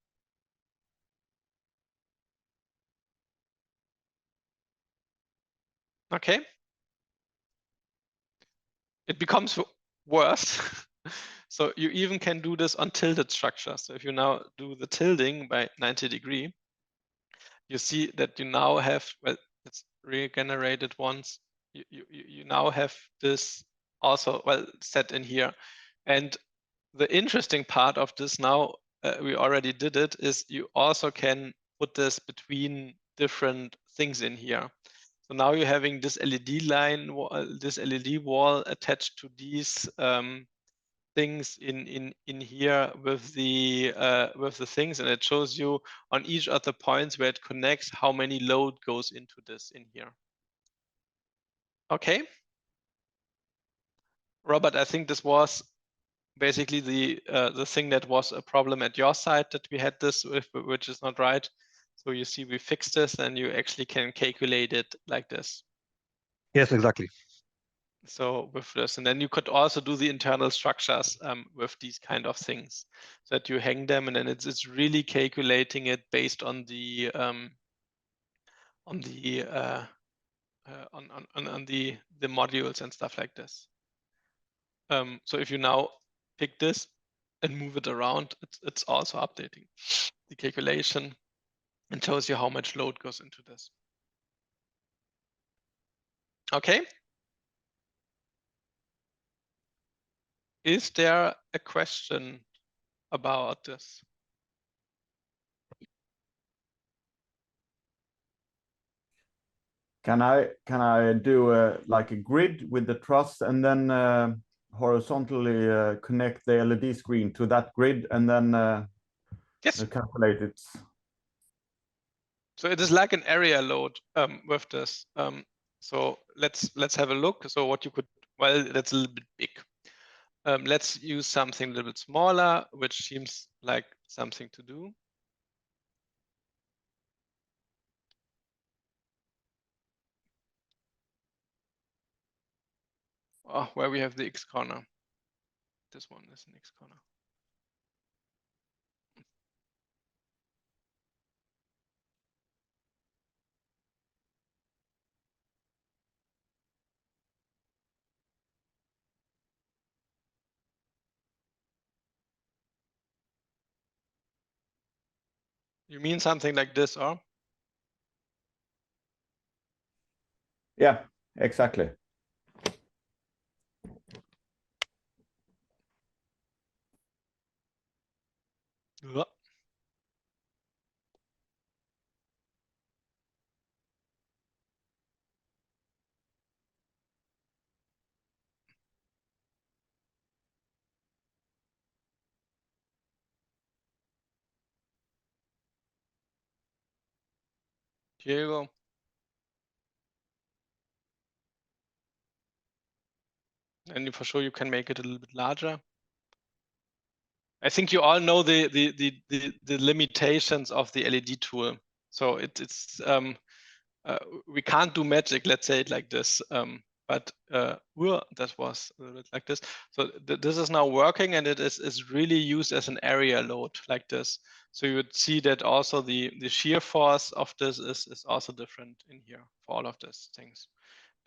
Okay. It becomes worse. So you even can do this on tilted structure. So if you now do the tilting by 90 degree, you see that you now have, well, it's regenerated once. You now have this also, well, set in here. And the interesting part of this now, we already did it, is you also can put this between different things in here. So now you're having this LED line, this LED wall attached to these things in here with the things, and it shows you on each of the points where it connects how many load goes into this in here. Okay, Robert, I think this was basically the thing that was a problem at your side that we had this with, which is not right. So you see we fixed this, and you actually can calculate it like this. Yes, exactly. So with this, and then you could also do the internal structures with these kind of things, so that you hang them, and then it's really calculating it based on the modules and stuff like this. So if you now pick this and move it around, it's also updating the calculation and shows you how much load goes into this. Okay. Is there a question about this? Can I do like a grid with the truss and then horizontally connect the LED screen to that grid and then Yes. calculate it? So it is like an area load with this. So let's have a look. So what you could, well, that's a little bit big. Let's use something a little bit smaller, which seems like something to do. Oh, where we have the X corner. This one is an X corner. You mean something like this, or? Yeah, exactly. Yeah. Here you go. And for sure, you can make it a little bit larger. I think you all know the limitations of the LED tool. So it's we can't do magic, let's say it like this. But that was a little bit like this. So this is now working, and it is really used as an area load like this. So you would see that also the shear force of this is also different in here for all of these things.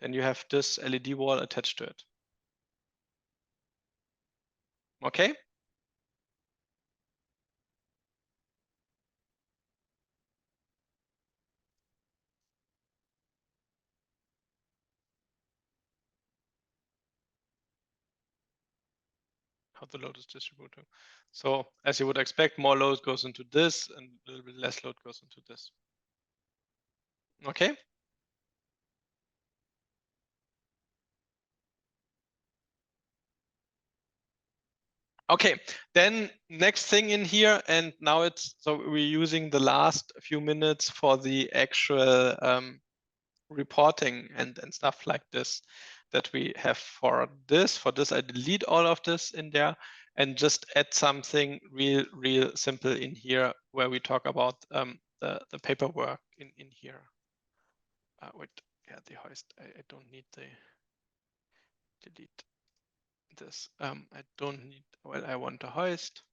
Then you have this LED wall attached to it. Okay. How the load is distributed. So as you would expect, more load goes into this and a little bit less load goes into this. Okay. Okay, then next thing in here, and now it's, so we're using the last few minutes for the actual reporting and stuff like this that we have for this. For this, I delete all of this in there and just add something real simple in here where we talk about the paperwork in here. Wait, yeah, the hoist, I don't need the delete this. I don't need, well, I want a hoist.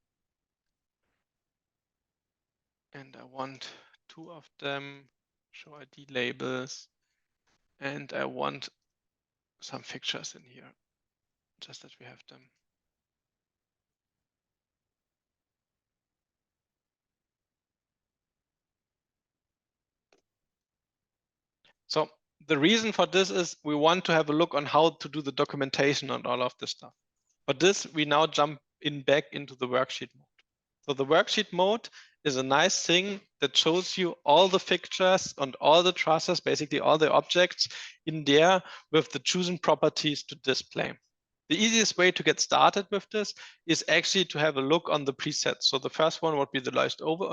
And I want 2 of them, show ID labels, and I want some fixtures in here, just that we have them. So the reason for this is we want to have a look on how to do the documentation on all of this stuff. For this, we now jump in back into the worksheet mode. So the worksheet mode is a nice thing that shows you all the fixtures and all the trusses, basically all the objects in there with the chosen properties to display. The easiest way to get started with this is actually to have a look on the presets. So the first one would be the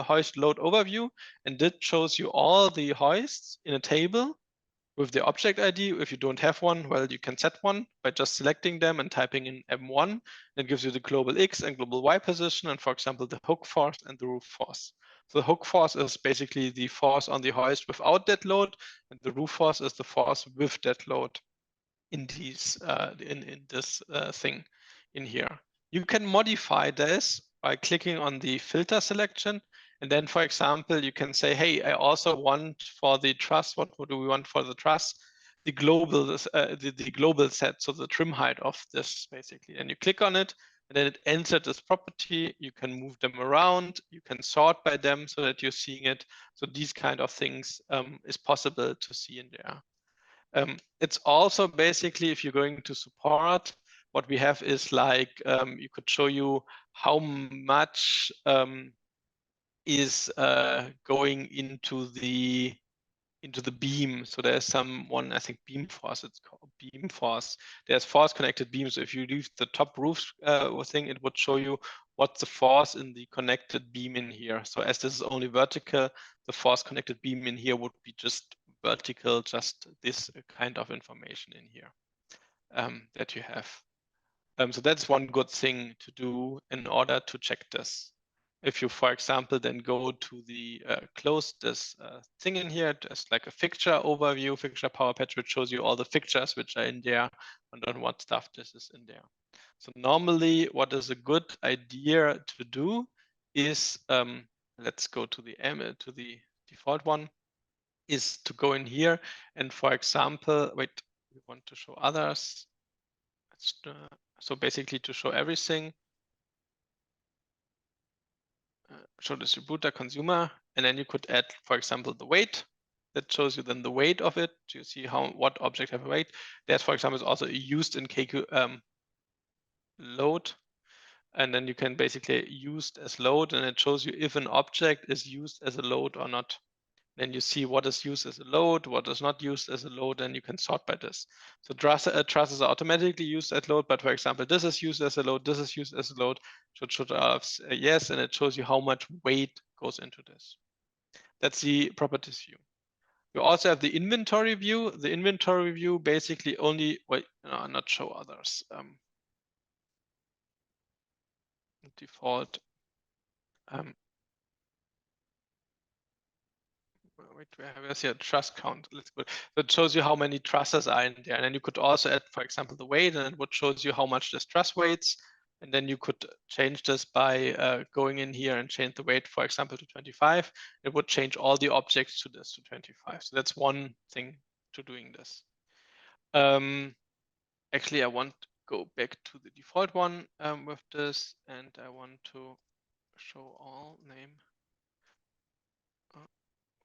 hoist load overview, and that shows you all the hoists in a table with the object ID. If you don't have one, well, you can set one by just selecting them and typing in M1. It gives you the global X and global Y position, and for example, the hook force and the roof force. So the hook force is basically the force on the hoist without dead load, and the roof force is the force with dead load in these in this thing in here. You can modify this by clicking on the filter selection. And then, for example, you can say, hey, I also want for the truss, what do we want for the truss? The global, the global set, so the trim height of this basically. And you click on it, and then it enters this property. You can move them around. You can sort by them so that you're seeing it. So these kind of things is possible to see in there. It's also basically, if you're going to support, what we have is like, you could show you how much is going into the beam. So there's I think beam force, it's called beam force. There's force connected beams. So if you leave the top roof thing, it would show you what's the force in the connected beam in here. So as this is only vertical, the force connected beam in here would be just vertical, just this kind of information in here that you have. So that's one good thing to do in order to check this. If you, for example, then go to the close this thing in here, just like a fixture overview, fixture power patch, which shows you all the fixtures which are in there and on what stuff this is in there. So normally what is a good idea to do is, let's go to the default one, is to go in here and, for example, wait, we want to show others. So basically to show everything, show distributor, consumer, and then you could add, for example, the weight. That shows you then the weight of it. So you see what object have a weight. That, for example, is also used in KQ load. And then you can basically use as load, and it shows you if an object is used as a load or not. Then you see what is used as a load, what is not used as a load, and you can sort by this. So trusses are automatically used as load, but for example, this is used as a load, this is used as a load, should have yes, and it shows you how much weight goes into this. That's the properties view. You also have the inventory view. The inventory view basically only, wait, no, not show others. Default. Wait, where's here truss count? Let's go. So it shows you how many trusses are in there. And then you could also add, for example, the weight, and it would shows you how much this truss weights. And then you could change this by going in here and change the weight, for example, to 25. It would change all the objects to this, to 25. So that's one thing to doing this. Actually, I want to go back to the default one with this, and I want to show all name.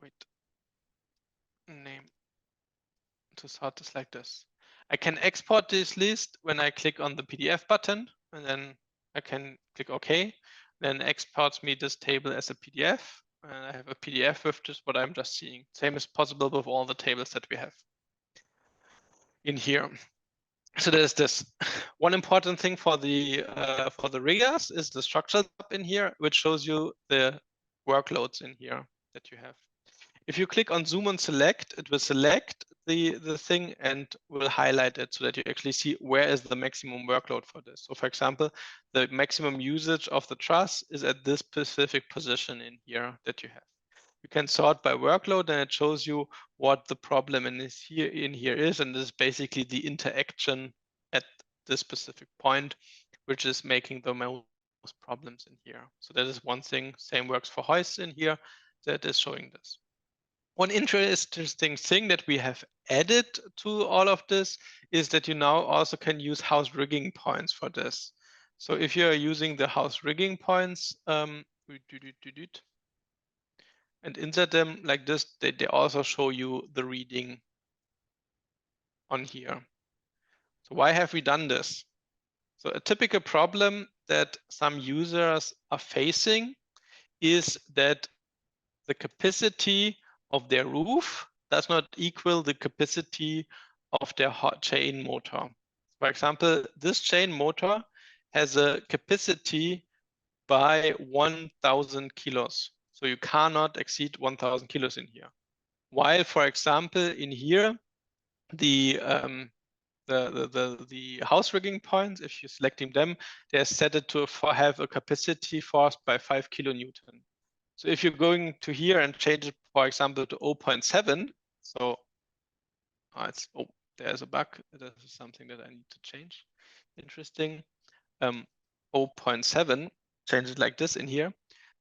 Wait, name to sort this like this. I can export this list when I click on the PDF button, and then I can click OK. Then exports me this table as a PDF, and I have a PDF with just what I'm just seeing. Same is possible with all the tables that we have in here. So there's this. One important thing for the riggers is the structure tab in here, which shows you the workloads in here that you have. If you click on zoom and select, it will select the thing and will highlight it so that you actually see where is the maximum workload for this. So for example, the maximum usage of the truss is at this specific position in here that you have. You can sort by workload, and it shows you what the problem in here is, and this is basically the interaction at this specific point, which is making the most problems in here. So that is one thing. Same works for hoists in here that is showing this. One interesting thing that we have added to all of this is that you now also can use house rigging points for this. So if you are using the house rigging points, and insert them like this, they also show you the reading on here. So why have we done this? So a typical problem that some users are facing is that the capacity of their roof does not equal the capacity of their chain motor. For example, this chain motor has a capacity by 1,000 kilos. So you cannot exceed 1,000 kilos in here. While, for example, in here, the house rigging points, if you're selecting them, they're set it to have a capacity force by 5 kilonewton. So if you're going to here and change it, for example, to 0.7, so there's a bug. This is something that I need to change. Interesting. 0.7, change it like this in here.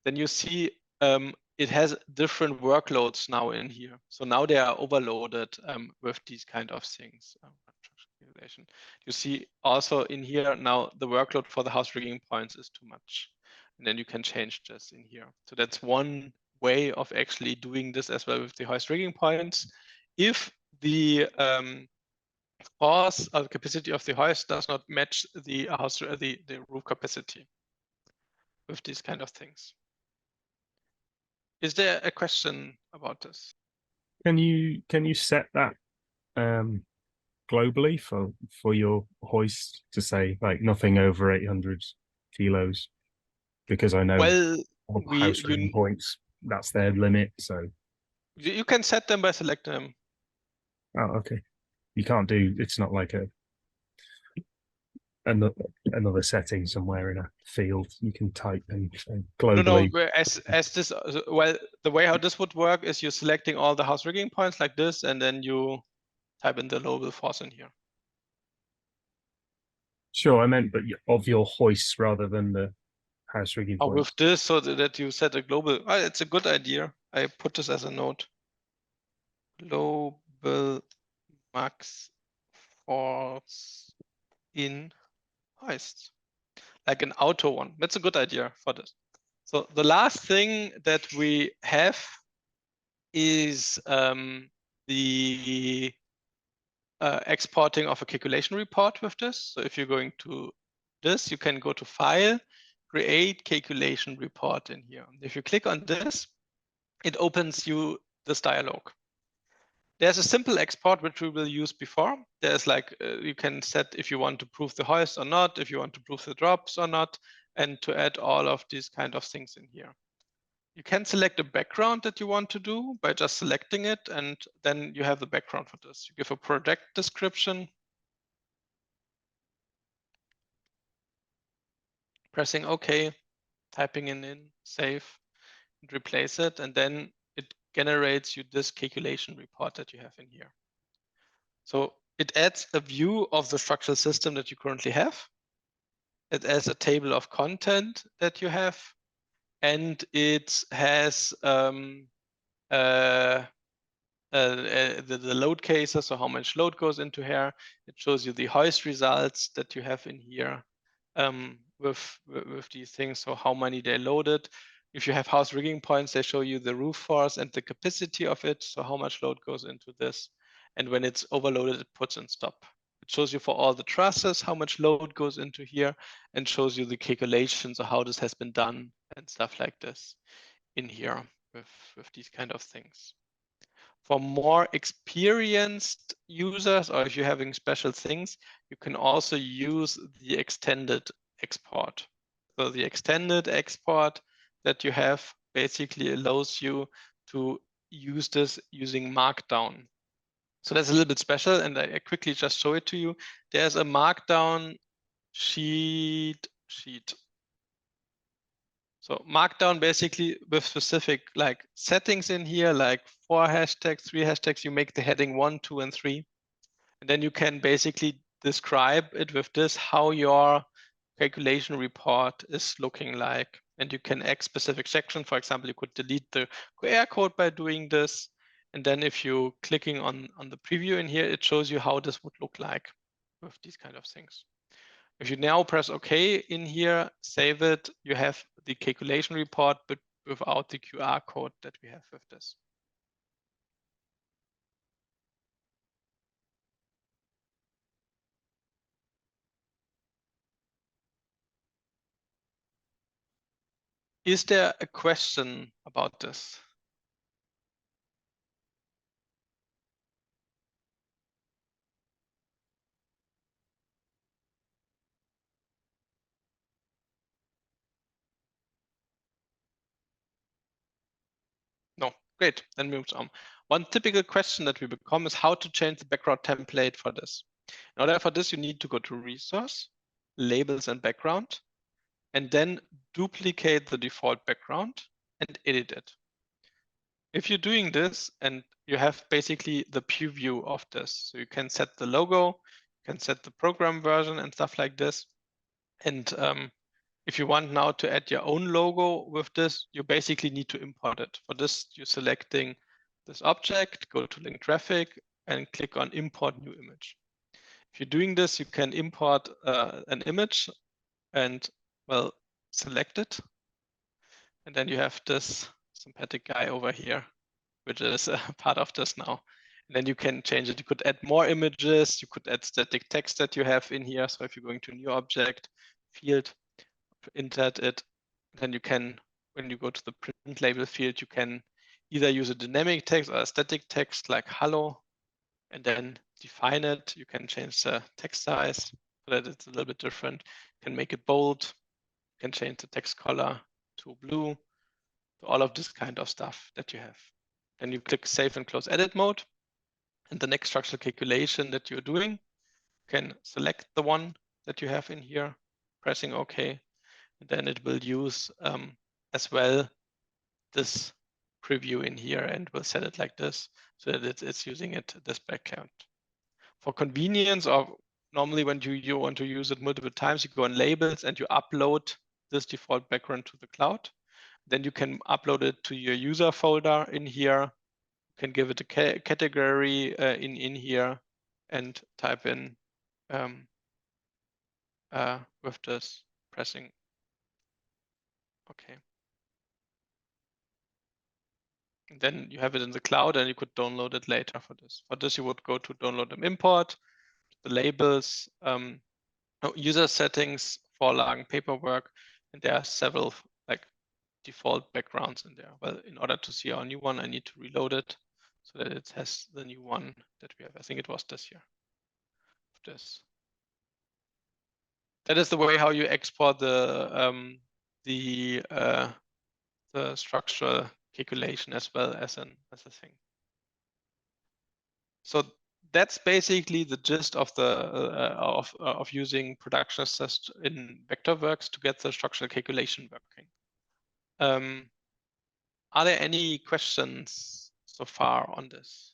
Then you see it has different workloads now in here. So now they are overloaded with these kind of things. You see also in here now the workload for the house rigging points is too much. And then you can change this in here. So that's one way of actually doing this as well with the hoist rigging points. If the force or capacity of the hoist does not match the house, the roof capacity with these kind of things. Is there a question about this? Can you set that globally for your hoist to say like nothing over 800 kilos? Because I know house rigging points, that's their limit. So you can set them by selecting them. Oh, okay. You can't do. It's not like another setting somewhere in a field. You can type and globally. No. As this, well, the way how this would work is you're selecting all the house rigging points like this, and then you type in the local force in here. Sure, I meant, but of your hoists rather than the house rigging points. With this, so that you set a global. It's a good idea. I put this as a note. Global max force in hoists, like an auto one. That's a good idea for this. So the last thing that we have is the exporting of a calculation report with this. So if you're going to this, you can go to File, Create Calculation Report in here. If you click on this, it opens you this dialog. There's a simple export which we will use before. There's like, you can set if you want to prove the hoist or not, if you want to prove the drops or not, and to add all of these kind of things in here. you can select a background that you want to do by just selecting it, and then you have the background for this. You give a project description, pressing OK, typing it in, save, and replace it, and then it generates you this calculation report that you have in here. So it adds a view of the structural system that you currently have. It adds a table of content that you have, and it has the load cases, so how much load goes into here. It shows you the hoist results that you have in here with these things, so how many they loaded. If you have house rigging points, they show you the roof force and the capacity of it, so how much load goes into this. And when it's overloaded, it puts in stop. It shows you for all the trusses how much load goes into here, and shows you the calculations of how this has been done and stuff like this in here with these kind of things. For more experienced users, or if you're having special things, you can also use the extended export. So the extended export that you have basically allows you to use this using Markdown. So that's a little bit special, and I quickly just show it to you. There's a Markdown sheet. So Markdown basically with specific like settings in here, like 4 hashtags, 3 hashtags, you make the heading 1, 2, and 3. And then you can basically describe it with this, how your calculation report is looking like. And you can add specific section. For example, you could delete the QR code by doing this. And then if you clicking on the preview in here, it shows you how this would look like with these kind of things. If you now press OK in here, save it, you have the calculation report, but without the QR code that we have with this. Is there a question about this? No, great, then moves on. One typical question that we become is how to change the background template for this. In order for this, you need to go to Resource, Labels and Background, and then duplicate the default background and edit it. If you're doing this and you have basically the preview of this, so you can set the logo, you can set the program version and stuff like this. And if you want now to add your own logo with this, you basically need to import it. For this, you're selecting this object, go to link traffic and click on import new image. If you're doing this, you can import an image and well, select it. And then you have this sympathetic guy over here, which is part of this now. And then you can change it. You could add more images. You could add static text that you have in here. So if you're going to new object field, insert it, then you can, when you go to the print label field, you can either use a dynamic text or a static text like hello, and then define it. You can change the text size so that it's a little bit different. You can make it bold. You can change the text color to blue, to all of this kind of stuff that you have. Then you click Save and Close Edit Mode. And the next structural calculation that you're doing, you can select the one that you have in here, pressing OK. And then it will use as well this preview in here and will set it like this so that it's using it this background. For convenience, or normally when you want to use it multiple times, you go on labels and you upload this default background to the cloud. Then you can upload it to your user folder in here. You can give it a category in here and type in with this pressing OK. And then you have it in the cloud and you could download it later for this. For this, you would go to download and import, the labels, user settings, Vorlagen, paperwork, and there are several like default backgrounds in there. Well, in order to see our new one, I need to reload it so that it has the new one that we have. I think it was this here. This. That is the way how you export the the structural calculation as well as a thing. So that's basically the gist of the of using production assist in Vectorworks to get the structural calculation working. Are there any questions so far on this?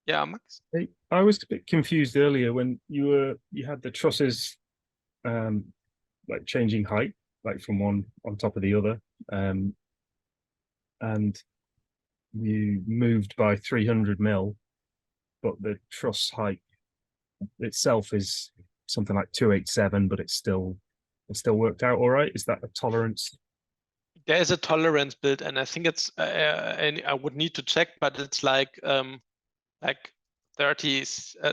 Yeah, Max. I was a bit confused earlier when you had the trusses like changing height, like from one on top of the other, and you moved by 300 mil, but the truss height itself is something like 287, but it still worked out all right. Is that a tolerance? There is a tolerance built, and I think it's and I would need to check, but it's like 30,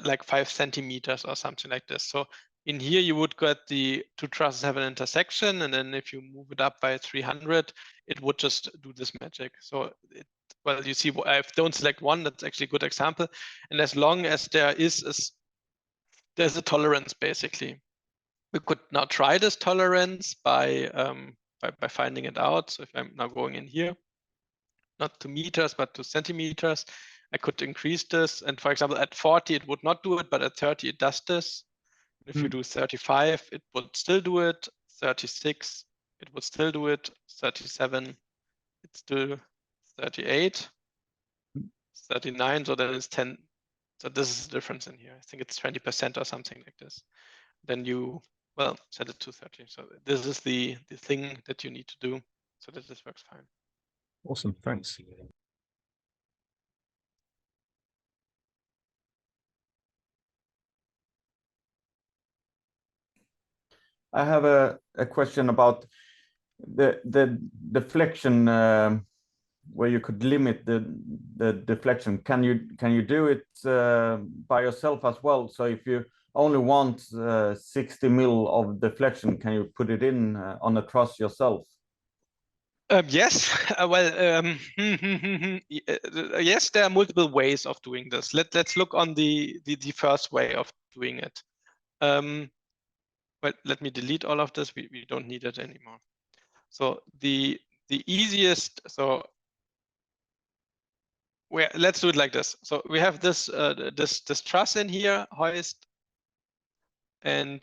like 5 centimeters or something like this. So in here you would get the two trusses have an intersection, and then if you move it up by 300, it would just do this magic. So well, you see, I don't select one. That's actually a good example. And as long as there's a tolerance, basically, we could now try this tolerance by finding it out. So if I'm now going in here, not to meters, but to centimeters, I could increase this. And for example, at 40, it would not do it, but at 30, it does this. If you do 35, it would still do it. 36, it would still do it. 37, it's still 38. 39, so then it's 10. So this is the difference in here. I think it's 20% or something like this. Then you, well, set it to 30. So this is the thing that you need to do so that this works fine. Awesome, thanks. I have a question about the deflection, where you could limit the deflection. Can you do it by yourself as well? So if you only want 60 mil of deflection, can you put it in on a truss yourself? Yes, yes, there are multiple ways of doing this. Let's look on the first way of doing it. But let me delete all of this. We don't need it anymore. So the easiest, so let's do it like this. So we have this this truss in here, hoist, and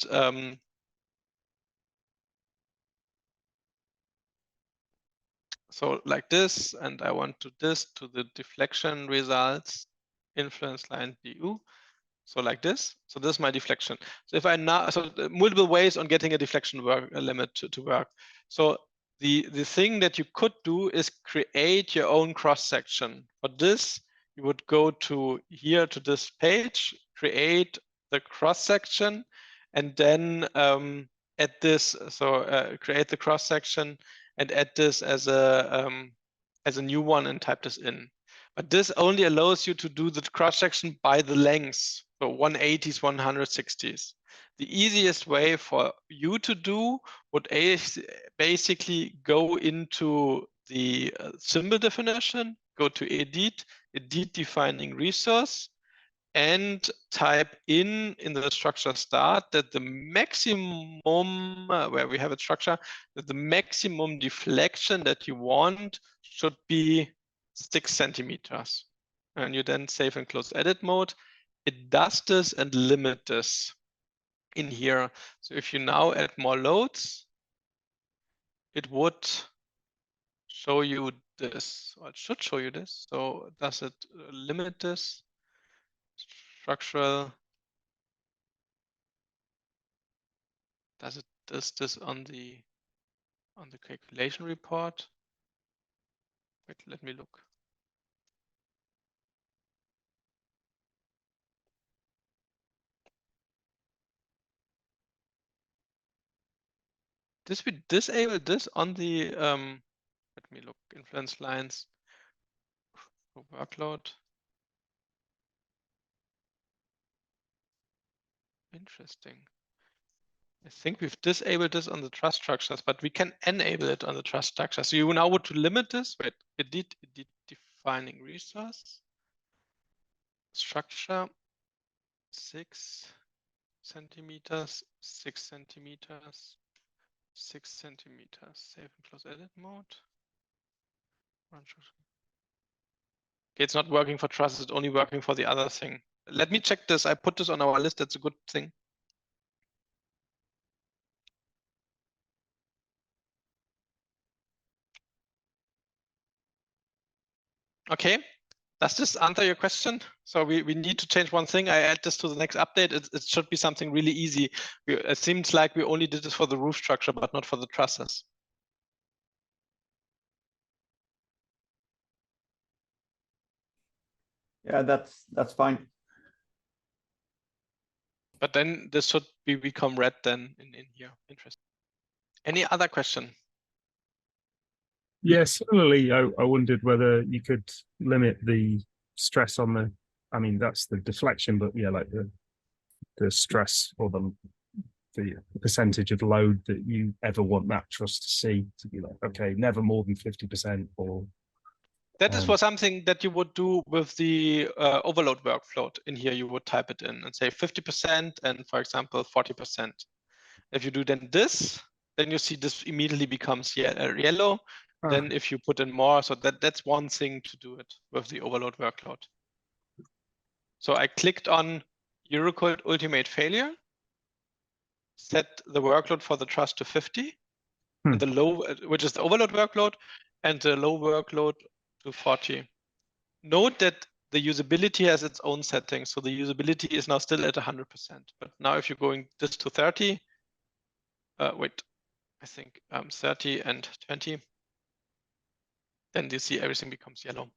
so like this, and I want to this to the deflection results influence line DU. So like this. So this is my deflection. So if I now, so multiple ways on getting a deflection limit to work. So the thing that you could do is create your own cross section. For this, you would go to here to this page, create the cross section, and then add this. So create the cross section and add this as a new one and type this in. But this only allows you to do the cross section by the lengths. So 180s, 160s. The easiest way for you to do would basically go into the symbol definition, go to edit defining resource, and type in the structure start that the maximum, where we have a structure, that the maximum deflection that you want should be 6 centimeters. And you then save and close edit mode. It does this and limit this in here. So if you now add more loads, it would show you this, or it should show you this. So does it limit this? Structural. Does this on the calculation report? Wait, let me look. We disable this on the let me look, influence lines for workload. Interesting. I think we've disabled this on the truss structures, but we can enable it on the truss structure. So you now want to limit this. Wait, edit defining resource structure. 6 centimeters, 6 centimeters, 6 centimeters. Save and close edit mode. Okay, it's not working for Trusses, it's only working for the other thing. Let me check this. I put this on our list. That's a good thing. Okay. Does this answer your question? So we need to change one thing. I add this to the next update. It should be something really easy. It seems like we only did this for the roof structure, but not for the trusses. Yeah, that's fine. But then this should become red then in here. Interesting. Any other question? Yeah, similarly, I wondered whether you could limit the stress on the, I mean, that's the deflection, but yeah, like the stress or the percentage of load that you ever want that truss to see, to be like, okay, never more than 50% or. That is for something that you would do with the overload workflow. In here, you would type it in and say 50% and, for example, 40%. If you do then this, then you see this immediately becomes yellow. Then if you put in more, so that's one thing to do it with the overload workload. So I clicked on Eurocode Ultimate Failure, set the workload for the truss to 50, and the low, which is the overload workload, and the low workload to 40. Note that the usability has its own settings. So the usability is now still at 100%. But now if you're going this to 30, wait, I think 30 and 20, then you see everything becomes yellow.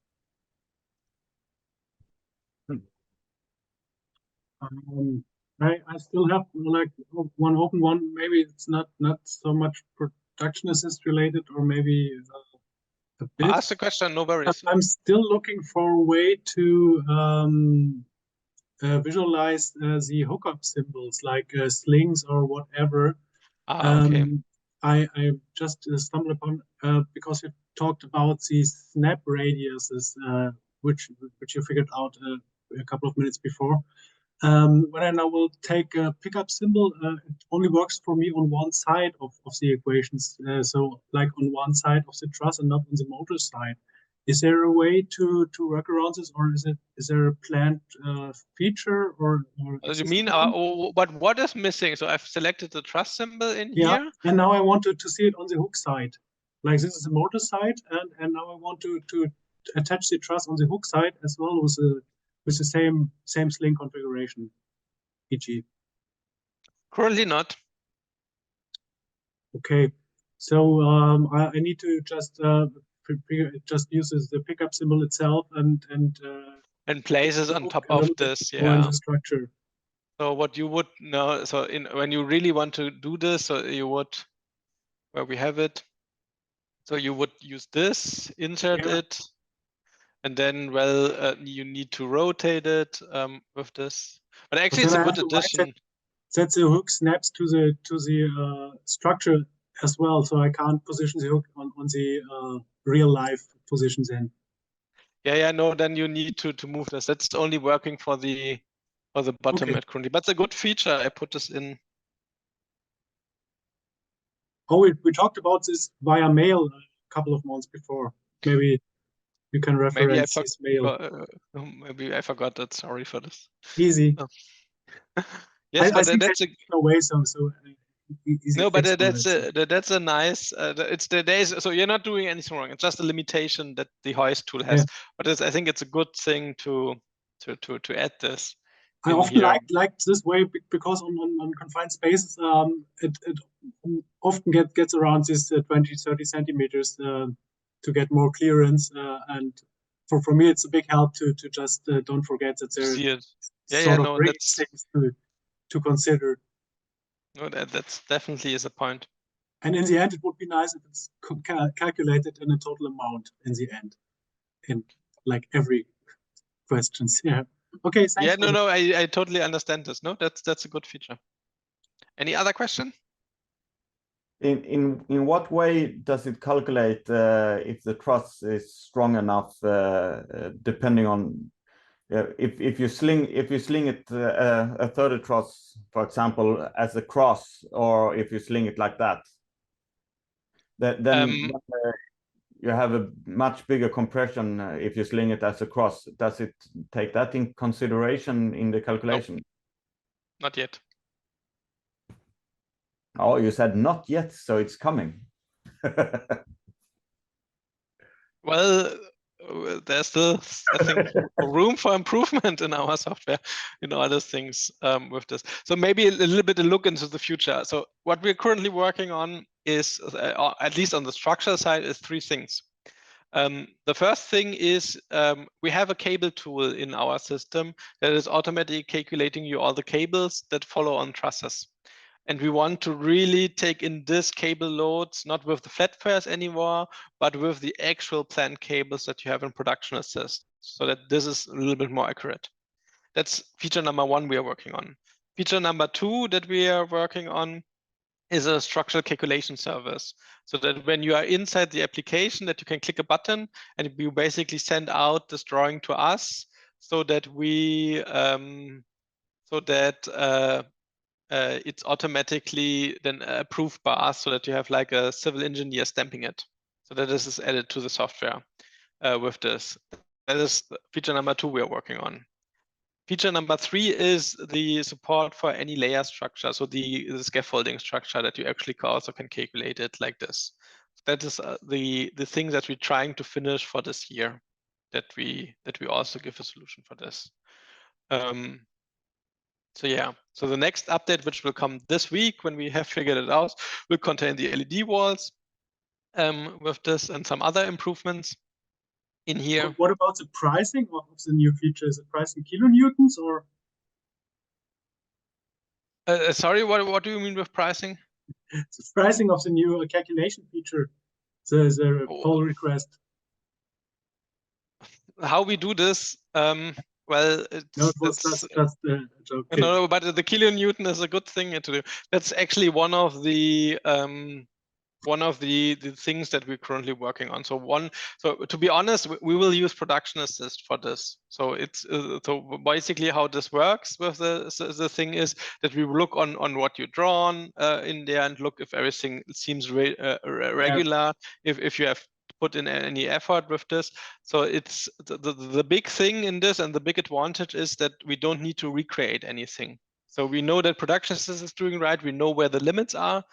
I still have like one open one. Maybe it's not so much production assist related, or maybe a bit. Ask the question, no worries. I'm still looking for a way to visualize the hookup symbols like slings or whatever. Okay. I just stumbled upon because you talked about these snap radiuses, which you figured out a couple of minutes before. When I now will take a pickup symbol, it only works for me on one side of the equations. So like on one side of the truss and not on the motor side. Is there a way to work around this, or is there a planned feature or You mean, but what is missing? So I've selected the truss symbol in here. And now I want to see it on the hook side. Like this is the motor side, and now I want to attach the truss on the hook side as well with the same sling configuration, e.g. Currently not. Okay, so I need to just use the pickup symbol itself and places on top of this, in the structure. So what you would know, so when you really want to do this, so you would, where we have it, so you would use this, insert it, and then you need to rotate it with this. But actually, it's a good addition. That the hook snaps to the structure as well, so I can't position the hook on the real life positions in. No, then you need to move this. That's only working for the bottom head currently, but it's a good feature. I put this in. Oh, we talked about this via mail a couple of months before. Maybe you can reference this mail. Maybe I forgot that. Sorry for this. Easy. Oh. Yes, but that's a no way. So easy. No, but that's a nice. It's the days. So you're not doing anything wrong. It's just a limitation that the hoist tool has. But I think it's a good thing to add this. I often like this way because on confined spaces, it often gets around this 20-30 centimeters to get more clearance. And for me, it's a big help to just don't forget that there that's things to consider. No, that's definitely is a point. And in the end, it would be nice if it's calculated in a total amount in the end, in like every questions. Yeah. Okay. Thanks no, I totally understand this. No, that's a good feature. Any other question? In what way does it calculate if the truss is strong enough, depending on Yeah, if you sling it a 30 truss, for example, as a cross, or if you sling it like that, then you have a much bigger compression if you sling it as a cross. Does it take that in consideration in the calculation? No, not yet. Oh, you said not yet, so it's coming. Well, there's still, I think, room for improvement in our software, other things with this. So maybe a little bit a look into the future. So what we're currently working on is, at least on the structure side, is 3 things. The first thing is we have a cable tool in our system that is automatically calculating you all the cables that follow on trusses. And we want to really take in this cable loads, not with the flat fares anymore, but with the actual planned cables that you have in Production Assist, so that this is a little bit more accurate. That's feature number 1 we are working on. Feature number 2 that we are working on is a structural calculation service, so that when you are inside the application, that you can click a button and you basically send out this drawing to us, so that we it's automatically then approved by us, so that you have like a civil engineer stamping it. So that this is added to the software with this. That is feature number 2 we are working on. Feature number 3 is the support for any layer structure. So the scaffolding structure that you actually also can calculate it like this. That is the thing that we're trying to finish for this year, that we also give a solution for this. So yeah, so the next update, which will come this week when we have figured it out, will contain the LED walls with this and some other improvements in here. What about the pricing of the new feature? Is it priced in kilonewtons or? Sorry, what do you mean with pricing? The pricing of the new calculation feature, the pull request. How we do this? Well, No, it was just a joke. No, but the kilonewton is a good thing to do. That's actually one of the things that we're currently working on. So to be honest, we will use Production Assist for this. So it's so basically how this works with the thing is that we look on what you drawn in there and look if everything seems regular, if you have put in any effort with this. So it's the big thing in this, and the big advantage is that we don't need to recreate anything. So we know that Production Assist is doing right. We know where the limits are.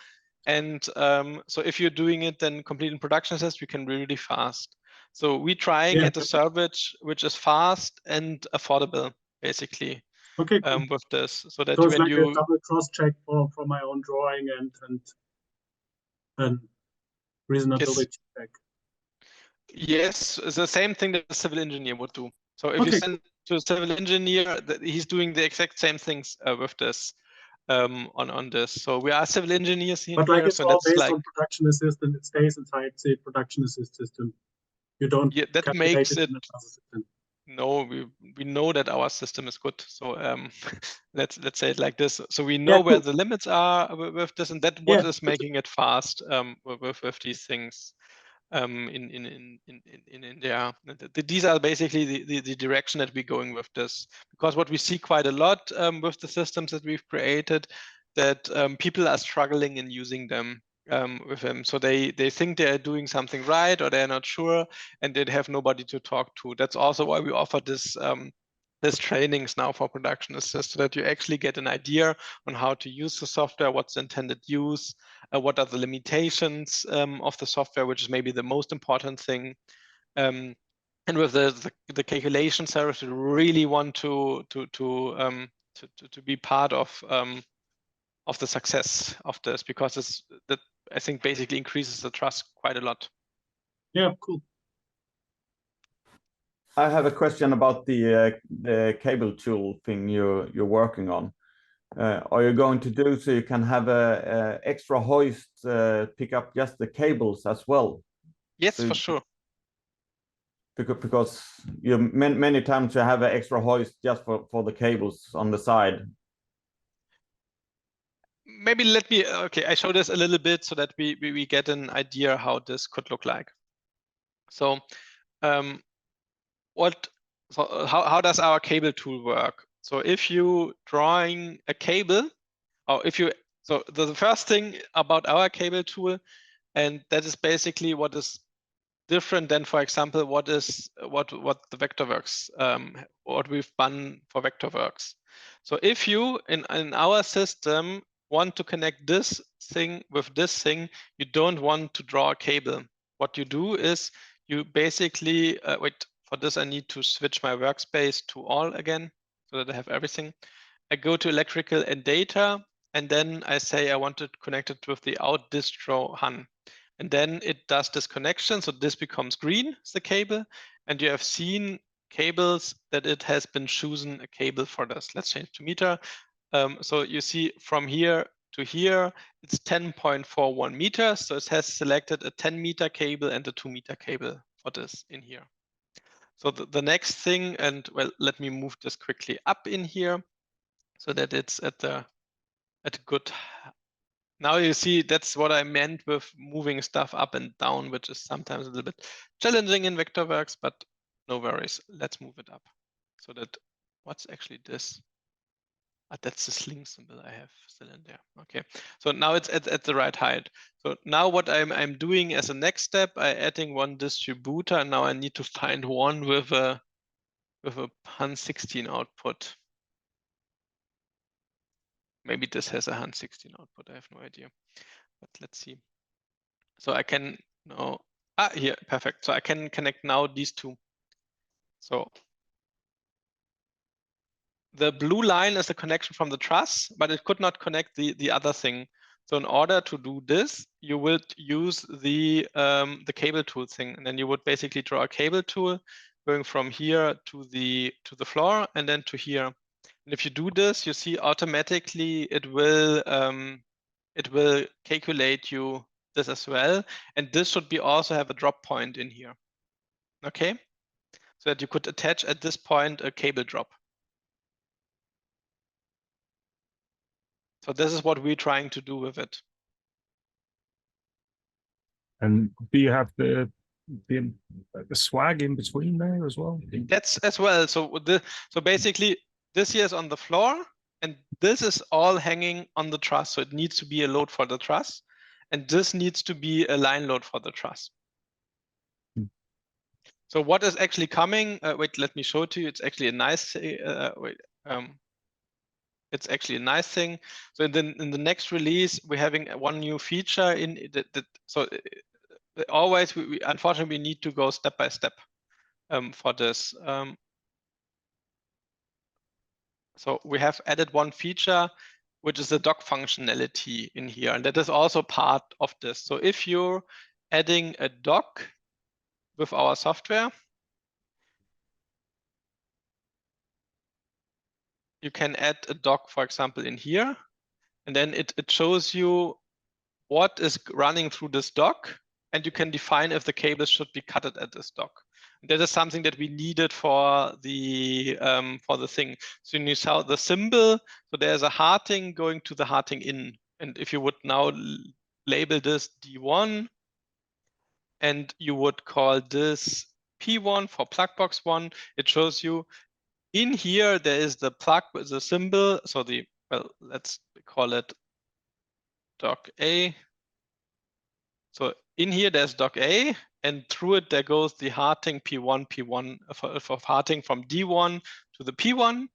And so if you're doing it then complete in Production Assist, we can be really fast. So we're trying at a service which is fast and affordable, basically. Okay, cool. With this, so that so it's when like you a double cross check for my own drawing and reasonability check. Yes, it's the same thing that the civil engineer would do. So if you send to a civil engineer, he's doing the exact same things with this on this. So we are civil engineers here. But like it's so all based on Production Assist, and it stays inside the Production Assist system. You don't that makes it in another system. No, we know that our system is good. So let's say it like this. So we know where the limits are with this, and that what is making it fast with these things in India. These are basically the direction that we're going with this, because what we see quite a lot with the systems that we've created, that people are struggling in using them with them. So they think they're doing something right, or they're not sure, and they have nobody to talk to. That's also why we offer this this trainings now for Production Assist, so that you actually get an idea on how to use the software, what's the intended use, what are the limitations of the software, which is maybe the most important thing. And with the calculation service, we really want to be part of the success of this, because that I think basically increases the trust quite a lot. Yeah, cool. I have a question about the cable tool thing you're working on. Are you going to do so you can have a extra hoist pick up just the cables as well? Yes, so for sure. Because you many times you have an extra hoist just for the cables on the side. Maybe let me, okay, I show this a little bit so that we get an idea how this could look like. So So how does our cable tool work? So if you drawing a cable, or if you, so the first thing about our cable tool, and that is basically what is different than, for example, what the Vectorworks, what we've done for Vectorworks. So if you in our system want to connect this thing with this thing, you don't want to draw a cable. What you do is you basically wait. For this, I need to switch my workspace to all again so that I have everything. I go to electrical and data, and then I say I want to connect it with the out distro HAN. And then it does this connection. So this becomes green, the cable. And you have seen cables that it has been chosen a cable for this. Let's change to meter. So you see from here to here, it's 10.41 meters. So it has selected a 10-meter cable and a 2-meter cable for this in here. So the next thing, and well, let me move this quickly up in here so that it's at a good. Now you see that's what I meant with moving stuff up and down, which is sometimes a little bit challenging in Vectorworks, but no worries. Let's move it up so that what's actually this? That's the sling symbol I have still in there. Okay, so now it's at the right height. So now what I'm doing as a next step, I'm adding one distributor, and now I need to find one with a HAN 16 output. Maybe this has a HAN 16 output. I have no idea, but let's see. So I can now here, perfect. So I can connect now these two. So the blue line is a connection from the truss, but it could not connect the other thing. So in order to do this, you would use the cable tool thing, and then you would basically draw a cable tool going from here to the floor and then to here. And if you do this, you see automatically it will calculate you this as well, and this should be also have a drop point in here. Okay, so that you could attach at this point a cable drop. So this is what we're trying to do with it. And do you have the swag in between there as well? That's as well. So so basically this here is on the floor, and this is all hanging on the truss. So it needs to be a load for the truss, and this needs to be a line load for the truss. So what is actually coming? Wait, let me show it to you. It's actually a nice. It's actually a nice thing. So in the next release, we're having one new feature in that. So always, we unfortunately we need to go step by step for this. So we have added one feature, which is the dock functionality in here, and that is also part of this. So if you're adding a dock with our software, you can add a dock, for example, in here, and then it shows you what is running through this dock, and you can define if the cables should be cutted at this dock. That is something that we needed for the thing. So you saw the symbol. So there's a hearting going to the hearting in, and if you would now label this D1, and you would call this P1 for plug box 1, it shows you in here there is the plug with the symbol. So let's call it dock A. So in here there's dock A, and through it there goes the hearting P1 for hearting from D1 to the P1.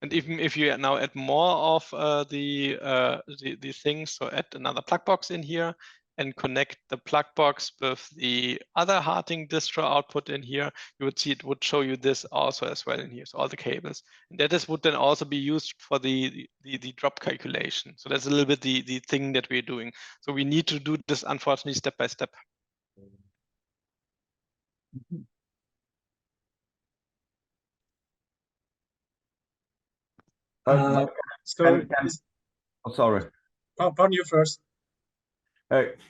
And even if you now add more of the things, so add another plug box in here and connect the plug box with the other hearting distro output in here, you would see it would show you this also as well in here. So all the cables, and that would then also be used for the drop calculation. So that's a little bit the thing that we're doing. So we need to do this, unfortunately, step by step. Sorry. On you first.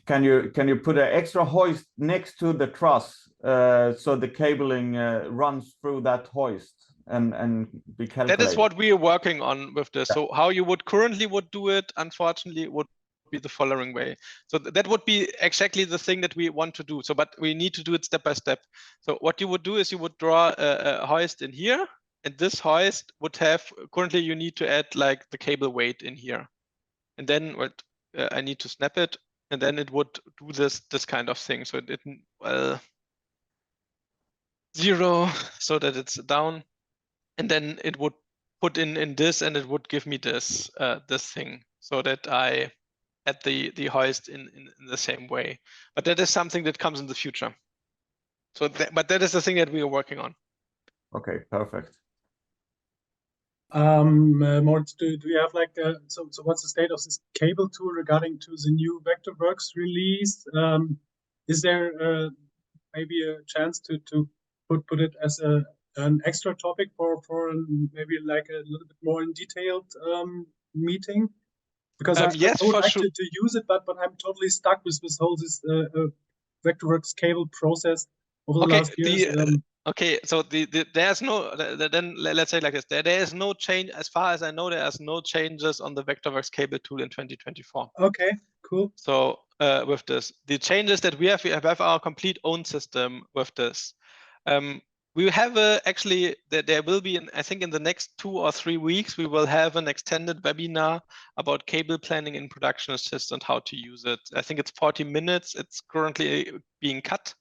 Can you put an extra hoist next to the truss so the cabling runs through that hoist and be calculated? That is what we are working on with this. So how you would currently do it, unfortunately, would be the following way. So that would be exactly the thing that we want to do. So, but we need to do it step by step. So what you would do is you would draw a hoist in here, and this hoist would have, currently you need to add like the cable weight in here. And then what I need to snap it, and then it would do this kind of thing. So it didn't, well, 0 so that it's down, and then it would put in this, and it would give me this this thing, so that I add the hoist in the same way. But that is something that comes in the future. So but that is the thing that we are working on. Okay, perfect. Moritz, do you have like so what's the state of this cable tool regarding to the new Vectorworks release? Is there maybe a chance to put it as an extra topic for maybe like a little bit more in detailed meeting? Because I yes, would for like sure. to use it, but I'm totally stuck with this whole Vectorworks cable process over the last years. Okay, so there's no, then let's say like this, there is no change, as far as I know, there's no changes on the Vectorworks cable tool in 2024. Okay, cool. So with this, the changes that we have our complete own system with this. We have actually, there will be, I think in the next 2 or 3 weeks, we will have an extended webinar about cable planning in Production Assist and how to use it. I think it's 40 minutes. It's currently being cut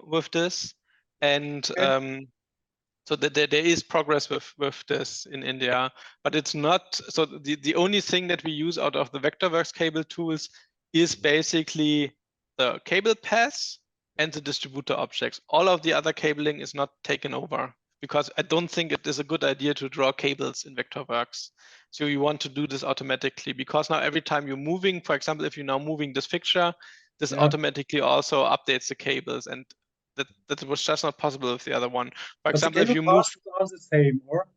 with this. And so that there is progress with this in India, but it's not, so the only thing that we use out of the Vectorworks cable tools is basically the cable paths and the distributor objects. All of the other cabling is not taken over, because I don't think it is a good idea to draw cables in Vectorworks. So you want to do this automatically, because now every time you're moving, for example, if you're now moving this fixture, this automatically also updates the cables, and that was just not possible with the other one. For example, if you move, are the same, or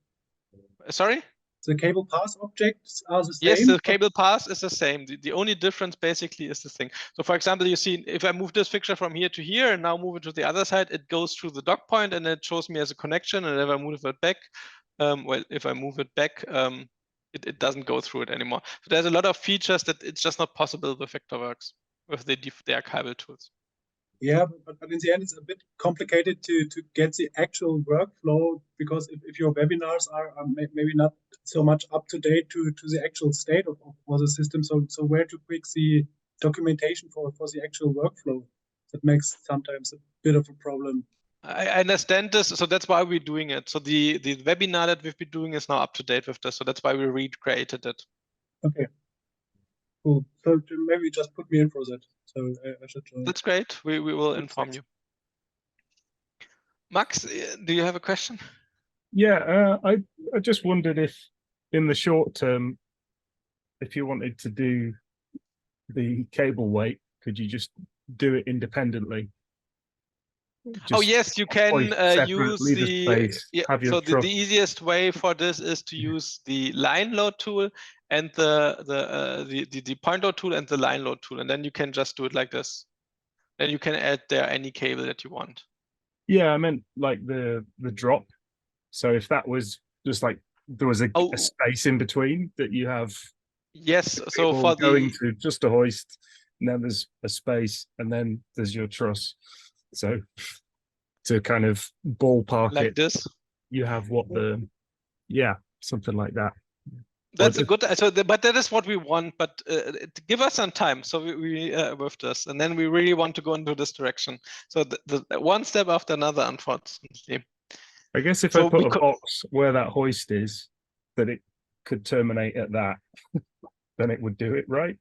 sorry, the cable path objects are the same. yes, the cable path is the same. The only difference basically is the thing. So for example, you see, if I move this fixture from here to here and now move it to the other side, it goes through the dock point and it shows me as a connection. And if I move it back, well, if I move it back, it doesn't go through it anymore. So there's a lot of features that it's just not possible with Vectorworks, with the archival tools. Yeah, but in the end, it's a bit complicated to get the actual workflow, because if your webinars are maybe not so much up to date to the actual state of the system, so where to pick the documentation for the actual workflow, that makes sometimes a bit of a problem. I understand this, so that's why we're doing it. So the webinar that we've been doing is now up to date with this, so that's why we recreated it. Okay. Cool. So maybe just put me in for that. So I should. That's great. We will inform you. Max, do you have a question? Yeah, I just wondered if, in the short term, if you wanted to do the cable weight, could you just do it independently? Oh yes, you can use the so the easiest way for this is to use the line load tool and the point load tool and the line load tool, and then you can just do it like this. Then you can add there any cable that you want. Yeah, I meant like the drop. So if that was just like there was a space in between that you have. Yes, so for going to just a hoist, and then there's a space, and then there's your truss. So to kind of ballpark like it, this, you have what something like that. That's a good. So, but that is what we want. But give us some time. So we with this, and then we really want to go into this direction. So the one step after another, unfortunately. I guess if I put a box where that hoist is, that it could terminate at that, then it would do it, right?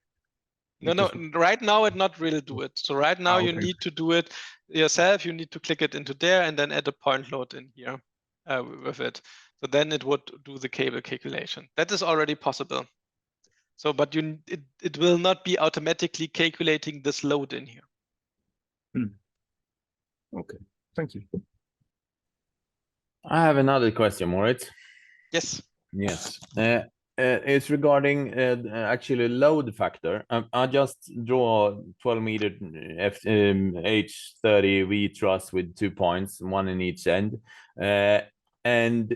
No, right now it not really do it. So right now you need to do it yourself. You need to click it into there and then add a point load in here with it. So then it would do the cable calculation. That is already possible. So, but it will not be automatically calculating this load in here. Okay, thank you. I have another question, Moritz. Yes. Yes. It's regarding actually load factor. I just draw 12 meter H30 V truss with 2 points, one in each end. And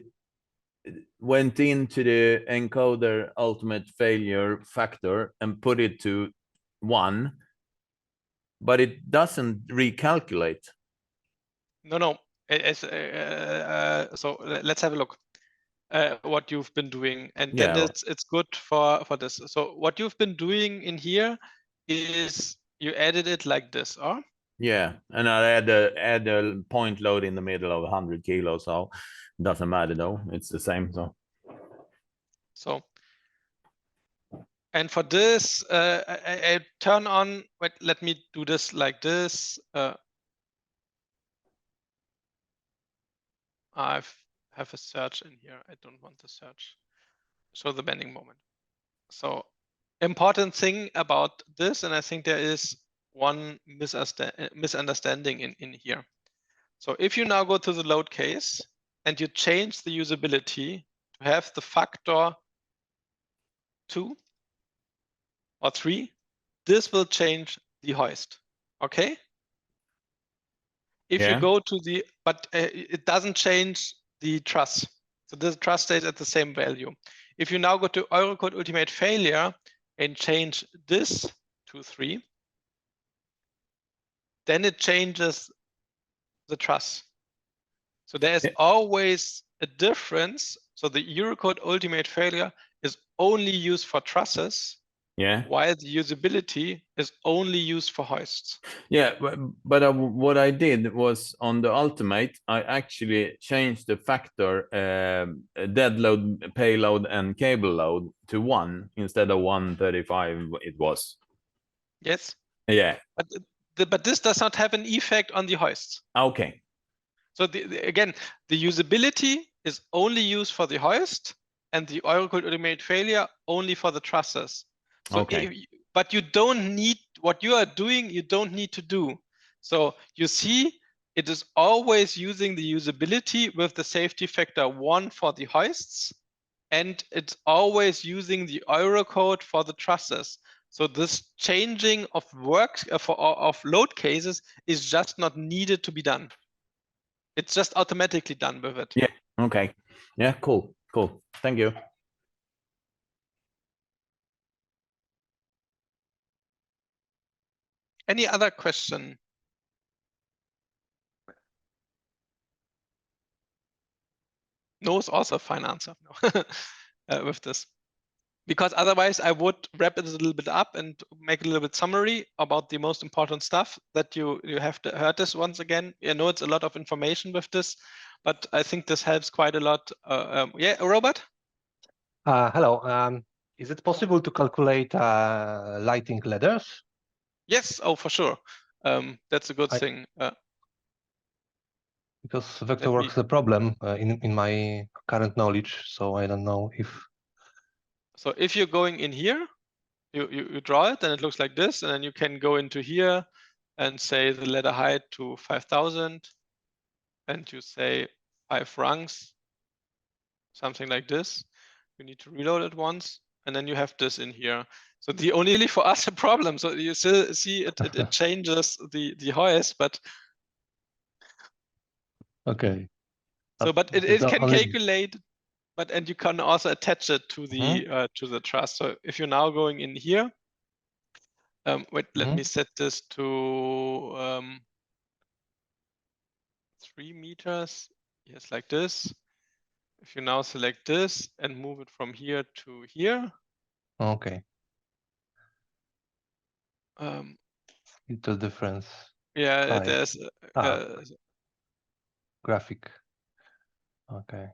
went into the encoder ultimate failure factor and put it to 1, but it doesn't recalculate. No. So let's have a look. What you've been doing, and then Yeah. it's good for this. So what you've been doing in here is you added it like this, or Yeah, and I add a point load in the middle of 100 kilos, so it doesn't matter though. It's the same. so. And for this, I turn on. Wait, let me do this like this. I have a search in here. I don't want the search. Show the bending moment. So important thing about this, and I think there is one misunderstanding in here. So if you now go to the load case and you change the usability to have the factor 2 or 3, this will change the hoist. Okay? If you go to the, but it doesn't change the truss. So the truss stays at the same value. If you now go to Eurocode Ultimate Failure and change this to 3, then it changes the truss. So there's always a difference. So the Eurocode Ultimate Failure is only used for trusses, while the usability is only used for hoists. Yeah, but what I did was on the ultimate, I actually changed the factor dead load, payload, and cable load to 1 instead of 135. It was. Yes. Yeah. But this does not have an effect on the hoists. Okay. So again, the usability is only used for the hoist, and the Eurocode Ultimate Failure only for the trusses. So but you don't need what you are doing, you don't need to do. So you see, it is always using the usability with the safety factor 1 for the hoists, and it's always using the Eurocode for the trusses. So this changing of of load cases is just not needed to be done. It's just automatically done with it. Yeah. Okay. Yeah. Cool. Cool. Thank you. Any other question? No is also a fine answer with this. Because otherwise I would wrap it a little bit up and make a little bit summary about the most important stuff that you have to heard this once again. I know it's a lot of information with this, but I think this helps quite a lot. Yeah, Robert? Hello. Is it possible to calculate lighting ladders? Yes, oh, for sure. That's a good thing. Because Vectorworks is a problem in my current knowledge, so I don't know if. So if you're going in here, you draw it, and it looks like this, and then you can go into here and say the ladder height to 5,000, and you say 5 rungs, something like this. You need to reload it once, and then you have this in here. So the only for us a problem. So you still see it changes the hoist, but okay. So, but it can calculate, and you can also attach it to the truss. So if you're now going in here, wait, let me set this to 3 meters. Yes, like this. If you now select this and move it from here to here. Okay. Little difference. Yeah, there's graphic. Okay.